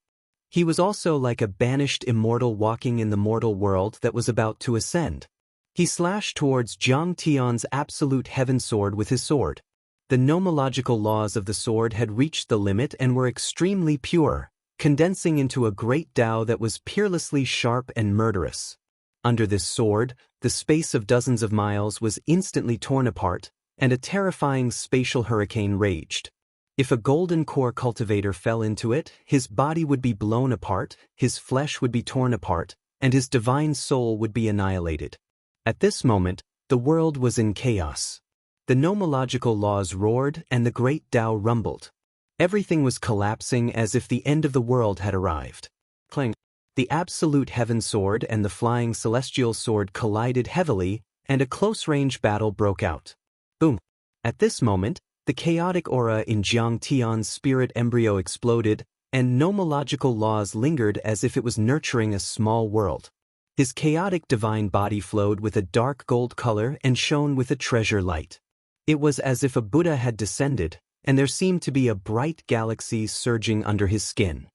He was also like a banished immortal walking in the mortal world that was about to ascend. He slashed towards Jiang Tian's absolute heaven sword with his sword. The nomological laws of the sword had reached the limit and were extremely pure, condensing into a great Dao that was peerlessly sharp and murderous. Under this sword, the space of dozens of miles was instantly torn apart, and a terrifying spatial hurricane raged. If a golden core cultivator fell into it, his body would be blown apart, his flesh would be torn apart, and his divine soul would be annihilated. At this moment, the world was in chaos. The nomological laws roared and the great Dao rumbled. Everything was collapsing as if the end of the world had arrived. Clang! The absolute heaven sword and the flying celestial sword collided heavily, and a close-range battle broke out. Boom! At this moment, the chaotic aura in Jiang Tian's spirit embryo exploded, and nomological laws lingered as if it was nurturing a small world. His chaotic divine body flowed with a dark gold color and shone with a treasure light. It was as if a Buddha had descended, and there seemed to be a bright galaxy surging under his skin.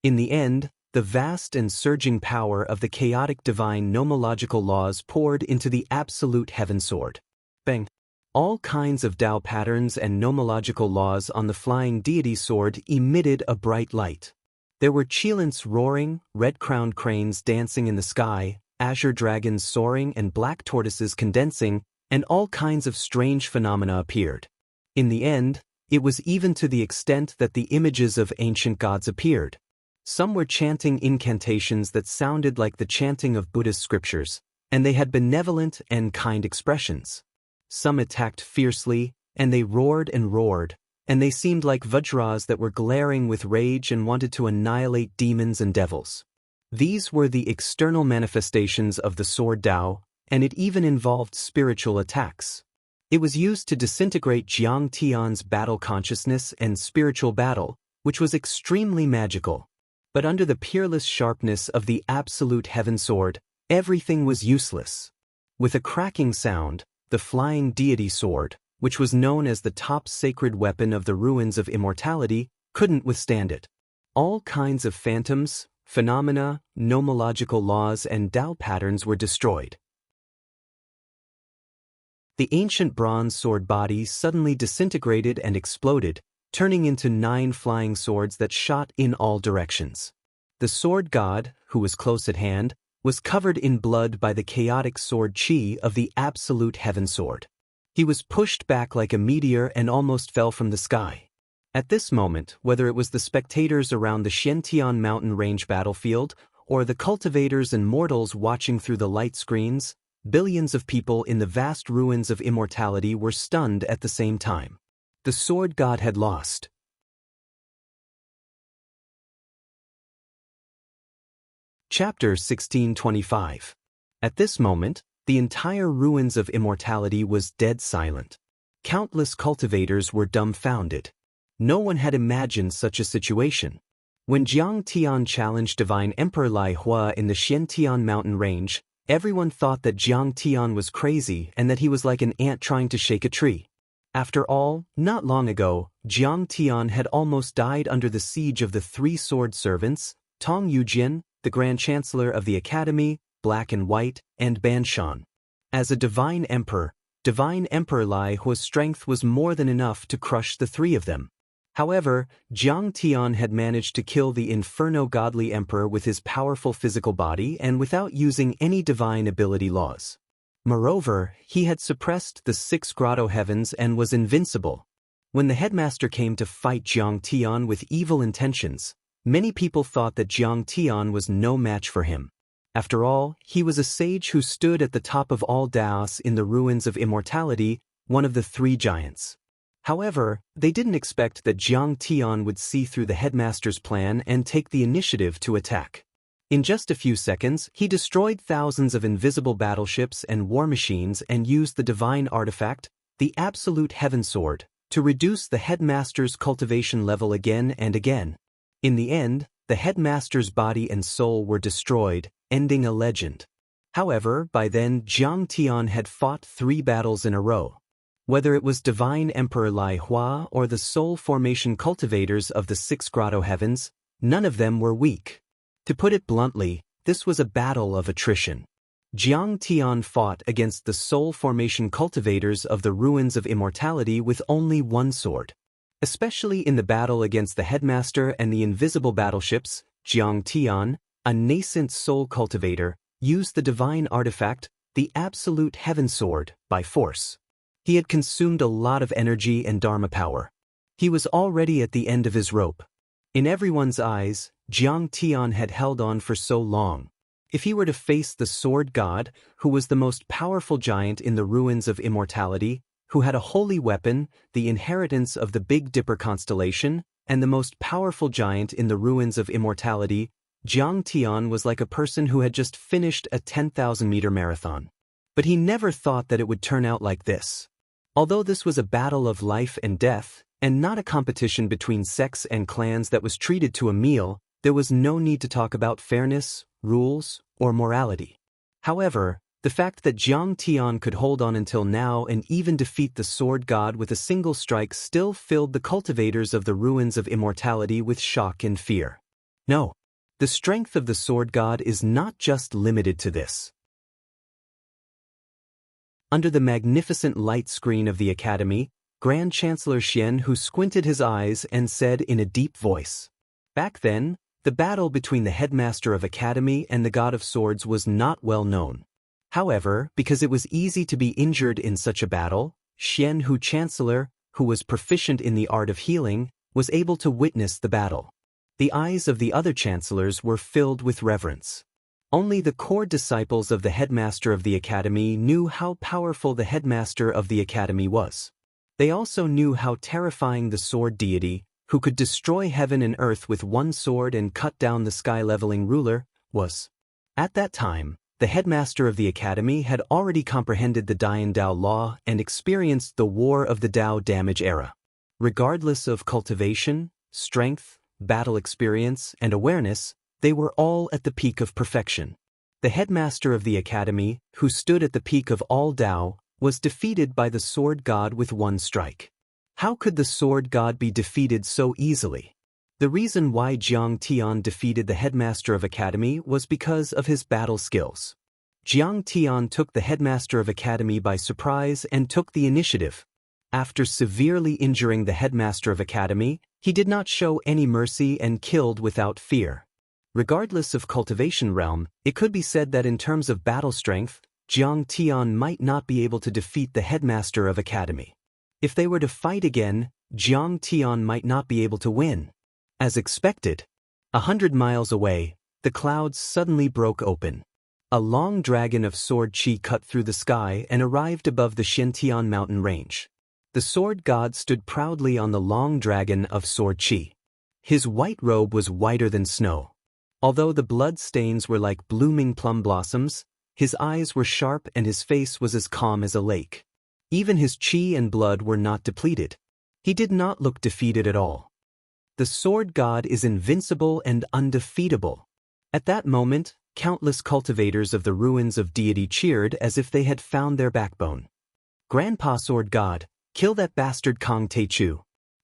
In the end, the vast and surging power of the chaotic divine nomological laws poured into the absolute heaven sword. Bang! All kinds of Tao patterns and nomological laws on the flying deity sword emitted a bright light. There were cheilants roaring, red-crowned cranes dancing in the sky, azure dragons soaring and black tortoises condensing, and all kinds of strange phenomena appeared. In the end, it was even to the extent that the images of ancient gods appeared. Some were chanting incantations that sounded like the chanting of Buddhist scriptures, and they had benevolent and kind expressions. Some attacked fiercely, and they roared, and they seemed like vajras that were glaring with rage and wanted to annihilate demons and devils. These were the external manifestations of the sword Tao, and it even involved spiritual attacks. It was used to disintegrate Jiang Tian's battle consciousness and spiritual battle, which was extremely magical. But under the peerless sharpness of the absolute heaven sword, everything was useless. With a cracking sound, the flying deity sword, which was known as the top sacred weapon of the ruins of immortality, couldn't withstand it. All kinds of phantoms, phenomena, nomological laws and Tao patterns were destroyed. The ancient bronze sword body suddenly disintegrated and exploded, turning into 9 flying swords that shot in all directions. The sword god, who was close at hand, was covered in blood by the chaotic sword chi of the absolute heaven sword. He was pushed back like a meteor and almost fell from the sky. At this moment, whether it was the spectators around the Xiantian mountain range battlefield, or the cultivators and mortals watching through the light screens, billions of people in the vast ruins of immortality were stunned at the same time. The sword god had lost. Chapter 1625. At this moment, the entire ruins of immortality was dead silent. Countless cultivators were dumbfounded. No one had imagined such a situation. When Jiang Tian challenged Divine Emperor Lai Hua in the Xiantian mountain range, everyone thought that Jiang Tian was crazy and that he was like an ant trying to shake a tree. After all, not long ago, Jiang Tian had almost died under the siege of the 3 sword servants, Tong Yujin, the Grand Chancellor of the Academy, Black and White, and Ban Shan. As a Divine Emperor Lai Hua's strength was more than enough to crush the 3 of them. However, Jiang Tian had managed to kill the Inferno Godly Emperor with his powerful physical body and without using any divine ability laws. Moreover, he had suppressed the 6 grotto heavens and was invincible. When the headmaster came to fight Jiang Tian with evil intentions, many people thought that Jiang Tian was no match for him. After all, he was a sage who stood at the top of all Daos in the ruins of immortality, one of the 3 giants. However, they didn't expect that Jiang Tian would see through the headmaster's plan and take the initiative to attack. In just a few seconds, he destroyed thousands of invisible battleships and war machines and used the divine artifact, the Absolute Heaven Sword, to reduce the headmaster's cultivation level again and again. In the end, the headmaster's body and soul were destroyed, ending a legend. However, by then Jiang Tian had fought 3 battles in a row. Whether it was Divine Emperor Lai Hua or the soul formation cultivators of the 6 grotto heavens, none of them were weak. To put it bluntly, this was a battle of attrition. Jiang Tian fought against the soul formation cultivators of the ruins of immortality with only 1 sword. Especially in the battle against the headmaster and the invisible battleships, Jiang Tian, a nascent soul cultivator, used the divine artifact, the Absolute Heaven Sword, by force. He had consumed a lot of energy and dharma power. He was already at the end of his rope. In everyone's eyes, Jiang Tian had held on for so long. If he were to face the sword god, who was the most powerful giant in the ruins of immortality, who had a holy weapon, the inheritance of the Big Dipper constellation, and the most powerful giant in the ruins of immortality, Jiang Tian was like a person who had just finished a 10,000-meter marathon. But he never thought that it would turn out like this. Although this was a battle of life and death, and not a competition between sects and clans that was treated to a meal, there was no need to talk about fairness, rules, or morality. However, the fact that Jiang Tian could hold on until now and even defeat the sword god with a single strike still filled the cultivators of the ruins of immortality with shock and fear. No, the strength of the sword god is not just limited to this. Under the magnificent light screen of the academy, Grand Chancellor Xian Hu squinted his eyes and said in a deep voice. Back then, the battle between the headmaster of academy and the god of swords was not well known. However, because it was easy to be injured in such a battle, Xian Hu Chancellor, who was proficient in the art of healing, was able to witness the battle. The eyes of the other chancellors were filled with reverence. Only the core disciples of the headmaster of the academy knew how powerful the headmaster of the academy was. They also knew how terrifying the sword deity, who could destroy heaven and earth with one sword and cut down the sky-leveling ruler, was. At that time, the headmaster of the academy had already comprehended the Dian Dao law and experienced the War of the Dao damage era. Regardless of cultivation, strength, battle experience, and awareness, they were all at the peak of perfection. The headmaster of the academy, who stood at the peak of all Dao, was defeated by the sword god with one strike. How could the sword god be defeated so easily? The reason why Jiang Tian defeated the headmaster of academy was because of his battle skills. Jiang Tian took the headmaster of academy by surprise and took the initiative. After severely injuring the headmaster of academy, he did not show any mercy and killed without fear. Regardless of cultivation realm, it could be said that in terms of battle strength, Jiang Tian might not be able to defeat the headmaster of academy. If they were to fight again, Jiang Tian might not be able to win. As expected, 100 miles away, the clouds suddenly broke open. A long dragon of sword qi cut through the sky and arrived above the Xintian mountain range. The sword god stood proudly on the long dragon of sword qi. His white robe was whiter than snow. Although the blood stains were like blooming plum blossoms, his eyes were sharp and his face was as calm as a lake. Even his qi and blood were not depleted. He did not look defeated at all. The sword god is invincible and undefeatable. At that moment, countless cultivators of the ruins of deity cheered as if they had found their backbone. Grandpa Sword God, kill that bastard Kong Teichu.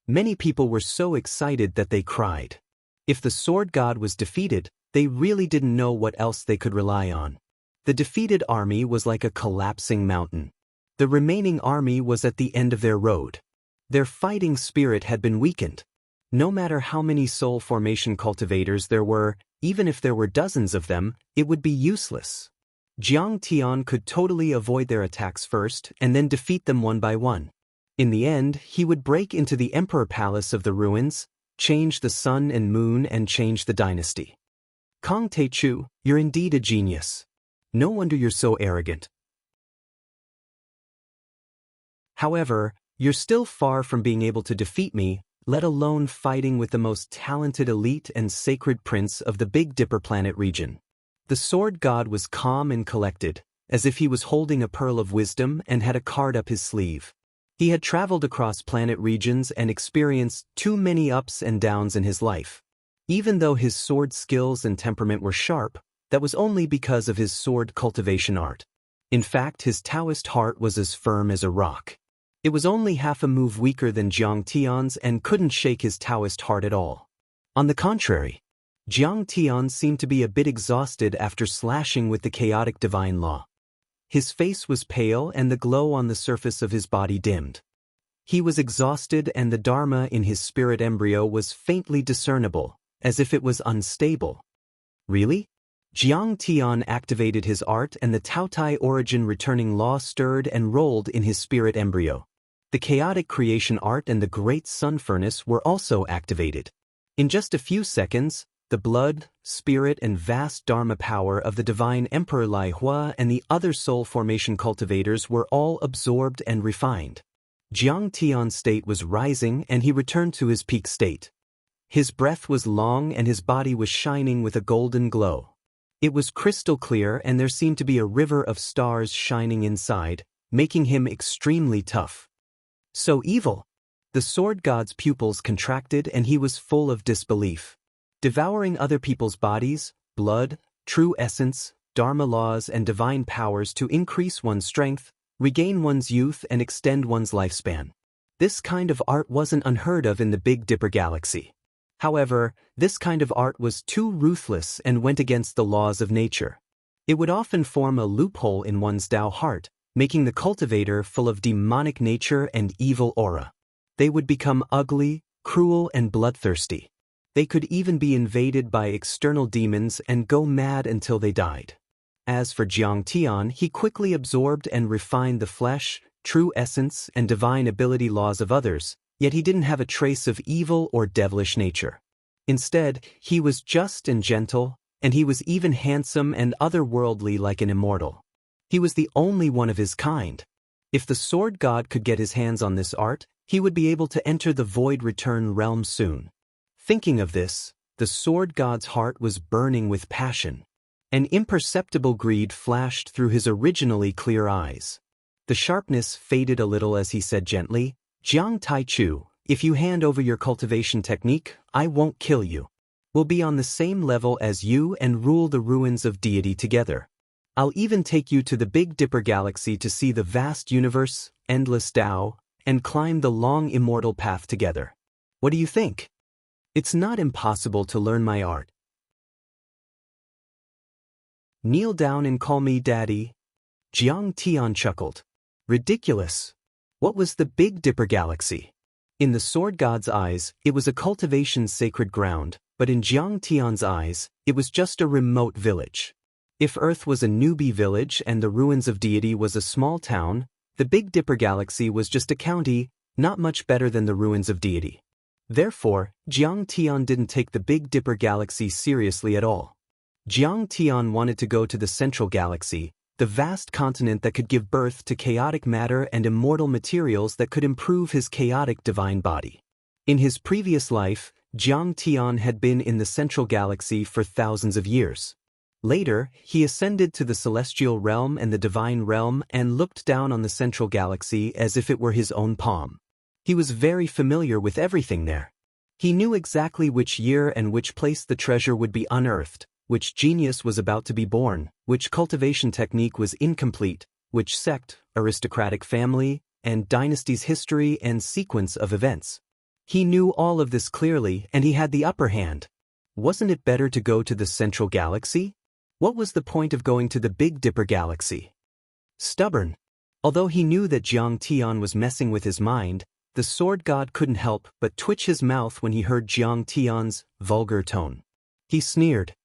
Many people were so excited that they cried. If the sword god was defeated, they really didn't know what else they could rely on. The defeated army was like a collapsing mountain. The remaining army was at the end of their road. Their fighting spirit had been weakened. No matter how many soul formation cultivators there were, even if there were dozens of them, it would be useless. Jiang Tian could totally avoid their attacks first and then defeat them one by one. In the end, he would break into the Emperor Palace of the ruins, change the sun and moon and change the dynasty. Kong Teichu, you're indeed a genius. No wonder you're so arrogant. However, you're still far from being able to defeat me, let alone fighting with the most talented elite and sacred prince of the Big Dipper planet region. The sword god was calm and collected, as if he was holding a pearl of wisdom and had a card up his sleeve. He had traveled across planet regions and experienced too many ups and downs in his life. Even though his sword skills and temperament were sharp, that was only because of his sword cultivation art. In fact, his Taoist heart was as firm as a rock. It was only half a move weaker than Jiang Tian's and couldn't shake his Taoist heart at all. On the contrary, Jiang Tian seemed to be a bit exhausted after slashing with the chaotic divine law. His face was pale and the glow on the surface of his body dimmed. He was exhausted and the Dharma in his spirit embryo was faintly discernible, as if it was unstable. Really? Jiang Tian activated his art and the Taotai origin returning law stirred and rolled in his spirit embryo. The chaotic creation art and the great sun furnace were also activated. In just a few seconds, the blood, spirit and vast Dharma power of the divine Emperor Lai Hua and the other soul formation cultivators were all absorbed and refined. Jiang Tian's state was rising and he returned to his peak state. His breath was long and his body was shining with a golden glow. It was crystal clear and there seemed to be a river of stars shining inside, making him extremely tough. So evil. The sword god's pupils contracted and he was full of disbelief. Devouring other people's bodies, blood, true essence, Dharma laws and divine powers to increase one's strength, regain one's youth and extend one's lifespan. This kind of art wasn't unheard of in the Big Dipper galaxy. However, this kind of art was too ruthless and went against the laws of nature. It would often form a loophole in one's Tao heart, making the cultivator full of demonic nature and evil aura. They would become ugly, cruel, and bloodthirsty. They could even be invaded by external demons and go mad until they died. As for Jiang Tian, he quickly absorbed and refined the flesh, true essence, and divine ability laws of others, yet he didn't have a trace of evil or devilish nature. Instead, he was just and gentle, and he was even handsome and otherworldly like an immortal. He was the only one of his kind. If the sword god could get his hands on this art, he would be able to enter the void return realm soon. Thinking of this, the sword god's heart was burning with passion. An imperceptible greed flashed through his originally clear eyes. The sharpness faded a little as he said gently, "Jiang Taichu, if you hand over your cultivation technique, I won't kill you. We'll be on the same level as you and rule the ruins of deity together. I'll even take you to the Big Dipper galaxy to see the vast universe, endless Tao, and climb the long immortal path together. What do you think? It's not impossible to learn my art. Kneel down and call me Daddy." Jiang Tian chuckled. Ridiculous. What was the Big Dipper galaxy? In the sword god's eyes, it was a cultivation's sacred ground, but in Jiang Tian's eyes, it was just a remote village. If Earth was a newbie village and the ruins of deity was a small town, the Big Dipper galaxy was just a county, not much better than the ruins of deity. Therefore, Jiang Tian didn't take the Big Dipper galaxy seriously at all. Jiang Tian wanted to go to the Central Galaxy, the vast continent that could give birth to chaotic matter and immortal materials that could improve his chaotic divine body. In his previous life, Jiang Tian had been in the Central Galaxy for thousands of years. Later, he ascended to the Celestial Realm and the Divine Realm and looked down on the Central Galaxy as if it were his own palm. He was very familiar with everything there. He knew exactly which year and which place the treasure would be unearthed, which genius was about to be born, which cultivation technique was incomplete, which sect, aristocratic family, and dynasty's history and sequence of events. He knew all of this clearly, and he had the upper hand. Wasn't it better to go to the Central Galaxy? What was the point of going to the Big Dipper galaxy? Stubborn. Although he knew that Jiang Tian was messing with his mind, the sword god couldn't help but twitch his mouth when he heard Jiang Tian's vulgar tone. He sneered.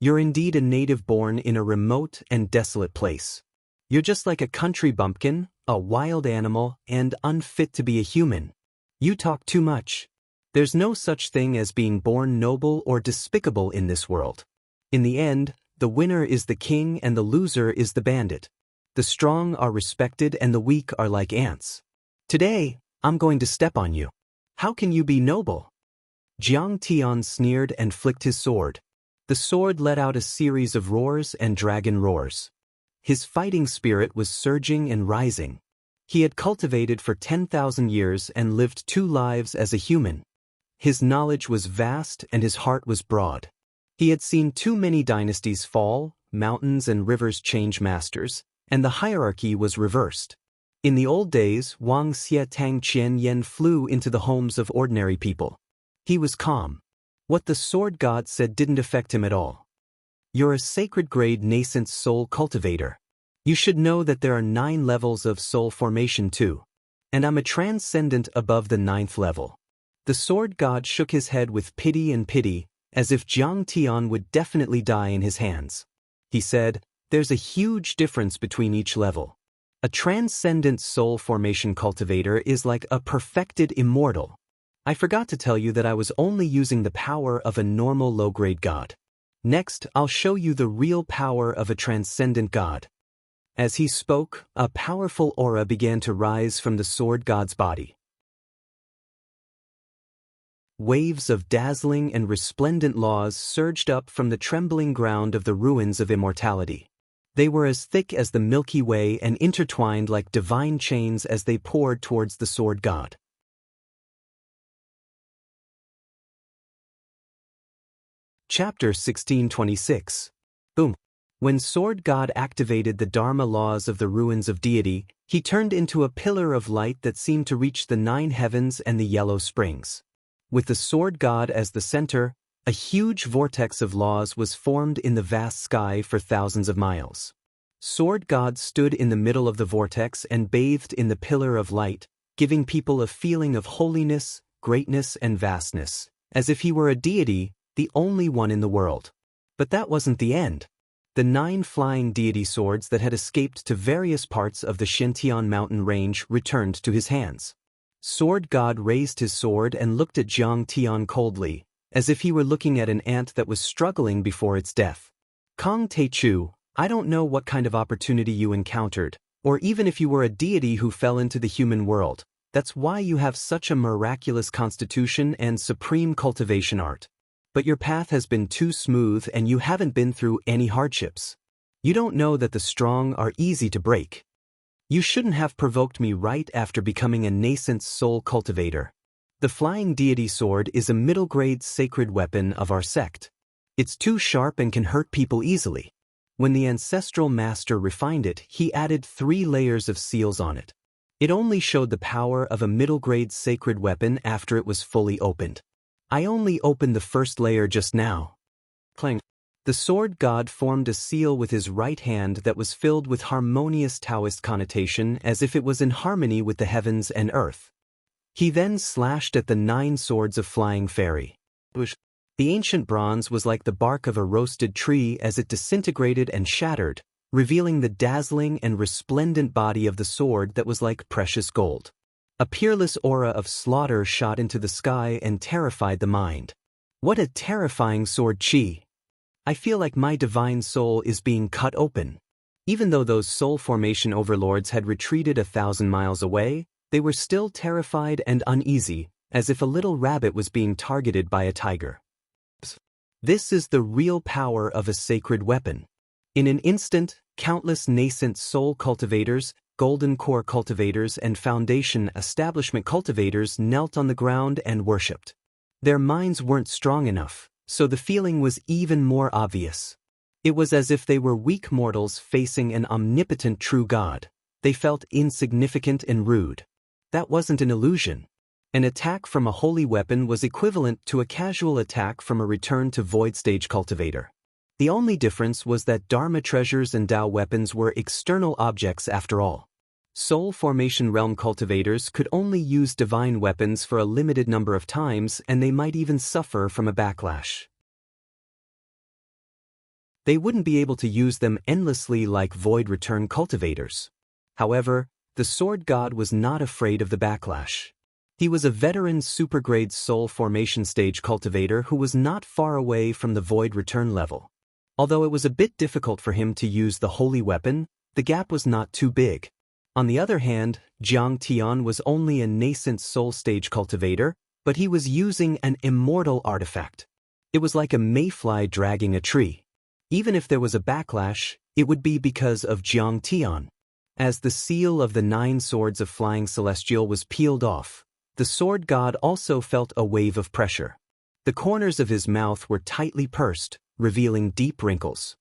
"You're indeed a native born in a remote and desolate place. You're just like a country bumpkin, a wild animal, and unfit to be a human. You talk too much. There's no such thing as being born noble or despicable in this world. In the end, the winner is the king and the loser is the bandit. The strong are respected and the weak are like ants. Today, I'm going to step on you. How can you be noble?" Jiang Tian sneered and flicked his sword. The sword let out a series of roars and dragon roars. His fighting spirit was surging and rising. He had cultivated for 10,000 years and lived 2 lives as a human. His knowledge was vast and his heart was broad. He had seen too many dynasties fall, mountains and rivers change masters, and the hierarchy was reversed. In the old days, Wang Xie Tang Qian Yen flew into the homes of ordinary people. He was calm. What the sword god said didn't affect him at all. "You're a sacred-grade nascent soul cultivator. You should know that there are 9 levels of soul formation too. And I'm a transcendent above the 9th level." The sword god shook his head with pity, as if Jiang Tian would definitely die in his hands. He said, "There's a huge difference between each level. A transcendent soul formation cultivator is like a perfected immortal. I forgot to tell you that I was only using the power of a normal low-grade god. Next, I'll show you the real power of a transcendent god." As he spoke, a powerful aura began to rise from the sword god's body. Waves of dazzling and resplendent laws surged up from the trembling ground of the ruins of immortality. They were as thick as the Milky Way and intertwined like divine chains as they poured towards the sword god. Chapter 1626. Boom. When Sword God activated the Dharma laws of the ruins of deity, he turned into a pillar of light that seemed to reach the 9 heavens and the yellow springs. With the Sword God as the center, a huge vortex of laws was formed in the vast sky for thousands of miles. Sword God stood in the middle of the vortex and bathed in the pillar of light, giving people a feeling of holiness, greatness, and vastness, as if he were a deity, the only one in the world. But that wasn't the end. The 9 flying deity swords that had escaped to various parts of the Xintian mountain range returned to his hands. Sword God raised his sword and looked at Jiang Tian coldly, as if he were looking at an ant that was struggling before its death. Kong Teichu, I don't know what kind of opportunity you encountered, or even if you were a deity who fell into the human world. That's why you have such a miraculous constitution and supreme cultivation art. But your path has been too smooth and you haven't been through any hardships. You don't know that the strong are easy to break. You shouldn't have provoked me right after becoming a nascent soul cultivator. The flying deity sword is a middle-grade sacred weapon of our sect. It's too sharp and can hurt people easily. When the ancestral master refined it, he added 3 layers of seals on it. It only showed the power of a middle-grade sacred weapon after it was fully opened. I only opened the first layer just now. Clang. The sword god formed a seal with his right hand that was filled with harmonious Taoist connotation as if it was in harmony with the heavens and earth. He then slashed at the 9 swords of flying fairy. The ancient bronze was like the bark of a roasted tree as it disintegrated and shattered, revealing the dazzling and resplendent body of the sword that was like precious gold. A peerless aura of slaughter shot into the sky and terrified the mind. What a terrifying sword chi! I feel like my divine soul is being cut open. Even though those soul formation overlords had retreated 1,000 miles away, they were still terrified and uneasy, as if a little rabbit was being targeted by a tiger. This is the real power of a sacred weapon. In an instant, countless nascent soul cultivators, golden core cultivators and foundation establishment cultivators knelt on the ground and worshipped. Their minds weren't strong enough, so the feeling was even more obvious. It was as if they were weak mortals facing an omnipotent true God. They felt insignificant and rude. That wasn't an illusion. An attack from a holy weapon was equivalent to a casual attack from a return to void stage cultivator. The only difference was that Dharma treasures and Tao weapons were external objects after all. Soul formation realm cultivators could only use divine weapons for a limited number of times and they might even suffer from a backlash. They wouldn't be able to use them endlessly like void return cultivators. However, the sword god was not afraid of the backlash. He was a veteran supergrade soul formation stage cultivator who was not far away from the void return level. Although it was a bit difficult for him to use the holy weapon, the gap was not too big. On the other hand, Jiang Tian was only a nascent soul stage cultivator, but he was using an immortal artifact. It was like a mayfly dragging a tree. Even if there was a backlash, it would be because of Jiang Tian. As the seal of the 9 swords of flying celestial was peeled off, the sword god also felt a wave of pressure. The corners of his mouth were tightly pursed, revealing deep wrinkles.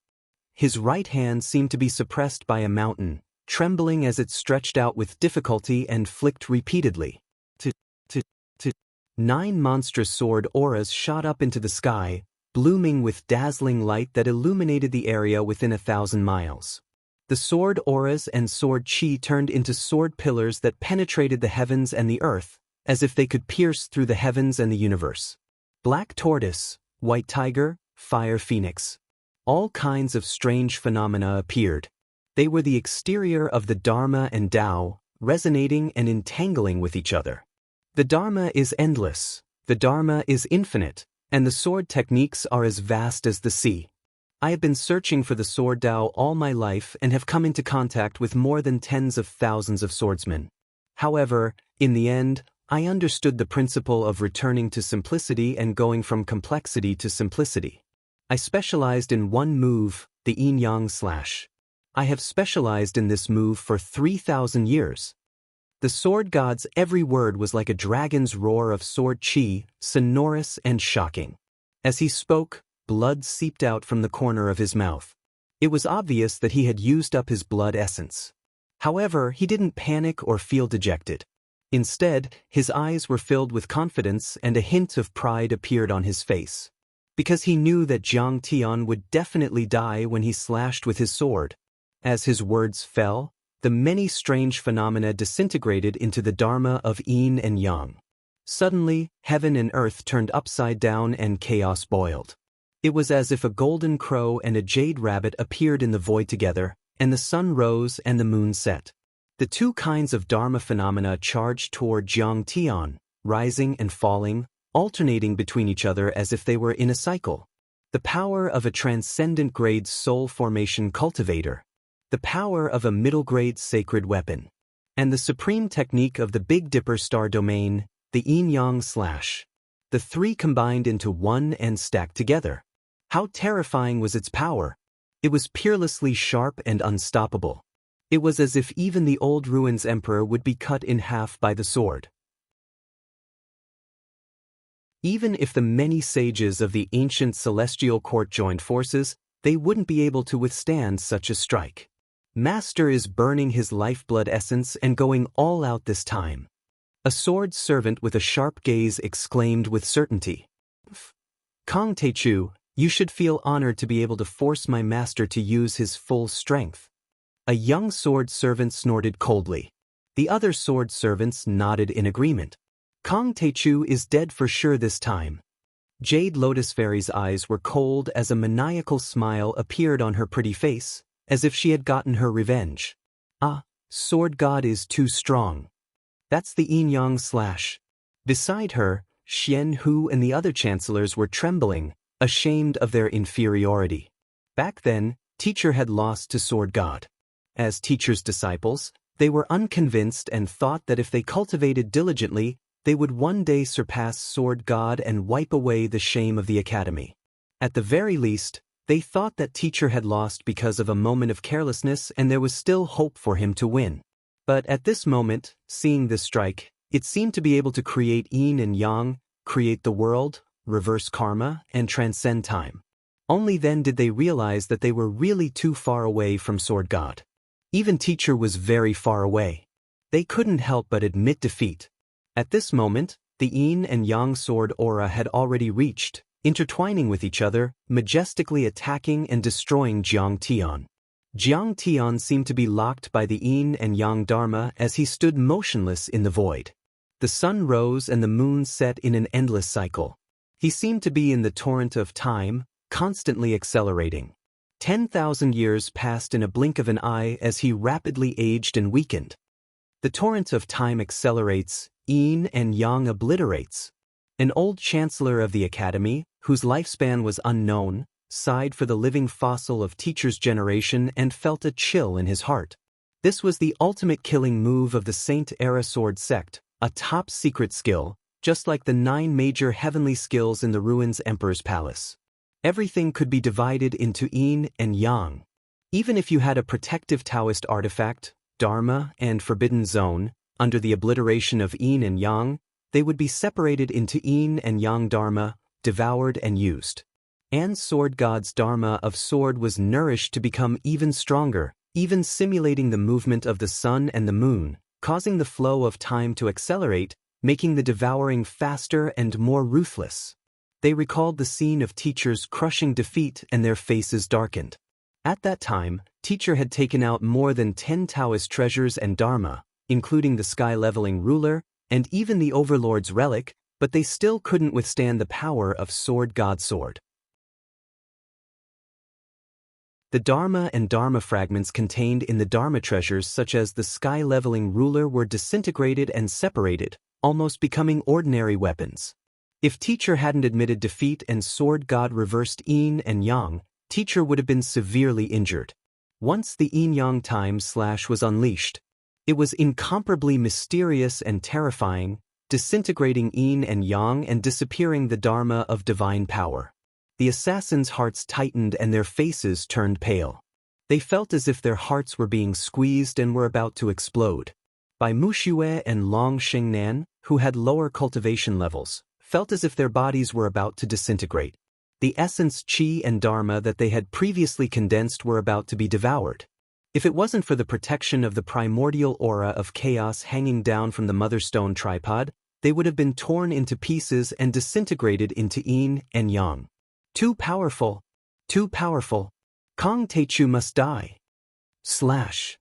His right hand seemed to be suppressed by a mountain, trembling as it stretched out with difficulty and flicked repeatedly. 9 monstrous sword auras shot up into the sky, blooming with dazzling light that illuminated the area within 1,000 miles. The sword auras and sword chi turned into sword pillars that penetrated the heavens and the earth, as if they could pierce through the heavens and the universe. Black tortoise, white tiger, fire phoenix. All kinds of strange phenomena appeared. They were the exterior of the Dharma and Tao, resonating and entangling with each other. The Dharma is endless, the Dharma is infinite, and the sword techniques are as vast as the sea. I have been searching for the sword Tao all my life and have come into contact with more than tens of thousands of swordsmen. However, in the end, I understood the principle of returning to simplicity and going from complexity to simplicity. I specialized in one move, the yin-yang slash. I have specialized in this move for 3,000 years. The sword god's every word was like a dragon's roar of sword chi, sonorous and shocking. As he spoke, blood seeped out from the corner of his mouth. It was obvious that he had used up his blood essence. However, he didn't panic or feel dejected. Instead, his eyes were filled with confidence and a hint of pride appeared on his face. Because he knew that Jiang Tian would definitely die when he slashed with his sword. As his words fell, the many strange phenomena disintegrated into the Dharma of yin and yang. Suddenly, heaven and earth turned upside down and chaos boiled. It was as if a golden crow and a jade rabbit appeared in the void together, and the sun rose and the moon set. The two kinds of Dharma phenomena charged toward Jiang Tian, rising and falling, alternating between each other as if they were in a cycle. The power of a transcendent grade soul formation cultivator. The power of a middle-grade sacred weapon. And the supreme technique of the Big Dipper star domain, the yin-yang slash. The three combined into one and stacked together. How terrifying was its power! It was peerlessly sharp and unstoppable. It was as if even the old ruins emperor would be cut in half by the sword. Even if the many sages of the ancient celestial court joined forces, they wouldn't be able to withstand such a strike. Master is burning his lifeblood essence and going all out this time. A sword servant with a sharp gaze exclaimed with certainty. Kong Techu, you should feel honored to be able to force my master to use his full strength. A young sword servant snorted coldly. The other sword servants nodded in agreement. Kong Techu is dead for sure this time. Jade Lotus Fairy's eyes were cold as a maniacal smile appeared on her pretty face, as if she had gotten her revenge. Ah, Sword God is too strong. That's the yin-yang slash. Beside her, Xian Hu and the other chancellors were trembling, ashamed of their inferiority. Back then, Teacher had lost to Sword God. As Teacher's disciples, they were unconvinced and thought that if they cultivated diligently, they would one day surpass Sword God and wipe away the shame of the academy. At the very least, they thought that Teacher had lost because of a moment of carelessness and there was still hope for him to win. But at this moment, seeing this strike, it seemed to be able to create yin and yang, create the world, reverse karma, and transcend time. Only then did they realize that they were really too far away from Sword God. Even Teacher was very far away. They couldn't help but admit defeat. At this moment, the yin and yang sword aura had already reached, intertwining with each other, majestically attacking and destroying Jiang Tian. Jiang Tian seemed to be locked by the yin and yang dharma as he stood motionless in the void. The sun rose and the moon set in an endless cycle. He seemed to be in the torrent of time, constantly accelerating. 10,000 years passed in a blink of an eye as he rapidly aged and weakened. The torrent of time accelerates, yin and yang obliterates. An old chancellor of the academy, whose lifespan was unknown, sighed for the living fossil of Teacher's generation and felt a chill in his heart. This was the ultimate killing move of the Saint-Era sword sect, a top-secret skill, just like the 9 major heavenly skills in the ruins Emperor's Palace. Everything could be divided into yin and yang. Even if you had a protective Taoist artifact, dharma, and forbidden zone, under the obliteration of yin and yang, they would be separated into yin and yang dharma, devoured and used. And Sword God's dharma of sword was nourished to become even stronger, even simulating the movement of the sun and the moon, causing the flow of time to accelerate, making the devouring faster and more ruthless. They recalled the scene of Teacher's crushing defeat and their faces darkened. At that time, Teacher had taken out more than 10 Taoist treasures and dharma, including the sky-leveling ruler, and even the Overlord's relic, but they still couldn't withstand the power of Sword God's sword. The Dharma and Dharma fragments contained in the Dharma treasures such as the sky-leveling ruler were disintegrated and separated, almost becoming ordinary weapons. If Teacher hadn't admitted defeat and Sword God reversed yin and yang, Teacher would have been severely injured. Once the yin-yang time slash was unleashed, it was incomparably mysterious and terrifying, disintegrating yin and yang and disappearing the dharma of divine power. The assassins' hearts tightened and their faces turned pale. They felt as if their hearts were being squeezed and were about to explode. Bai Muxue and Long Xingnan, who had lower cultivation levels, felt as if their bodies were about to disintegrate. The essence qi and dharma that they had previously condensed were about to be devoured. If it wasn't for the protection of the primordial aura of chaos hanging down from the Mother Stone tripod, they would have been torn into pieces and disintegrated into yin and yang. Too powerful. Too powerful. Kong Techu must die. Slash.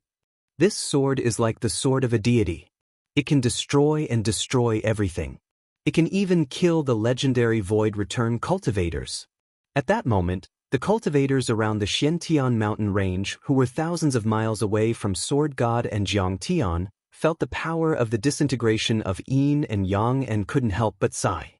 This sword is like the sword of a deity. It can destroy and destroy everything. It can even kill the legendary Void Return cultivators. At that moment, the cultivators around the Xiantian mountain range, who were thousands of miles away from Sword God and Jiangtian, felt the power of the disintegration of yin and yang and couldn't help but sigh.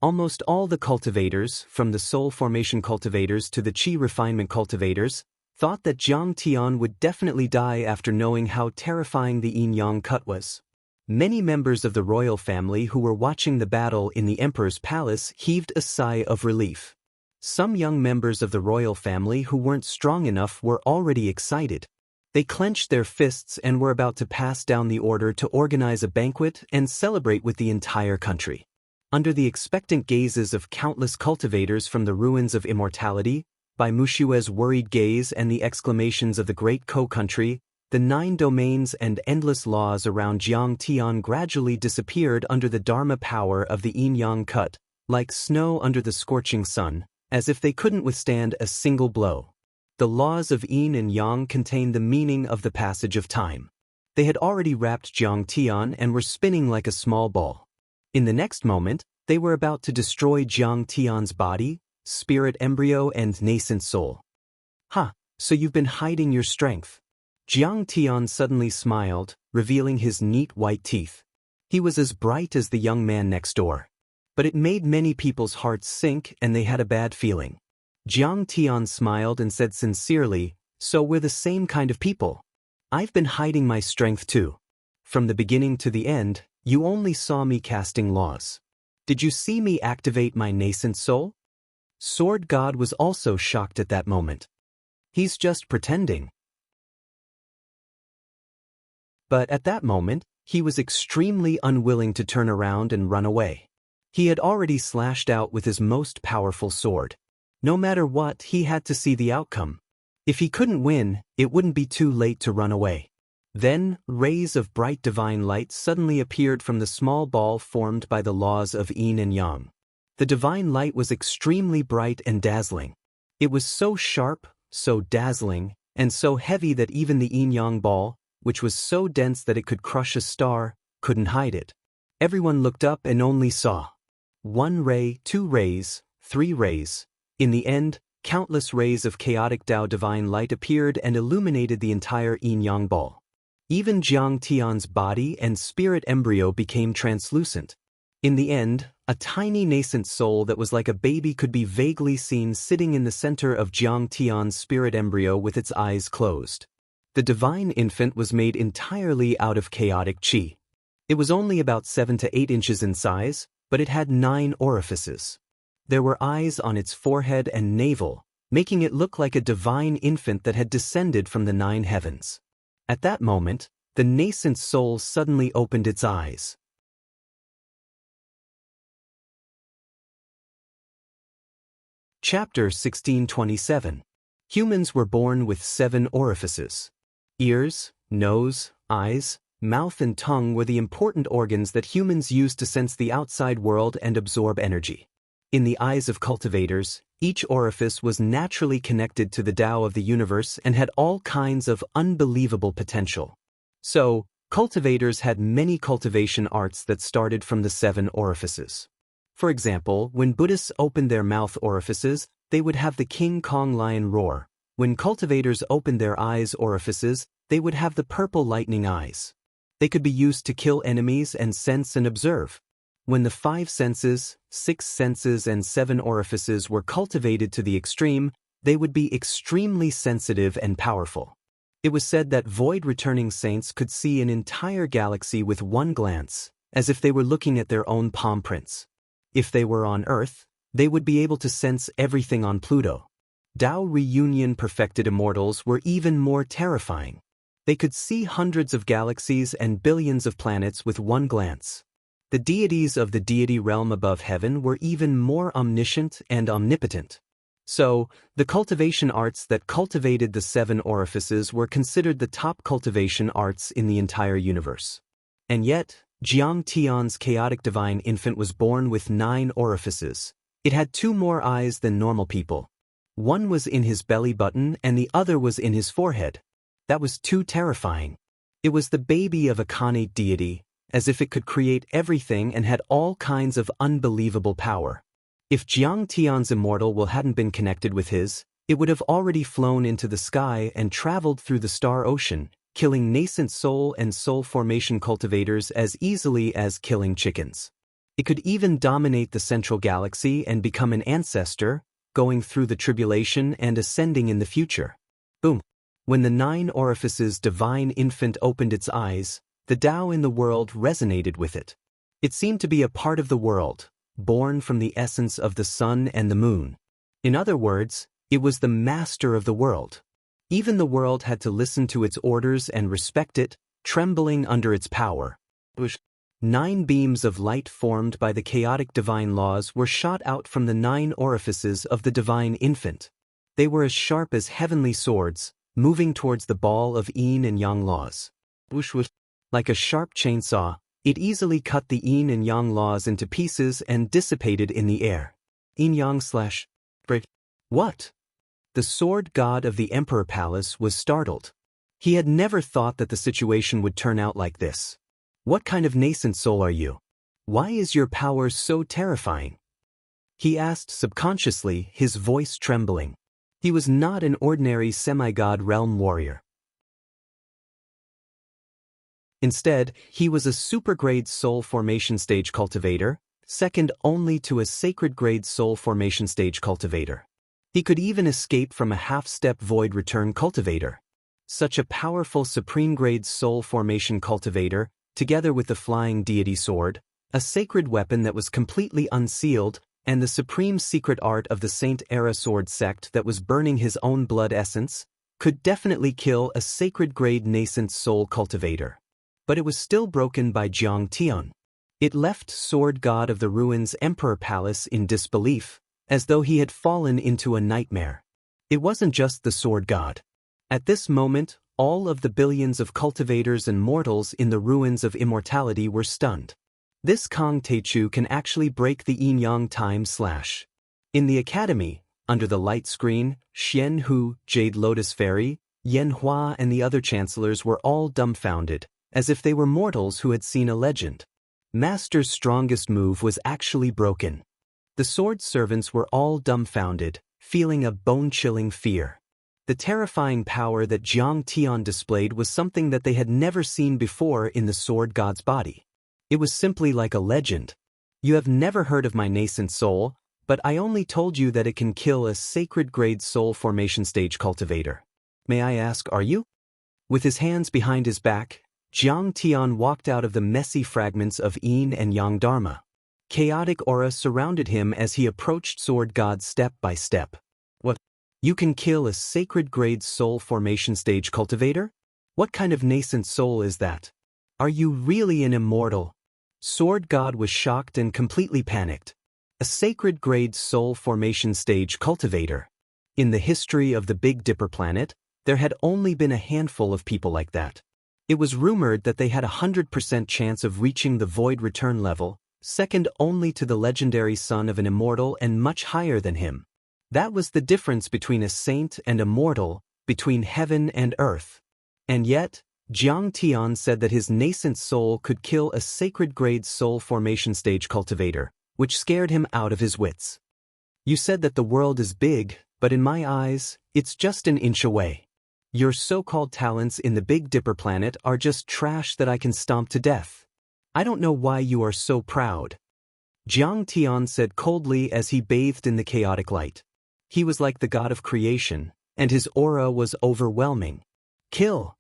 Almost all the cultivators, from the soul formation cultivators to the qi refinement cultivators, thought that Jiangtian would definitely die after knowing how terrifying the yin-yang cut was. Many members of the royal family who were watching the battle in the emperor's palace heaved a sigh of relief. Some young members of the royal family who weren't strong enough were already excited. They clenched their fists and were about to pass down the order to organize a banquet and celebrate with the entire country. Under the expectant gazes of countless cultivators from the ruins of immortality, by Mushue's worried gaze and the exclamations of the great Co-country, the 9 domains and endless laws around Jiangtian gradually disappeared under the Dharma power of the yin-yang cut, like snow under the scorching sun, as if they couldn't withstand a single blow. The laws of yin and yang contained the meaning of the passage of time. They had already wrapped Jiangtian and were spinning like a small ball. In the next moment, they were about to destroy Jiangtian's body, spirit embryo and nascent soul. "Ha, so you've been hiding your strength." Jiangtian suddenly smiled, revealing his neat white teeth. He was as bright as the young man next door. But it made many people's hearts sink and they had a bad feeling. Jiangtian smiled and said sincerely, "So we're the same kind of people. I've been hiding my strength too. From the beginning to the end, you only saw me casting laws. Did you see me activate my nascent soul?" Sword God was also shocked at that moment. "He's just pretending." But at that moment, he was extremely unwilling to turn around and run away. He had already slashed out with his most powerful sword. No matter what, he had to see the outcome. If he couldn't win, it wouldn't be too late to run away. Then, rays of bright divine light suddenly appeared from the small ball formed by the laws of yin and yang. The divine light was extremely bright and dazzling. It was so sharp, so dazzling, and so heavy that even the yin-yang ball, which was so dense that it could crush a star, couldn't hide it. Everyone looked up and only saw 1 ray, 2 rays, 3 rays. In the end, countless rays of chaotic Tao divine light appeared and illuminated the entire yin-yang ball. Even Jiangtian's body and spirit embryo became translucent. In the end, a tiny nascent soul that was like a baby could be vaguely seen sitting in the center of Jiangtian's spirit embryo with its eyes closed. The divine infant was made entirely out of chaotic qi. It was only about 7 to 8 inches in size, but it had 9 orifices. There were eyes on its forehead and navel, making it look like a divine infant that had descended from the 9 heavens. At that moment, the nascent soul suddenly opened its eyes. Chapter 1627. Humans were born with 7 orifices. Ears, nose, eyes, mouth and tongue were the important organs that humans use to sense the outside world and absorb energy. In the eyes of cultivators, each orifice was naturally connected to the Tao of the universe and had all kinds of unbelievable potential. So, cultivators had many cultivation arts that started from the 7 orifices. For example, when Buddhists opened their mouth orifices, they would have the King Kong lion roar. When cultivators opened their eyes orifices, they would have the purple lightning eyes. They could be used to kill enemies and sense and observe. When the 5 senses, 6 senses and 7 orifices were cultivated to the extreme, they would be extremely sensitive and powerful. It was said that void-returning saints could see an entire galaxy with one glance, as if they were looking at their own palm prints. If they were on Earth, they would be able to sense everything on Pluto. Tao reunion perfected immortals were even more terrifying. They could see hundreds of galaxies and billions of planets with one glance. The deities of the deity realm above heaven were even more omniscient and omnipotent. So, the cultivation arts that cultivated the 7 orifices were considered the top cultivation arts in the entire universe. And yet, Jiangtian's chaotic divine infant was born with 9 orifices. It had 2 more eyes than normal people. One was in his belly button and the other was in his forehead. That was too terrifying. It was the baby of a Khanate deity, as if it could create everything and had all kinds of unbelievable power. If Jiang Tian's immortal will hadn't been connected with his, it would have already flown into the sky and traveled through the star ocean, killing nascent soul and soul formation cultivators as easily as killing chickens. It could even dominate the central galaxy and become an ancestor, going through the tribulation and ascending in the future. Boom. When the 9 orifices divine infant opened its eyes, the Tao in the world resonated with it. It seemed to be a part of the world, born from the essence of the sun and the moon. In other words, it was the master of the world. Even the world had to listen to its orders and respect it, trembling under its power. 9 beams of light formed by the chaotic divine laws were shot out from the 9 orifices of the divine infant. They were as sharp as heavenly swords, moving towards the ball of yin and yang laws. Like a sharp chainsaw, it easily cut the yin and yang laws into pieces and dissipated in the air. Yin-yang/break. What? The sword god of the Emperor Palace was startled. He had never thought that the situation would turn out like this. What kind of nascent soul are you? Why is your power so terrifying? He asked subconsciously, his voice trembling. He was not an ordinary semi-god realm warrior. Instead, he was a super-grade soul formation stage cultivator, second only to a sacred-grade soul formation stage cultivator. He could even escape from a half-step void return cultivator. Such a powerful supreme-grade soul formation cultivator, together with the flying deity sword, a sacred weapon that was completely unsealed, and the supreme secret art of the Saint Era sword sect that was burning his own blood essence, could definitely kill a sacred-grade nascent soul cultivator. But it was still broken by Jiang Tian. It left Sword God of the Ruins Emperor Palace in disbelief, as though he had fallen into a nightmare. It wasn't just the Sword God. At this moment, all of the billions of cultivators and mortals in the ruins of immortality were stunned. This Kong Teichu can actually break the yin-yang time/. In the academy, under the light screen, Xian Hu, Jade Lotus Fairy, Yan Hua and the other chancellors were all dumbfounded, as if they were mortals who had seen a legend. Master's strongest move was actually broken. The sword servants were all dumbfounded, feeling a bone-chilling fear. The terrifying power that Jiang Tian displayed was something that they had never seen before in the sword god's body. It was simply like a legend. You have never heard of my nascent soul, but I only told you that it can kill a sacred-grade soul formation stage cultivator. May I ask, are you? With his hands behind his back, Jiang Tian walked out of the messy fragments of yin and yang dharma. Chaotic aura surrounded him as he approached Sword God step by step. What? You can kill a sacred-grade soul formation stage cultivator? What kind of nascent soul is that? Are you really an immortal? Sword God was shocked and completely panicked. A sacred-grade soul formation stage cultivator. In the history of the Big Dipper planet, there had only been a handful of people like that. It was rumored that they had a 100% chance of reaching the void return level, second only to the legendary son of an immortal and much higher than him. That was the difference between a saint and a mortal, between heaven and earth. And yet, Jiang Tian said that his nascent soul could kill a sacred-grade soul formation stage cultivator, which scared him out of his wits. You said that the world is big, but in my eyes, it's just an inch away. Your so-called talents in the Big Dipper planet are just trash that I can stomp to death. I don't know why you are so proud. Jiang Tian said coldly as he bathed in the chaotic light. He was like the god of creation, and his aura was overwhelming. Kill!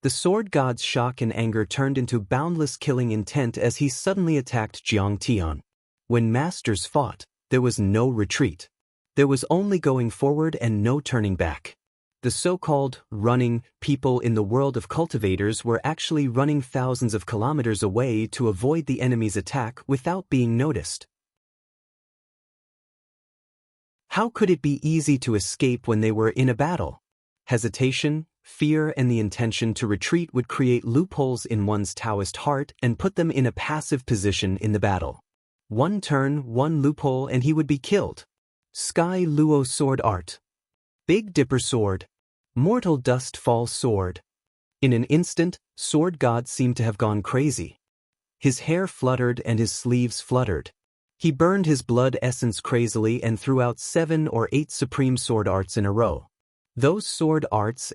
The sword god's shock and anger turned into boundless killing intent as he suddenly attacked Jiang Tian. When masters fought, there was no retreat. There was only going forward and no turning back. The so-called running people in the world of cultivators were actually running thousands of kilometers away to avoid the enemy's attack without being noticed. How could it be easy to escape when they were in a battle? Hesitation, fear and the intention to retreat would create loopholes in one's Taoist heart and put them in a passive position in the battle. One turn, one loophole and he would be killed. Sky Luo Sword Art. Big Dipper Sword. Mortal dust fall sword. In an instant, Sword God seemed to have gone crazy. His hair fluttered and his sleeves fluttered. He burned his blood essence crazily and threw out 7 or 8 supreme sword arts in a row. Those sword arts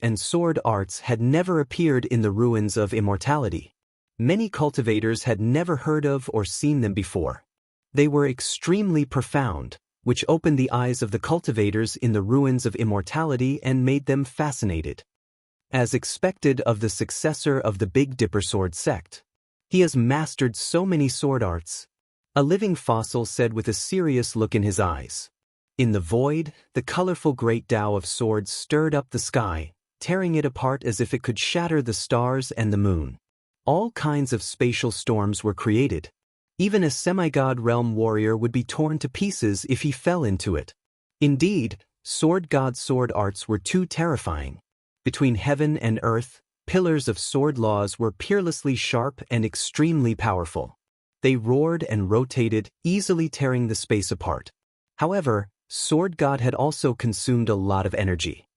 had never appeared in the ruins of immortality. Many cultivators had never heard of or seen them before. They were extremely profound, which opened the eyes of the cultivators in the ruins of immortality and made them fascinated. As expected of the successor of the Big Dipper sword sect, he has mastered so many sword arts. A living fossil said with a serious look in his eyes. In the void, the colorful great Tao of swords stirred up the sky, tearing it apart as if it could shatter the stars and the moon. All kinds of spatial storms were created. Even a semi-god realm warrior would be torn to pieces if he fell into it. Indeed, Sword God's sword arts were too terrifying. Between heaven and earth, pillars of sword laws were peerlessly sharp and extremely powerful. They roared and rotated, easily tearing the space apart. However, Sword God had also consumed a lot of energy.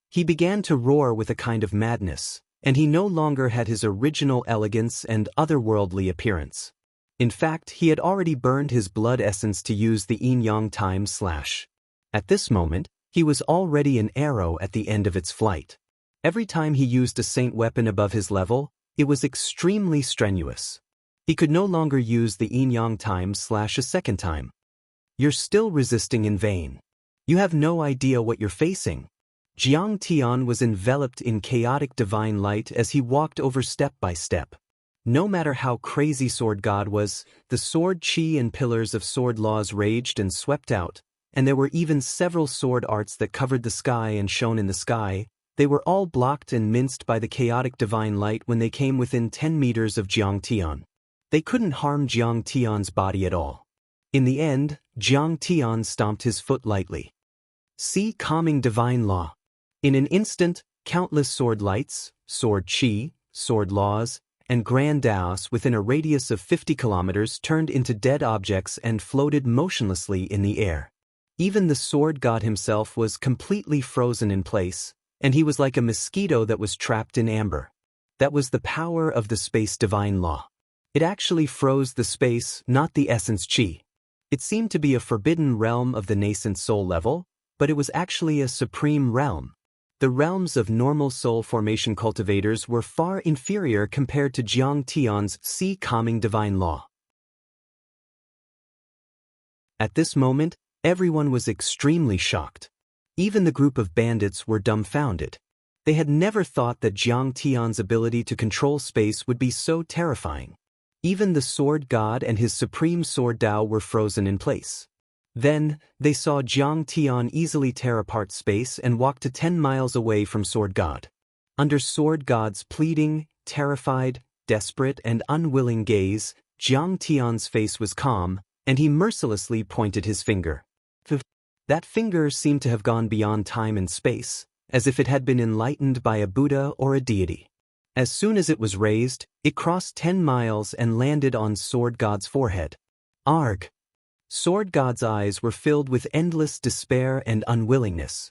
He began to roar with a kind of madness, and he no longer had his original elegance and otherworldly appearance. In fact, he had already burned his blood essence to use the yin-yang time slash. At this moment, he was already an arrow at the end of its flight. Every time he used a saint weapon above his level, it was extremely strenuous. He could no longer use the yin-yang time slash a second time. You're still resisting in vain. You have no idea what you're facing. Jiang Tian was enveloped in chaotic divine light as he walked over step by step. No matter how crazy Sword God was, the sword chi and pillars of sword laws raged and swept out, and there were even several sword arts that covered the sky and shone in the sky. They were all blocked and minced by the chaotic divine light when they came within 10 meters of Jiang Tian. They couldn't harm Jiang Tian's body at all. In the end, Jiang Tian stomped his foot lightly. See calming divine law. In an instant, countless sword lights, sword chi, sword laws, and grand daos within a radius of 50 kilometers turned into dead objects and floated motionlessly in the air. Even the sword god himself was completely frozen in place, and he was like a mosquito that was trapped in amber. That was the power of the space divine law. It actually froze the space, not the essence chi. It seemed to be a forbidden realm of the nascent soul level, but it was actually a supreme realm. The realms of normal soul formation cultivators were far inferior compared to Jiang Tian's sea calming divine law. At this moment, everyone was extremely shocked. Even the group of bandits were dumbfounded. They had never thought that Jiang Tian's ability to control space would be so terrifying. Even the sword god and his supreme sword Tao were frozen in place. Then, they saw Jiang Tian easily tear apart space and walk to 10 miles away from Sword God. Under Sword God's pleading, terrified, desperate, and unwilling gaze, Jiang Tian's face was calm, and he mercilessly pointed his finger. That finger seemed to have gone beyond time and space, as if it had been enlightened by a Buddha or a deity. As soon as it was raised, it crossed 10 miles and landed on Sword God's forehead. Arg! Sword God's eyes were filled with endless despair and unwillingness.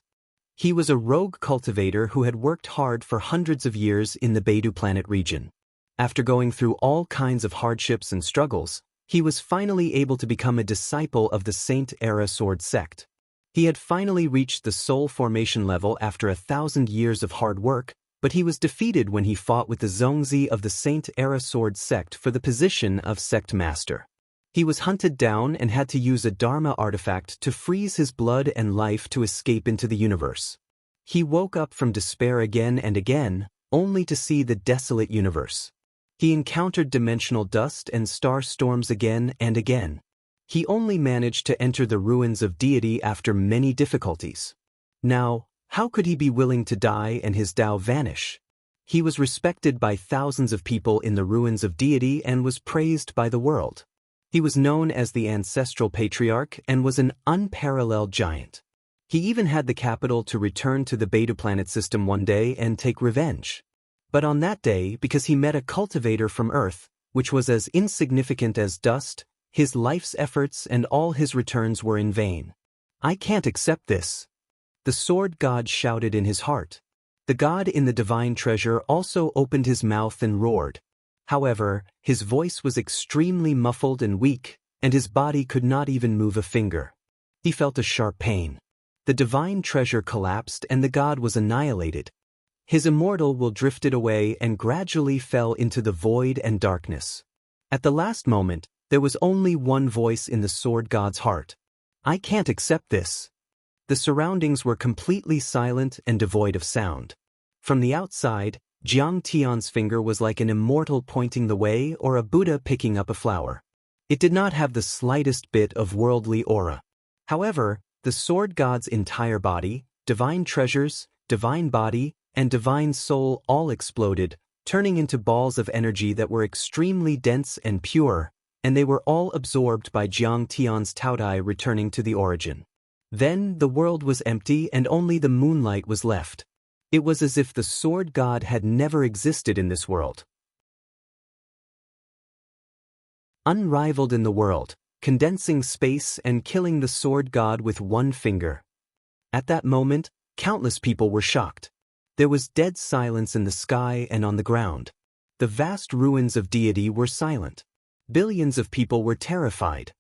He was a rogue cultivator who had worked hard for hundreds of years in the Beidou planet region. After going through all kinds of hardships and struggles, he was finally able to become a disciple of the Saint Era Sword sect. He had finally reached the soul formation level after 1,000 years of hard work, but he was defeated when he fought with the Zongzi of the Saint Era Sword sect for the position of sect master. He was hunted down and had to use a Dharma artifact to freeze his blood and life to escape into the universe. He woke up from despair again and again, only to see the desolate universe. He encountered dimensional dust and star storms again and again. He only managed to enter the ruins of deity after many difficulties. Now, how could he be willing to die and his Tao vanish? He was respected by thousands of people in the ruins of deity and was praised by the world. He was known as the ancestral patriarch and was an unparalleled giant. He even had the capital to return to the Beidou planet system one day and take revenge. But on that day, because he met a cultivator from Earth, which was as insignificant as dust, his life's efforts and all his returns were in vain. I can't accept this. The sword god shouted in his heart. The god in the divine treasure also opened his mouth and roared. However, his voice was extremely muffled and weak, and his body could not even move a finger. He felt a sharp pain. The divine treasure collapsed and the god was annihilated. His immortal will drifted away and gradually fell into the void and darkness. At the last moment, there was only one voice in the sword god's heart. I can't accept this. The surroundings were completely silent and devoid of sound. From the outside, Jiang Tian's finger was like an immortal pointing the way or a Buddha picking up a flower. It did not have the slightest bit of worldly aura. However, the sword god's entire body, divine treasures, divine body, and divine soul all exploded, turning into balls of energy that were extremely dense and pure, and they were all absorbed by Jiang Tian's Taodai returning to the origin. Then the world was empty and only the moonlight was left. It was as if the sword god had never existed in this world. Unrivaled in the world, condensing space and killing the sword god with one finger. At that moment, countless people were shocked. There was dead silence in the sky and on the ground. The vast ruins of deity were silent. Billions of people were terrified.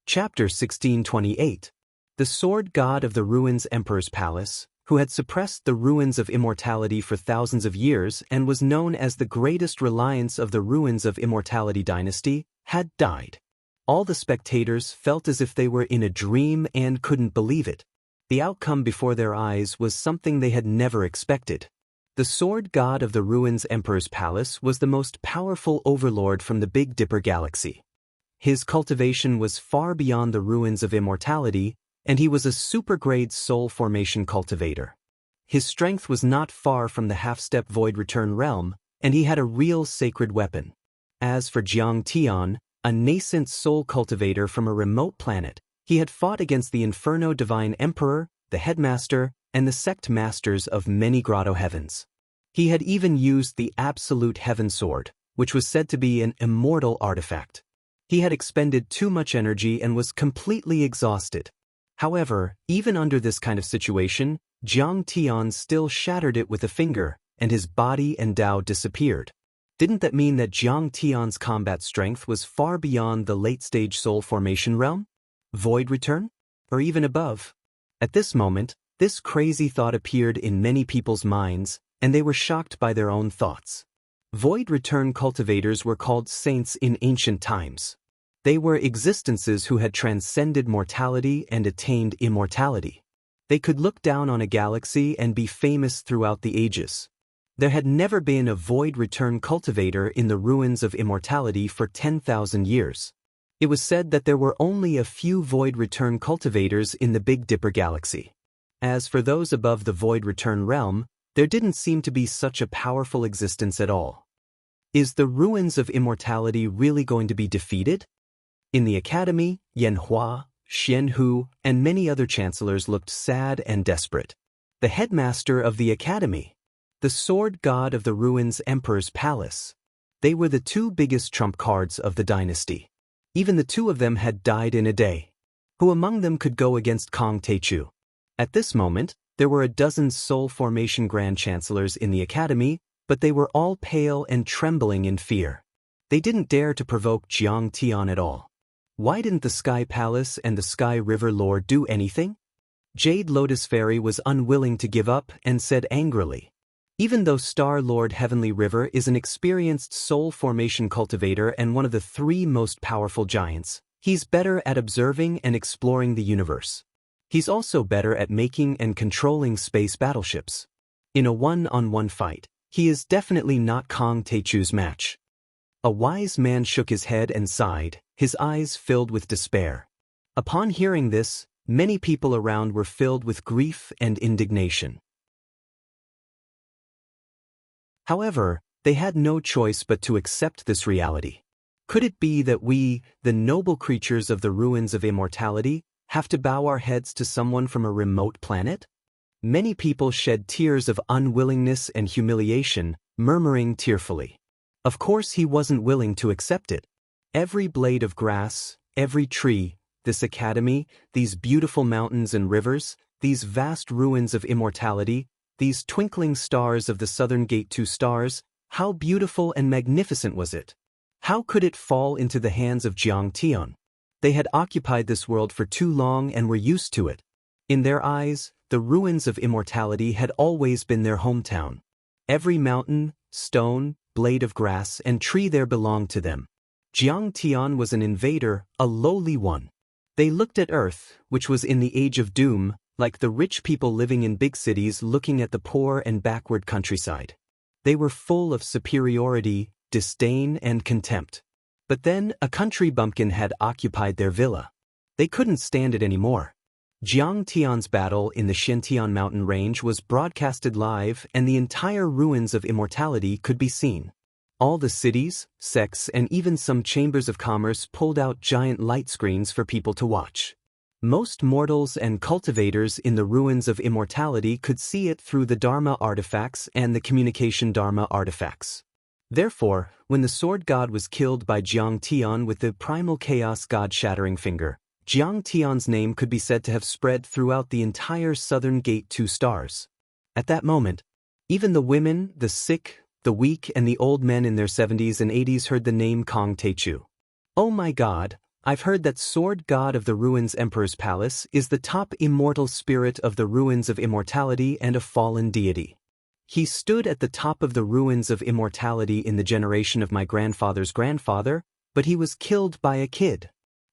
Chapter 1628. The sword god of the ruins Emperor's Palace, who had suppressed the ruins of immortality for thousands of years and was known as the greatest reliance of the ruins of immortality dynasty, had died. All the spectators felt as if they were in a dream and couldn't believe it. The outcome before their eyes was something they had never expected. The sword god of the ruins Emperor's Palace was the most powerful overlord from the Big Dipper galaxy. His cultivation was far beyond the ruins of immortality, and he was a super-grade soul formation cultivator. His strength was not far from the half-step void return realm, and he had a real sacred weapon. As for Jiang Tian, a nascent soul cultivator from a remote planet, he had fought against the Inferno Divine Emperor, the Headmaster, and the sect masters of many grotto heavens. He had even used the Absolute Heaven Sword, which was said to be an immortal artifact. He had expended too much energy and was completely exhausted. However, even under this kind of situation, Jiang Tian still shattered it with a finger, and his body and Tao disappeared. Didn't that mean that Jiang Tian's combat strength was far beyond the late-stage soul formation realm? Void return? Or even above? At this moment, this crazy thought appeared in many people's minds, and they were shocked by their own thoughts. Void return cultivators were called saints in ancient times. They were existences who had transcended mortality and attained immortality. They could look down on a galaxy and be famous throughout the ages. There had never been a void return cultivator in the ruins of immortality for 10,000 years. It was said that there were only a few void return cultivators in the Big Dipper galaxy. As for those above the void return realm, there didn't seem to be such a powerful existence at all. Is the ruins of immortality really going to be defeated? In the academy, Yan Hua, Xian Hu, and many other chancellors looked sad and desperate. The headmaster of the academy, the sword god of the ruins Emperor's Palace. They were the two biggest trump cards of the dynasty. Even the two of them had died in a day. Who among them could go against Kong Teichu? At this moment, there were a dozen soul formation grand chancellors in the academy, but they were all pale and trembling in fear. They didn't dare to provoke Jiang Tian at all. Why didn't the Sky Palace and the Sky River Lord do anything? Jade Lotus Fairy was unwilling to give up and said angrily, even though Star Lord Heavenly River is an experienced soul formation cultivator and one of the three most powerful giants, he's better at observing and exploring the universe. He's also better at making and controlling space battleships. In a one-on-one fight, he is definitely not Kong Teichu's match. A wise man shook his head and sighed, his eyes filled with despair. Upon hearing this, many people around were filled with grief and indignation. However, they had no choice but to accept this reality. Could it be that we, the noble creatures of the ruins of immortality, have to bow our heads to someone from a remote planet? Many people shed tears of unwillingness and humiliation, murmuring tearfully. Of course he wasn't willing to accept it. Every blade of grass, every tree, this academy, these beautiful mountains and rivers, these vast ruins of immortality, these twinkling stars of the southern gate 2 stars, how beautiful and magnificent was it? How could it fall into the hands of Jiang Tian? They had occupied this world for too long and were used to it. In their eyes, the ruins of immortality had always been their hometown. Every mountain, stone, blade of grass, and tree there belonged to them. Jiang Tian was an invader, a lowly one. They looked at Earth, which was in the age of doom, like the rich people living in big cities looking at the poor and backward countryside. They were full of superiority, disdain, and contempt. But then a country bumpkin had occupied their villa. They couldn't stand it anymore. Jiang Tian's battle in the Xintian mountain range was broadcasted live, and the entire ruins of immortality could be seen. All the cities, sects, and even some chambers of commerce pulled out giant light screens for people to watch. Most mortals and cultivators in the ruins of immortality could see it through the Dharma artifacts and the communication Dharma artifacts. Therefore, when the sword god was killed by Jiang Tian with the primal chaos god shattering finger, Jiang Tian's name could be said to have spread throughout the entire southern gate 2 stars. At that moment, even the women, the sick, the weak, and the old men in their 70s and 80s heard the name Kong Teichu. Oh my god, I've heard that sword god of the ruins Emperor's Palace is the top immortal spirit of the ruins of immortality and a fallen deity. He stood at the top of the ruins of immortality in the generation of my grandfather's grandfather, but he was killed by a kid.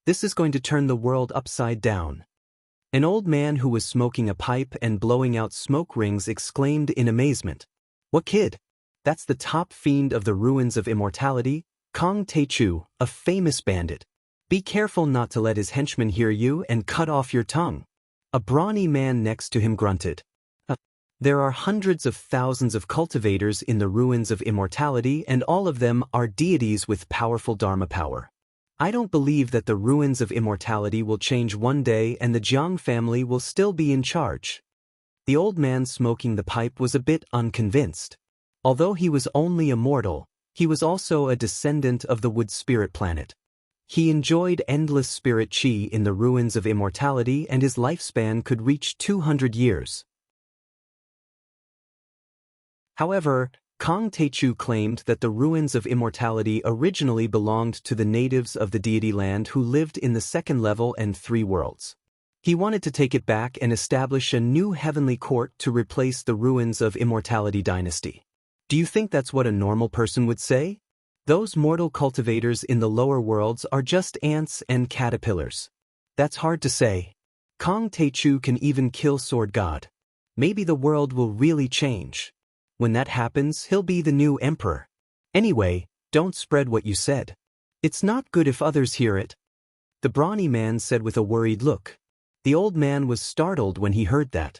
This is going to turn the world upside down. An old man who was smoking a pipe and blowing out smoke rings exclaimed in amazement. What kid? That's the top fiend of the ruins of immortality, Kong Teichu, a famous bandit. Be careful not to let his henchmen hear you and cut off your tongue. A brawny man next to him grunted. There are hundreds of thousands of cultivators in the ruins of immortality, and all of them are deities with powerful Dharma power. I don't believe that the ruins of immortality will change one day and the Jiang family will still be in charge. The old man smoking the pipe was a bit unconvinced. Although he was only a mortal, he was also a descendant of the wood spirit planet. He enjoyed endless spirit chi in the ruins of immortality, and his lifespan could reach 200 years. However, Kong Teichu claimed that the ruins of immortality originally belonged to the natives of the deity land who lived in the second level and 3 worlds. He wanted to take it back and establish a new heavenly court to replace the ruins of immortality dynasty. Do you think that's what a normal person would say? Those mortal cultivators in the lower worlds are just ants and caterpillars. That's hard to say. Kong Teichu can even kill Sword God. Maybe the world will really change. When that happens, he'll be the new emperor. Anyway, don't spread what you said. It's not good if others hear it. The brawny man said with a worried look. The old man was startled when he heard that.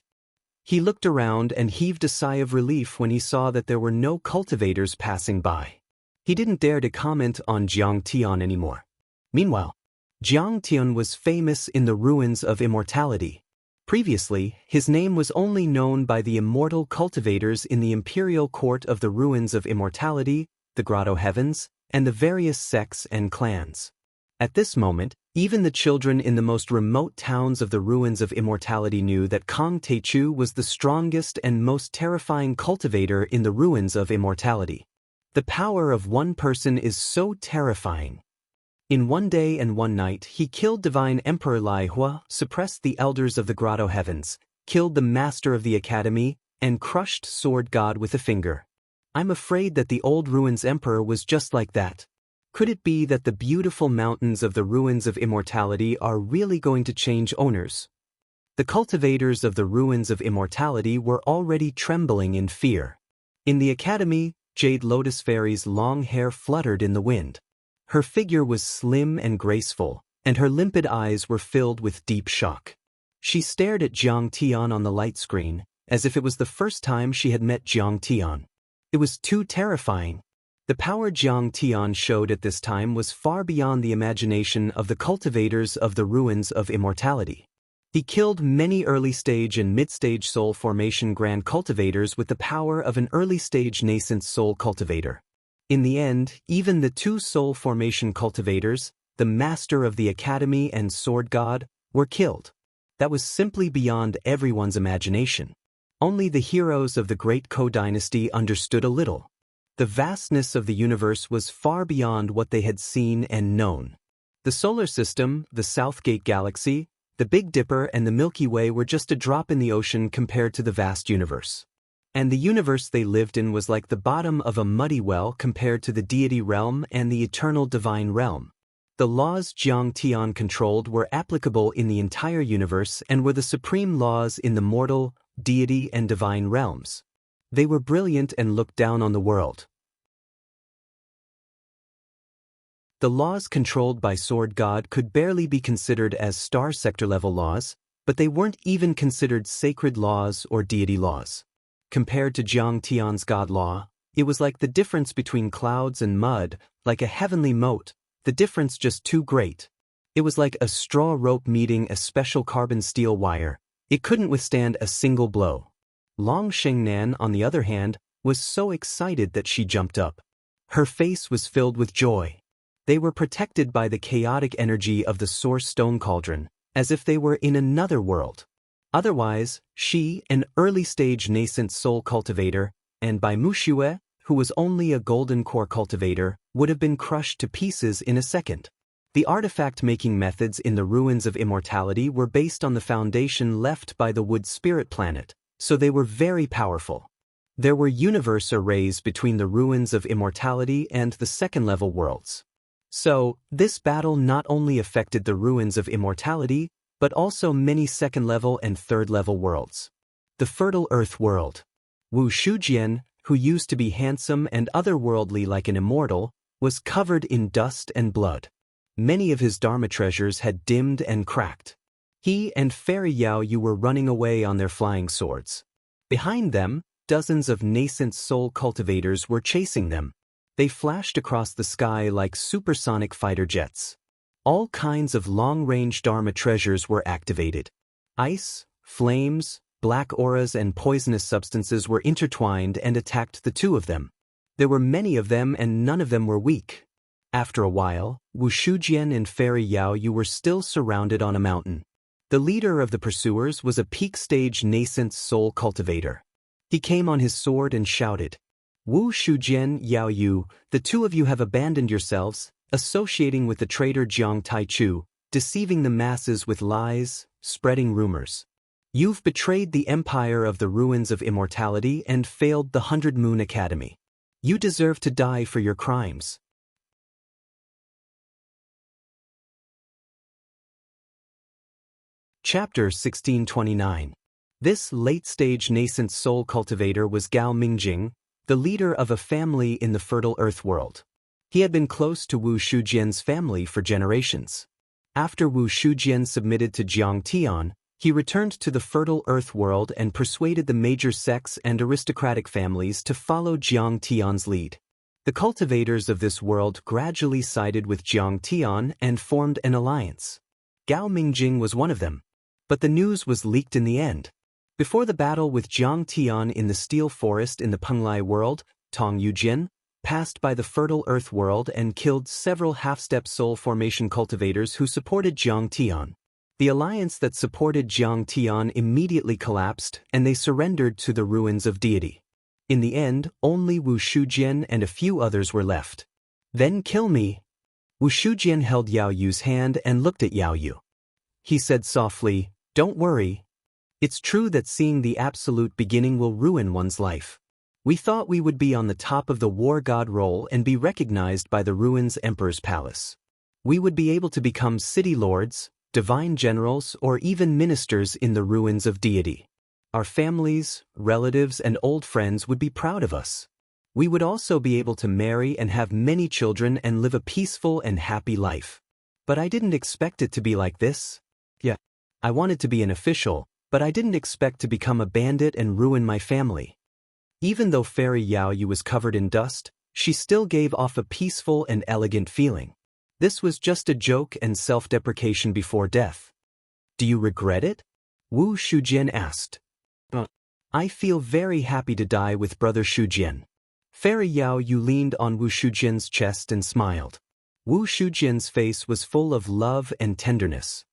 He looked around and heaved a sigh of relief when he saw that there were no cultivators passing by. He didn't dare to comment on Jiang Tian anymore. Meanwhile, Jiang Tian was famous in the ruins of immortality. Previously, his name was only known by the immortal cultivators in the imperial court of the ruins of immortality, the Grotto Heavens, and the various sects and clans. At this moment, even the children in the most remote towns of the ruins of immortality knew that Kong Teichu was the strongest and most terrifying cultivator in the ruins of immortality. The power of one person is so terrifying. In one day and one night, he killed Divine Emperor Lai Hua, suppressed the elders of the Grotto Heavens, killed the master of the academy, and crushed Sword God with a finger. I'm afraid that the old ruins emperor was just like that. Could it be that the beautiful mountains of the ruins of immortality are really going to change owners? The cultivators of the ruins of immortality were already trembling in fear. In the academy, Jade Lotus Fairy's long hair fluttered in the wind. Her figure was slim and graceful, and her limpid eyes were filled with deep shock. She stared at Jiang Tian on the light screen, as if it was the first time she had met Jiang Tian. It was too terrifying. The power Jiang Tian showed at this time was far beyond the imagination of the cultivators of the ruins of immortality. He killed many early-stage and mid-stage soul formation grand cultivators with the power of an early-stage nascent soul cultivator. In the end, even the 2 soul formation cultivators, the master of the academy and sword god, were killed. That was simply beyond everyone's imagination. Only the heroes of the great Ko dynasty understood a little. The vastness of the universe was far beyond what they had seen and known. The solar system, the Southgate Galaxy, the Big Dipper and the Milky Way were just a drop in the ocean compared to the vast universe. And the universe they lived in was like the bottom of a muddy well compared to the deity realm and the eternal divine realm. The laws Jiang Tian controlled were applicable in the entire universe and were the supreme laws in the mortal, deity and divine realms. They were brilliant and looked down on the world. The laws controlled by Sword God could barely be considered as star sector level laws, but they weren't even considered sacred laws or deity laws. Compared to Jiang Tian's God law, it was like the difference between clouds and mud, like a heavenly moat, the difference just too great. It was like a straw rope meeting a special carbon steel wire. It couldn't withstand a single blow. Long Shengnan, on the other hand, was so excited that she jumped up. Her face was filled with joy. They were protected by the chaotic energy of the Source Stone Cauldron, as if they were in another world. Otherwise, she, an early-stage nascent soul cultivator, and by Mushue, who was only a golden core cultivator, would have been crushed to pieces in a second. The artifact-making methods in the Ruins of Immortality were based on the foundation left by the Wood Spirit Planet, so they were very powerful. There were universe arrays between the Ruins of Immortality and the second-level worlds. So, this battle not only affected the Ruins of Immortality, but also many second-level and third-level worlds. The Fertile Earth World. Wu Shujian, who used to be handsome and otherworldly like an immortal, was covered in dust and blood. Many of his Dharma treasures had dimmed and cracked. He and Fairy Yao Yu were running away on their flying swords. Behind them, dozens of nascent soul cultivators were chasing them. They flashed across the sky like supersonic fighter jets. All kinds of long-range Dharma treasures were activated. Ice, flames, black auras and poisonous substances were intertwined and attacked the two of them. There were many of them and none of them were weak. After a while, Wu Shujian and Fairy Yao Yu were still surrounded on a mountain. The leader of the pursuers was a peak-stage nascent soul cultivator. He came on his sword and shouted, "Wu Shujian, Yao Yu, the two of you have abandoned yourselves, associating with the traitor Jiang Taichu, deceiving the masses with lies, spreading rumors. You've betrayed the empire of the Ruins of Immortality and failed the 100 Moon Academy. You deserve to die for your crimes." Chapter 1629. This late-stage nascent soul cultivator was Gao Mingjing, the leader of a family in the Fertile Earth world. He had been close to Wu Shujian's family for generations. After Wu Shujian submitted to Jiang Tian, he returned to the Fertile Earth world and persuaded the major sects and aristocratic families to follow Jiang Tian's lead. The cultivators of this world gradually sided with Jiang Tian and formed an alliance. Gao Mingjing was one of them. But the news was leaked in the end. Before the battle with Jiang Tian in the Steel Forest in the Penglai world, Tong Yujin passed by the Fertile Earth world and killed several half-step soul formation cultivators who supported Jiang Tian. The alliance that supported Jiang Tian immediately collapsed and they surrendered to the Ruins of Deity. In the end, only Wu Shujian and a few others were left. "Then kill me." Wu Shujian held Yao Yu's hand and looked at Yao Yu. He said softly, "Don't worry. It's true that seeing the absolute beginning will ruin one's life. We thought we would be on the top of the war god roll and be recognized by the Ruins Emperor's palace. We would be able to become city lords, divine generals, or even ministers in the Ruins of Deity. Our families, relatives, and old friends would be proud of us. We would also be able to marry and have many children and live a peaceful and happy life. But I didn't expect it to be like this. Yeah, I wanted to be an official, but I didn't expect to become a bandit and ruin my family." Even though Fairy Yao Yu was covered in dust, she still gave off a peaceful and elegant feeling. This was just a joke and self-deprecation before death. "Do you regret it?" Wu Shujian asked. "I feel very happy to die with Brother Shujian." Fairy Yao Yu leaned on Wu Shujian's chest and smiled. Wu Shujian's face was full of love and tenderness.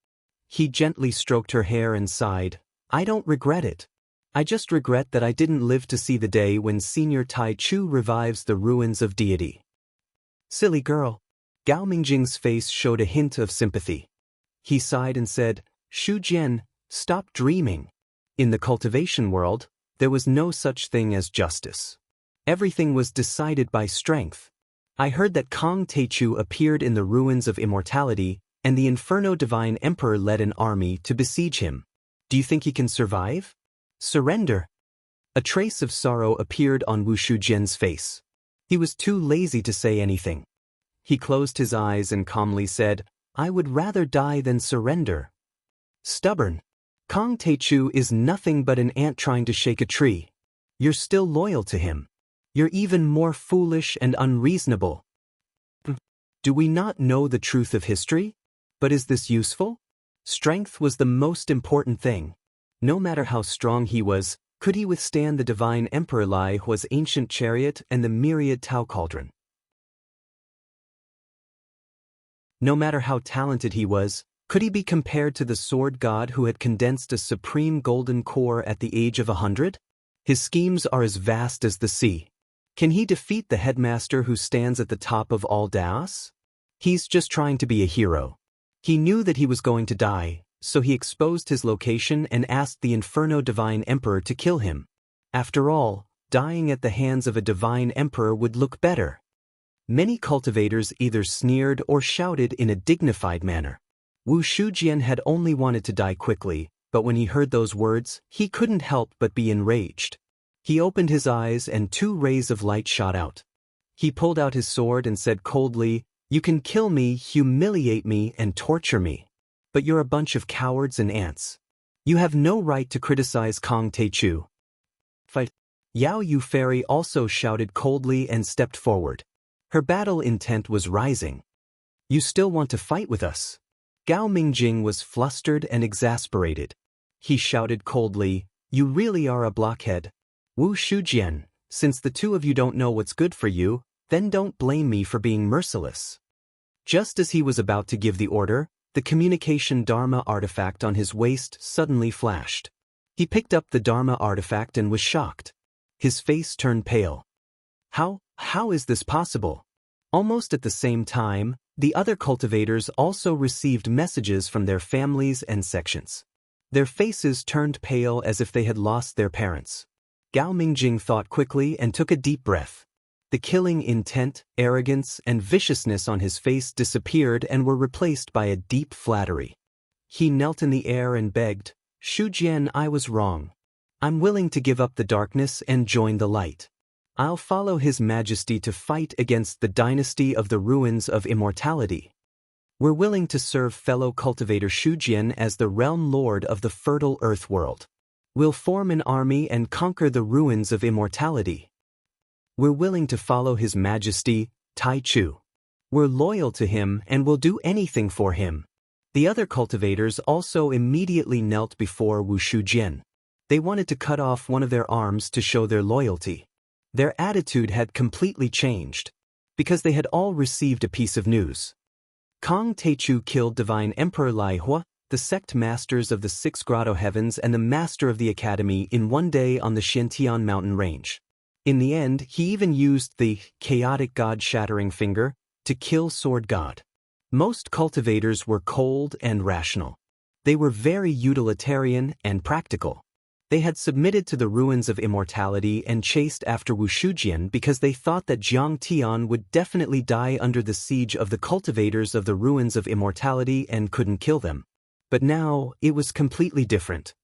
He gently stroked her hair and sighed, "I don't regret it. I just regret that I didn't live to see the day when Senior Tai Chu revives the ruins of deity." "Silly girl." Gao Mingjing's face showed a hint of sympathy. He sighed and said, "Shujian, stop dreaming. In the cultivation world, there was no such thing as justice. Everything was decided by strength. I heard that Kong Teichu appeared in the ruins of immortality, and the Inferno Divine Emperor led an army to besiege him. Do you think he can survive? Surrender." A trace of sorrow appeared on Wu Shujian's face. He was too lazy to say anything. He closed his eyes and calmly said, "I would rather die than surrender." "Stubborn. Kong Teichu is nothing but an ant trying to shake a tree. You're still loyal to him. You're even more foolish and unreasonable. Do we not know the truth of history? But is this useful? Strength was the most important thing. No matter how strong he was, could he withstand the divine Emperor Lai Hua's ancient chariot and the myriad Tao cauldron? No matter how talented he was, could he be compared to the sword god who had condensed a supreme golden core at the age of 100? His schemes are as vast as the sea. Can he defeat the headmaster who stands at the top of all Daos? He's just trying to be a hero. He knew that he was going to die, so he exposed his location and asked the Inferno Divine Emperor to kill him. After all, dying at the hands of a divine emperor would look better. Many cultivators either sneered or shouted in a dignified manner. Wu Shujian had only wanted to die quickly, but when he heard those words, he couldn't help but be enraged. He opened his eyes and 2 rays of light shot out. He pulled out his sword and said coldly, "You can kill me, humiliate me, and torture me. But you're a bunch of cowards and ants. You have no right to criticize Kong Teichu." "Fight." Yao Yu Fairy also shouted coldly and stepped forward. Her battle intent was rising. "You still want to fight with us?" Gao Mingjing was flustered and exasperated. He shouted coldly, "You really are a blockhead. Wu Shujian, since the 2 of you don't know what's good for you, then don't blame me for being merciless." Just as he was about to give the order, the communication Dharma artifact on his waist suddenly flashed. He picked up the Dharma artifact and was shocked. His face turned pale. How is this possible? Almost at the same time, the other cultivators also received messages from their families and sections. Their faces turned pale as if they had lost their parents. Gao Mingjing thought quickly and took a deep breath. The killing intent, arrogance, and viciousness on his face disappeared and were replaced by a deep flattery. He knelt in the air and begged, "Shujian, I was wrong. I'm willing to give up the darkness and join the light. I'll follow His Majesty to fight against the dynasty of the ruins of immortality. We're willing to serve fellow cultivator Shujian as the realm lord of the fertile earth world. We'll form an army and conquer the ruins of immortality. We're willing to follow His Majesty, Tai Chu. We're loyal to him and will do anything for him." The other cultivators also immediately knelt before Wu Shujian. They wanted to cut off one of their arms to show their loyalty. Their attitude had completely changed, because they had all received a piece of news. Kong Teichu killed Divine Emperor Lai Hua, the sect masters of the 6 grotto heavens and the master of the academy in one day on the Xiantian mountain range. In the end, he even used the chaotic god-shattering finger to kill Sword God. Most cultivators were cold and rational. They were very utilitarian and practical. They had submitted to the ruins of immortality and chased after Wu Shujian because they thought that Jiang Tian would definitely die under the siege of the cultivators of the ruins of immortality and couldn't kill them. But now, it was completely different.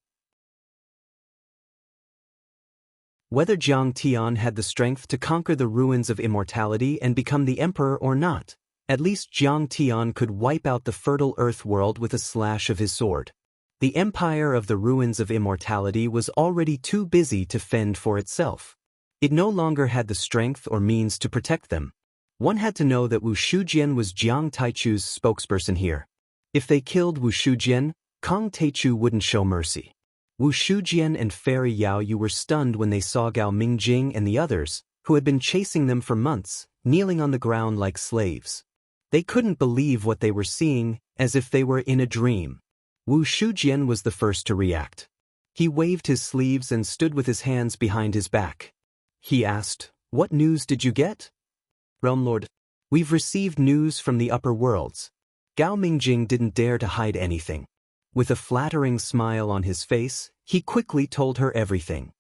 Whether Jiang Tian had the strength to conquer the ruins of immortality and become the emperor or not, at least Jiang Tian could wipe out the fertile earth world with a slash of his sword. The empire of the ruins of immortality was already too busy to fend for itself. It no longer had the strength or means to protect them. One had to know that Wu Shujian was Jiang Taichu's spokesperson here. If they killed Wu Shujian, Kong Teichu wouldn't show mercy. Wu Shujian and Fairy Yao Yu were stunned when they saw Gao Mingjing and the others, who had been chasing them for months, kneeling on the ground like slaves. They couldn't believe what they were seeing, as if they were in a dream. Wu Shujian was the first to react. He waved his sleeves and stood with his hands behind his back. He asked, "What news did you get?" "Realm Lord, we've received news from the upper worlds." Gao Mingjing didn't dare to hide anything. With a flattering smile on his face, he quickly told her everything.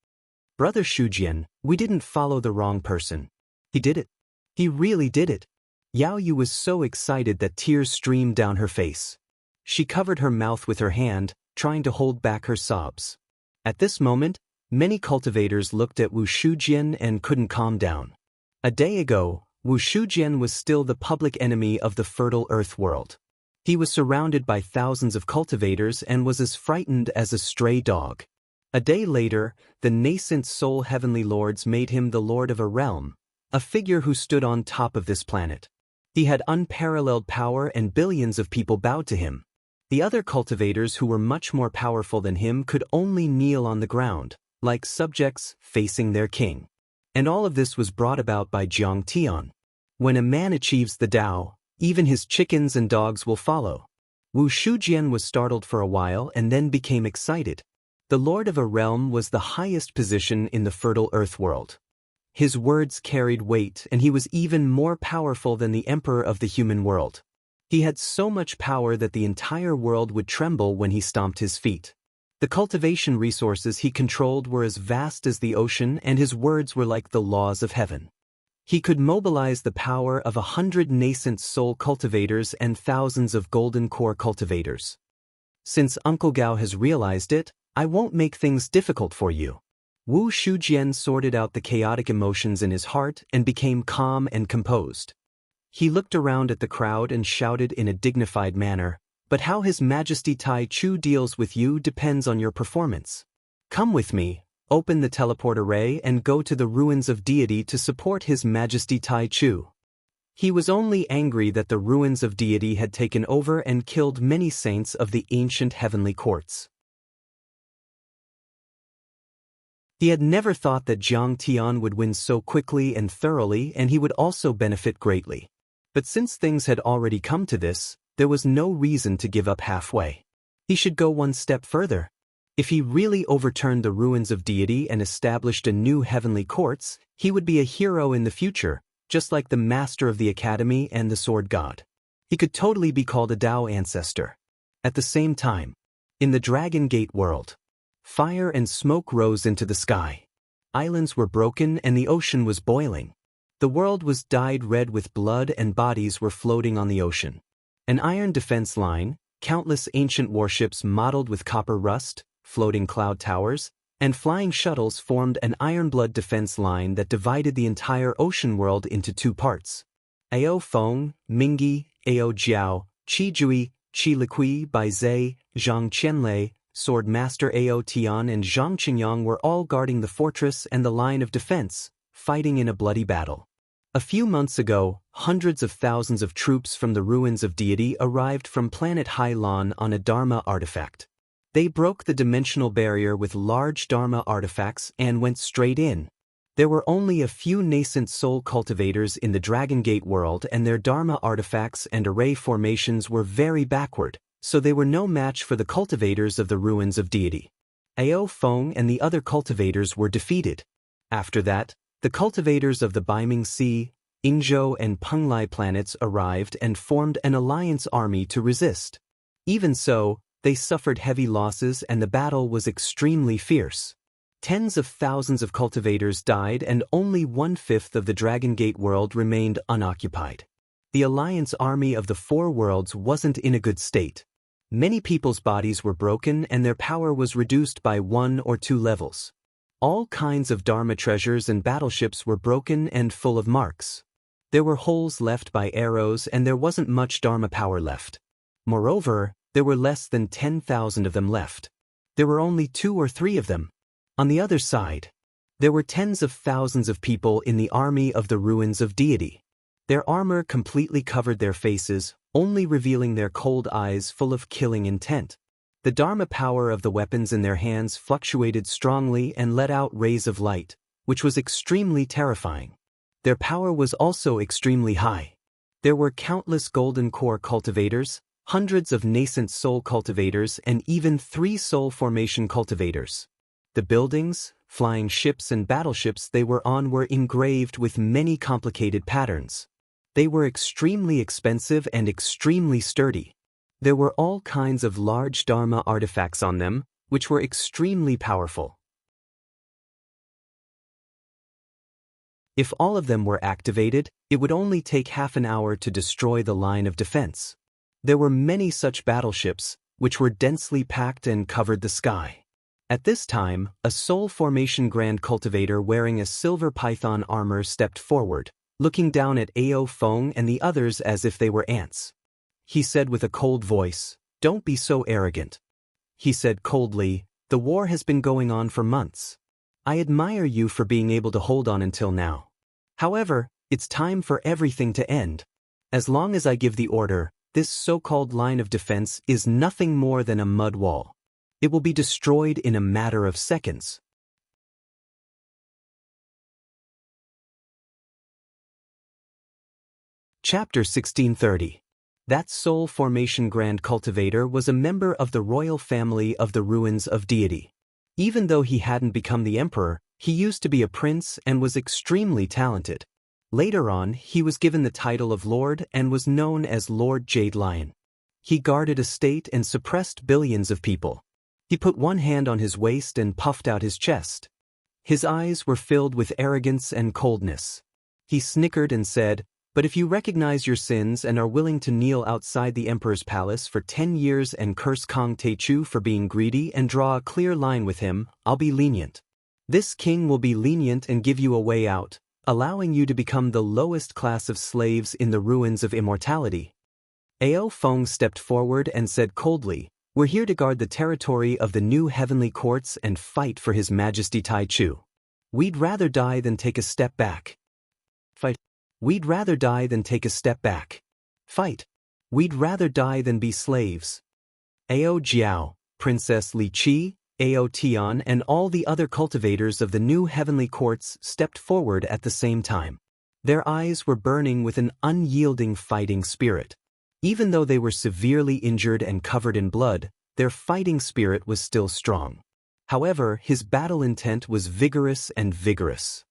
"Brother Shujian, we didn't follow the wrong person. He did it. He really did it." Yao Yu was so excited that tears streamed down her face. She covered her mouth with her hand, trying to hold back her sobs. At this moment, many cultivators looked at Wu Shujian and couldn't calm down. A day ago, Wu Shujian was still the public enemy of the fertile earth world. He was surrounded by thousands of cultivators and was as frightened as a stray dog. A day later, the nascent soul heavenly lords made him the lord of a realm, a figure who stood on top of this planet. He had unparalleled power and billions of people bowed to him. The other cultivators who were much more powerful than him could only kneel on the ground, like subjects facing their king. And all of this was brought about by Jiang Tian. When a man achieves the Tao, even his chickens and dogs will follow. Wu Shujian was startled for a while and then became excited. The lord of a realm was the highest position in the fertile earth world. His words carried weight, and he was even more powerful than the emperor of the human world. He had so much power that the entire world would tremble when he stomped his feet. The cultivation resources he controlled were as vast as the ocean, and his words were like the laws of heaven. He could mobilize the power of 100 nascent soul cultivators and thousands of golden core cultivators. Since Uncle Gao has realized it, I won't make things difficult for you. Wu Shujian sorted out the chaotic emotions in his heart and became calm and composed. He looked around at the crowd and shouted in a dignified manner, "But how His Majesty Tai Chu deals with you depends on your performance. Come with me, open the teleport array and go to the ruins of deity to support His Majesty Tai Chu." He was only angry that the ruins of deity had taken over and killed many saints of the ancient heavenly courts. He had never thought that Jiang Tian would win so quickly and thoroughly, and he would also benefit greatly. But since things had already come to this, there was no reason to give up halfway. He should go one step further. If he really overturned the ruins of deity and established a new heavenly courts, he would be a hero in the future, just like the master of the academy and the sword god. He could totally be called a Tao ancestor. At the same time, in the Dragon Gate world, fire and smoke rose into the sky. Islands were broken and the ocean was boiling. The world was dyed red with blood and bodies were floating on the ocean. An iron defense line, countless ancient warships modeled with copper rust, floating cloud towers, and flying shuttles formed an iron-blood defense line that divided the entire ocean world into two parts. Ao Feng, Mingyi, Ao Jiao, Qi Jui, Qi Liqui, Bai Zhe, Zhang Qianlei, Sword Master Ao Tian and Zhang Qingyang were all guarding the fortress and the line of defense, fighting in a bloody battle. A few months ago, hundreds of thousands of troops from the ruins of deity arrived from planet Hailan on a Dharma artifact. They broke the dimensional barrier with large Dharma artifacts and went straight in. There were only a few nascent soul cultivators in the Dragon Gate world, and their Dharma artifacts and array formations were very backward, so they were no match for the cultivators of the ruins of deity. Ao Feng and the other cultivators were defeated. After that, the cultivators of the Baiming Sea, Ingzhou and Penglai planets arrived and formed an alliance army to resist. Even so, they suffered heavy losses and the battle was extremely fierce. Tens of thousands of cultivators died and only 1/5 of the Dragon Gate world remained unoccupied. The alliance army of the four worlds wasn't in a good state. Many people's bodies were broken and their power was reduced by 1 or 2 levels. All kinds of Dharma treasures and battleships were broken and full of marks. There were holes left by arrows and there wasn't much Dharma power left. Moreover, there were less than 10,000 of them left. There were only 2 or 3 of them. On the other side, there were tens of thousands of people in the army of the ruins of deity. Their armor completely covered their faces, only revealing their cold eyes full of killing intent. The Dharma power of the weapons in their hands fluctuated strongly and let out rays of light, which was extremely terrifying. Their power was also extremely high. There were countless golden core cultivators, hundreds of nascent soul cultivators, and even 3 soul formation cultivators. The buildings, flying ships and battleships they were on were engraved with many complicated patterns. They were extremely expensive and extremely sturdy. There were all kinds of large Dharma artifacts on them, which were extremely powerful. If all of them were activated, it would only take half an hour to destroy the line of defense. There were many such battleships, which were densely packed and covered the sky. At this time, a soul formation grand cultivator wearing a silver python armor stepped forward, looking down at Ao Feng and the others as if they were ants. He said with a cold voice, "Don't be so arrogant." He said coldly, "The war has been going on for months. I admire you for being able to hold on until now. However, it's time for everything to end. As long as I give the order, this so-called line of defense is nothing more than a mud wall. It will be destroyed in a matter of seconds." Chapter 1630. That soul formation grand cultivator was a member of the royal family of the ruins of deity. Even though he hadn't become the emperor, he used to be a prince and was extremely talented. Later on, he was given the title of Lord and was known as Lord Jade Lion. He guarded a state and suppressed billions of people. He put one hand on his waist and puffed out his chest. His eyes were filled with arrogance and coldness. He snickered and said, "But if you recognize your sins and are willing to kneel outside the emperor's palace for 10 years and curse Kang Techu for being greedy and draw a clear line with him, I'll be lenient. This king will be lenient and give you a way out, allowing you to become the lowest class of slaves in the ruins of immortality." Ao Feng stepped forward and said coldly, "We're here to guard the territory of the new heavenly courts and fight for His Majesty Tai Chu. We'd rather die than take a step back. Fight. We'd rather die than take a step back. Fight. We'd rather die than be slaves." Ao Jiao, Princess Li Qi, Ao Tian and all the other cultivators of the new heavenly courts stepped forward at the same time. Their eyes were burning with an unyielding fighting spirit. Even though they were severely injured and covered in blood, their fighting spirit was still strong. However, his battle intent was vigorous and vigorous.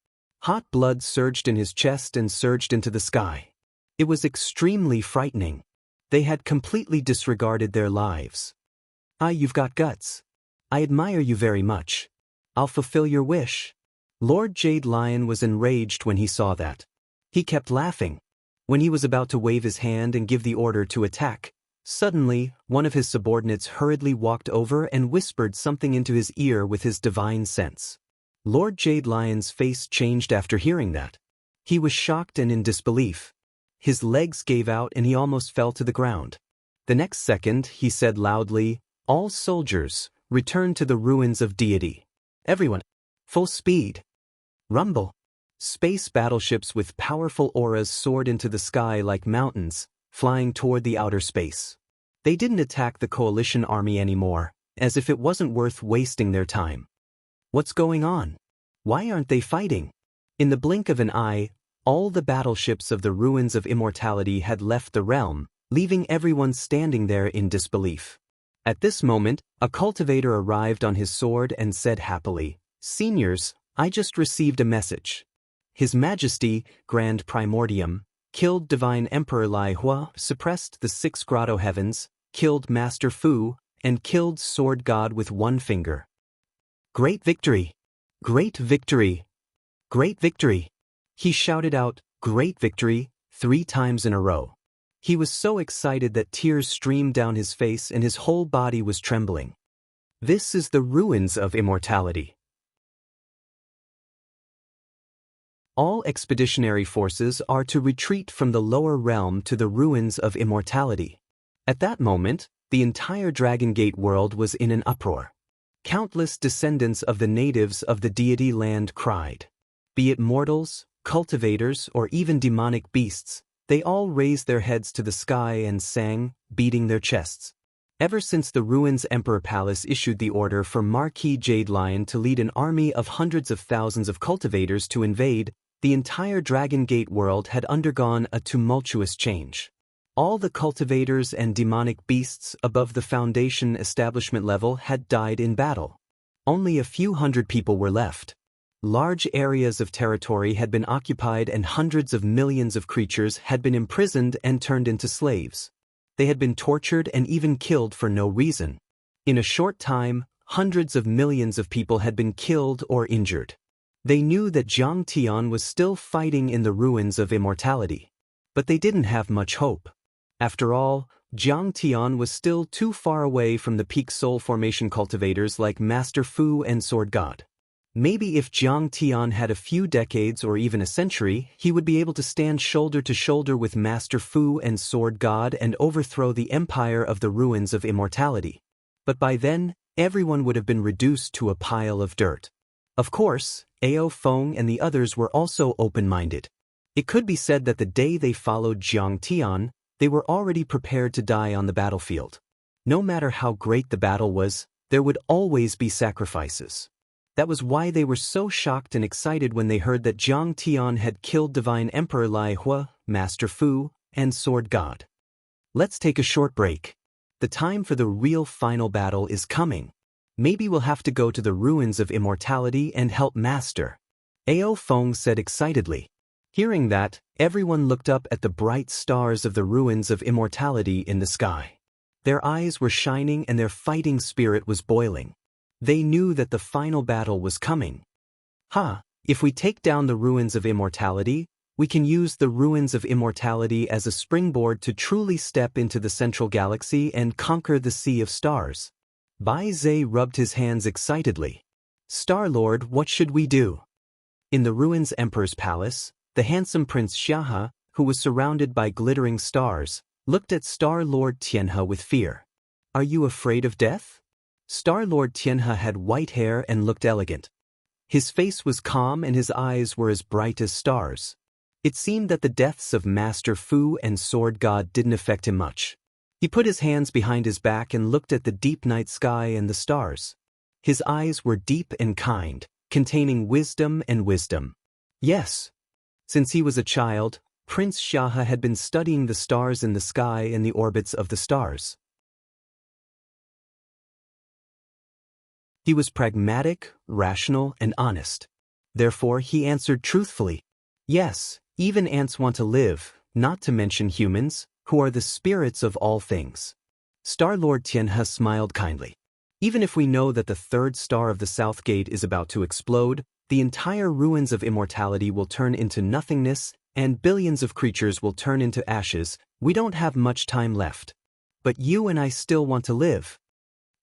Hot blood surged in his chest and surged into the sky. It was extremely frightening. They had completely disregarded their lives. "Ah, you've got guts. I admire you very much. I'll fulfill your wish." Lord Jade Lion was enraged when he saw that. He kept laughing. When he was about to wave his hand and give the order to attack, suddenly, one of his subordinates hurriedly walked over and whispered something into his ear with his divine sense. Lord Jade Lion's face changed after hearing that. He was shocked and in disbelief. His legs gave out and he almost fell to the ground. The next second, he said loudly, "All soldiers, return to the ruins of deity. Everyone, full speed. Rumble." Space battleships with powerful auras soared into the sky like mountains, flying toward the outer space. They didn't attack the coalition army anymore, as if it wasn't worth wasting their time. What's going on? Why aren't they fighting? In the blink of an eye, all the battleships of the ruins of immortality had left the realm, leaving everyone standing there in disbelief. At this moment, a cultivator arrived on his sword and said happily, "Seniors, I just received a message. His Majesty, Grand Primordium, killed Divine Emperor Lai Hua, suppressed the 6 grotto heavens, killed Master Fu, and killed Sword God with one finger. Great victory! Great victory! Great victory!" He shouted out, "Great victory," 3 times in a row. He was so excited that tears streamed down his face and his whole body was trembling. This is the ruins of immortality. All expeditionary forces are to retreat from the lower realm to the ruins of immortality. At that moment, the entire Dragon Gate world was in an uproar. Countless descendants of the natives of the deity land cried. Be it mortals, cultivators, or even demonic beasts, they all raised their heads to the sky and sang, beating their chests. Ever since the Ruins Emperor Palace issued the order for Marquis Jade Lion to lead an army of hundreds of thousands of cultivators to invade, The entire Dragon Gate world had undergone a tumultuous change. All the cultivators and demonic beasts above the Foundation establishment level had died in battle. Only a few hundred people were left. Large areas of territory had been occupied and hundreds of millions of creatures had been imprisoned and turned into slaves. They had been tortured and even killed for no reason. In a short time, hundreds of millions of people had been killed or injured. They knew that Jiang Tian was still fighting in the ruins of immortality. But they didn't have much hope. After all, Jiang Tian was still too far away from the peak soul formation cultivators like Master Fu and Sword God. Maybe if Jiang Tian had a few decades or even a century, he would be able to stand shoulder to shoulder with Master Fu and Sword God and overthrow the empire of the ruins of immortality. But by then, everyone would have been reduced to a pile of dirt. Of course, Ao Feng and the others were also open-minded. It could be said that the day they followed Jiang Tian, they were already prepared to die on the battlefield. No matter how great the battle was, there would always be sacrifices. That was why they were so shocked and excited when they heard that Jiang Tian had killed Divine Emperor Lai Hua, Master Fu, and Sword God. Let's take a short break. The time for the real final battle is coming. Maybe we'll have to go to the ruins of immortality and help Master. Ao Feng said excitedly. Hearing that, everyone looked up at the bright stars of the ruins of immortality in the sky. Their eyes were shining and their fighting spirit was boiling. They knew that the final battle was coming. If we take down the ruins of immortality, we can use the ruins of immortality as a springboard to truly step into the central galaxy and conquer the sea of stars. Bai Zhe rubbed his hands excitedly. Star-Lord, what should we do? In the ruins Emperor's palace, the handsome Prince Xiahe, who was surrounded by glittering stars, looked at Star-Lord Tianhe with fear. Are you afraid of death? Star-Lord Tianhe had white hair and looked elegant. His face was calm and his eyes were as bright as stars. It seemed that the deaths of Master Fu and Sword God didn't affect him much. He put his hands behind his back and looked at the deep night sky and the stars. His eyes were deep and kind, containing wisdom and wisdom. Yes. Since he was a child, Prince Xiahe had been studying the stars in the sky and the orbits of the stars. He was pragmatic, rational, and honest. Therefore, he answered truthfully. Yes, even ants want to live, not to mention humans, who are the spirits of all things. Star-Lord Tianhe smiled kindly. Even if we know that the third star of the South Gate is about to explode, the entire ruins of immortality will turn into nothingness, and billions of creatures will turn into ashes, we don't have much time left. But you and I still want to live.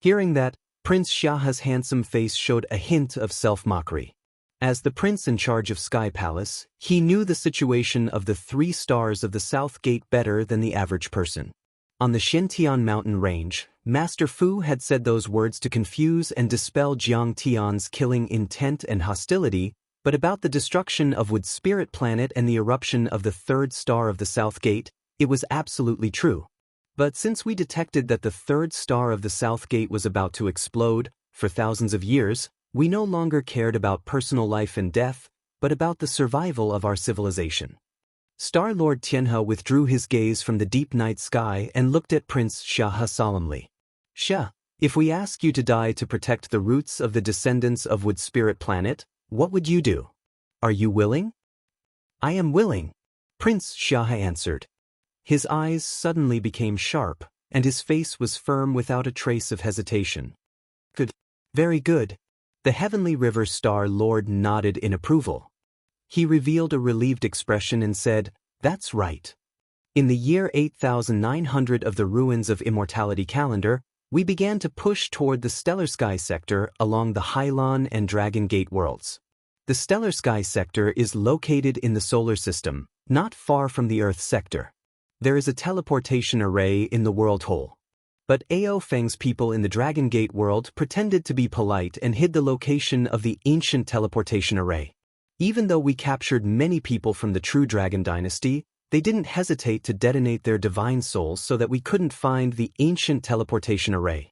Hearing that, Prince Xiahe's handsome face showed a hint of self-mockery. As the prince in charge of Sky Palace, he knew the situation of the 3 stars of the South Gate better than the average person. On the Xintian mountain range, Master Fu had said those words to confuse and dispel Jiang Tian's killing intent and hostility, but about the destruction of Wood Spirit Planet and the eruption of the 3rd star of the South Gate, it was absolutely true. But since we detected that the 3rd star of the South Gate was about to explode, for thousands of years, we no longer cared about personal life and death, but about the survival of our civilization. Star-Lord Tianhe withdrew his gaze from the deep night sky and looked at Prince Xiahe solemnly. If we ask you to die to protect the roots of the descendants of Wood Spirit Planet, what would you do? Are you willing? I am willing, Prince Xiahe answered. His eyes suddenly became sharp, and his face was firm without a trace of hesitation. Good. Very good. The Heavenly River Star Lord nodded in approval. He revealed a relieved expression and said, That's right. In the year 8900 of the Ruins of Immortality calendar, we began to push toward the Stellar Sky sector along the Hylon and Dragon Gate worlds. The Stellar Sky sector is located in the solar system, not far from the Earth sector. There is a teleportation array in the world hole. But Ao Feng's people in the Dragon Gate world pretended to be polite and hid the location of the ancient teleportation array. Even though we captured many people from the true Dragon Dynasty, they didn't hesitate to detonate their divine souls so that we couldn't find the ancient teleportation array.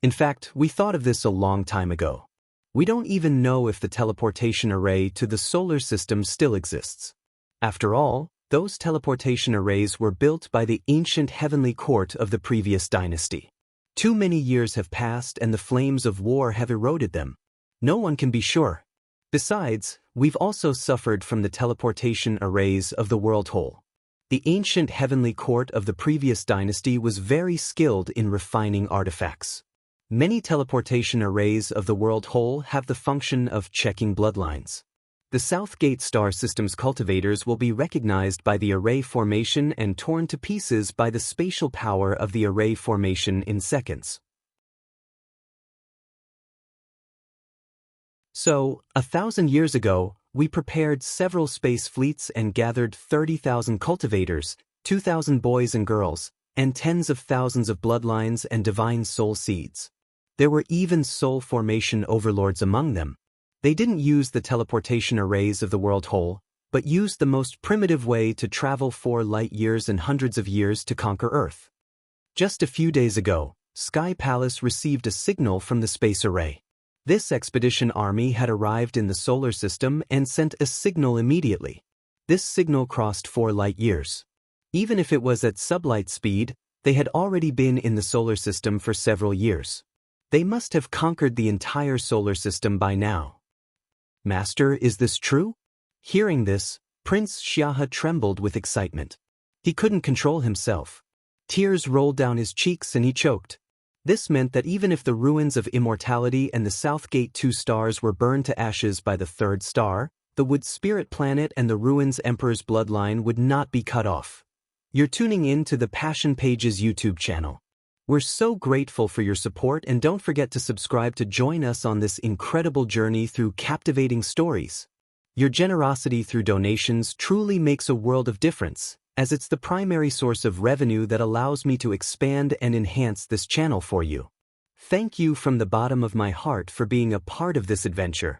In fact, we thought of this a long time ago. We don't even know if the teleportation array to the solar system still exists. After all, those teleportation arrays were built by the ancient heavenly court of the previous dynasty. Too many years have passed and the flames of war have eroded them. No one can be sure. Besides, we've also suffered from the teleportation arrays of the world whole. The ancient heavenly court of the previous dynasty was very skilled in refining artifacts. Many teleportation arrays of the world whole have the function of checking bloodlines. The Southgate star system's cultivators will be recognized by the array formation and torn to pieces by the spatial power of the array formation in seconds. So, 1,000 years ago, we prepared several space fleets and gathered 30,000 cultivators, 2,000 boys and girls, and tens of thousands of bloodlines and divine soul seeds. There were even soul formation overlords among them. They didn't use the teleportation arrays of the world whole, but used the most primitive way to travel 4 light years and hundreds of years to conquer Earth. Just a few days ago, Sky Palace received a signal from the space array. This expedition army had arrived in the solar system and sent a signal immediately. This signal crossed 4 light years. Even if it was at sublight speed, they had already been in the solar system for several years. They must have conquered the entire solar system by now. Master, is this true? Hearing this, Prince Xiahe trembled with excitement. He couldn't control himself. Tears rolled down his cheeks and he choked. This meant that even if the ruins of immortality and the Southgate 2 stars were burned to ashes by the 3rd star, the Wood Spirit Planet and the Ruins Emperor's bloodline would not be cut off. You're tuning in to the Passion Pages YouTube channel. We're so grateful for your support and don't forget to subscribe to join us on this incredible journey through captivating stories. Your generosity through donations truly makes a world of difference, as it's the primary source of revenue that allows me to expand and enhance this channel for you. Thank you from the bottom of my heart for being a part of this adventure.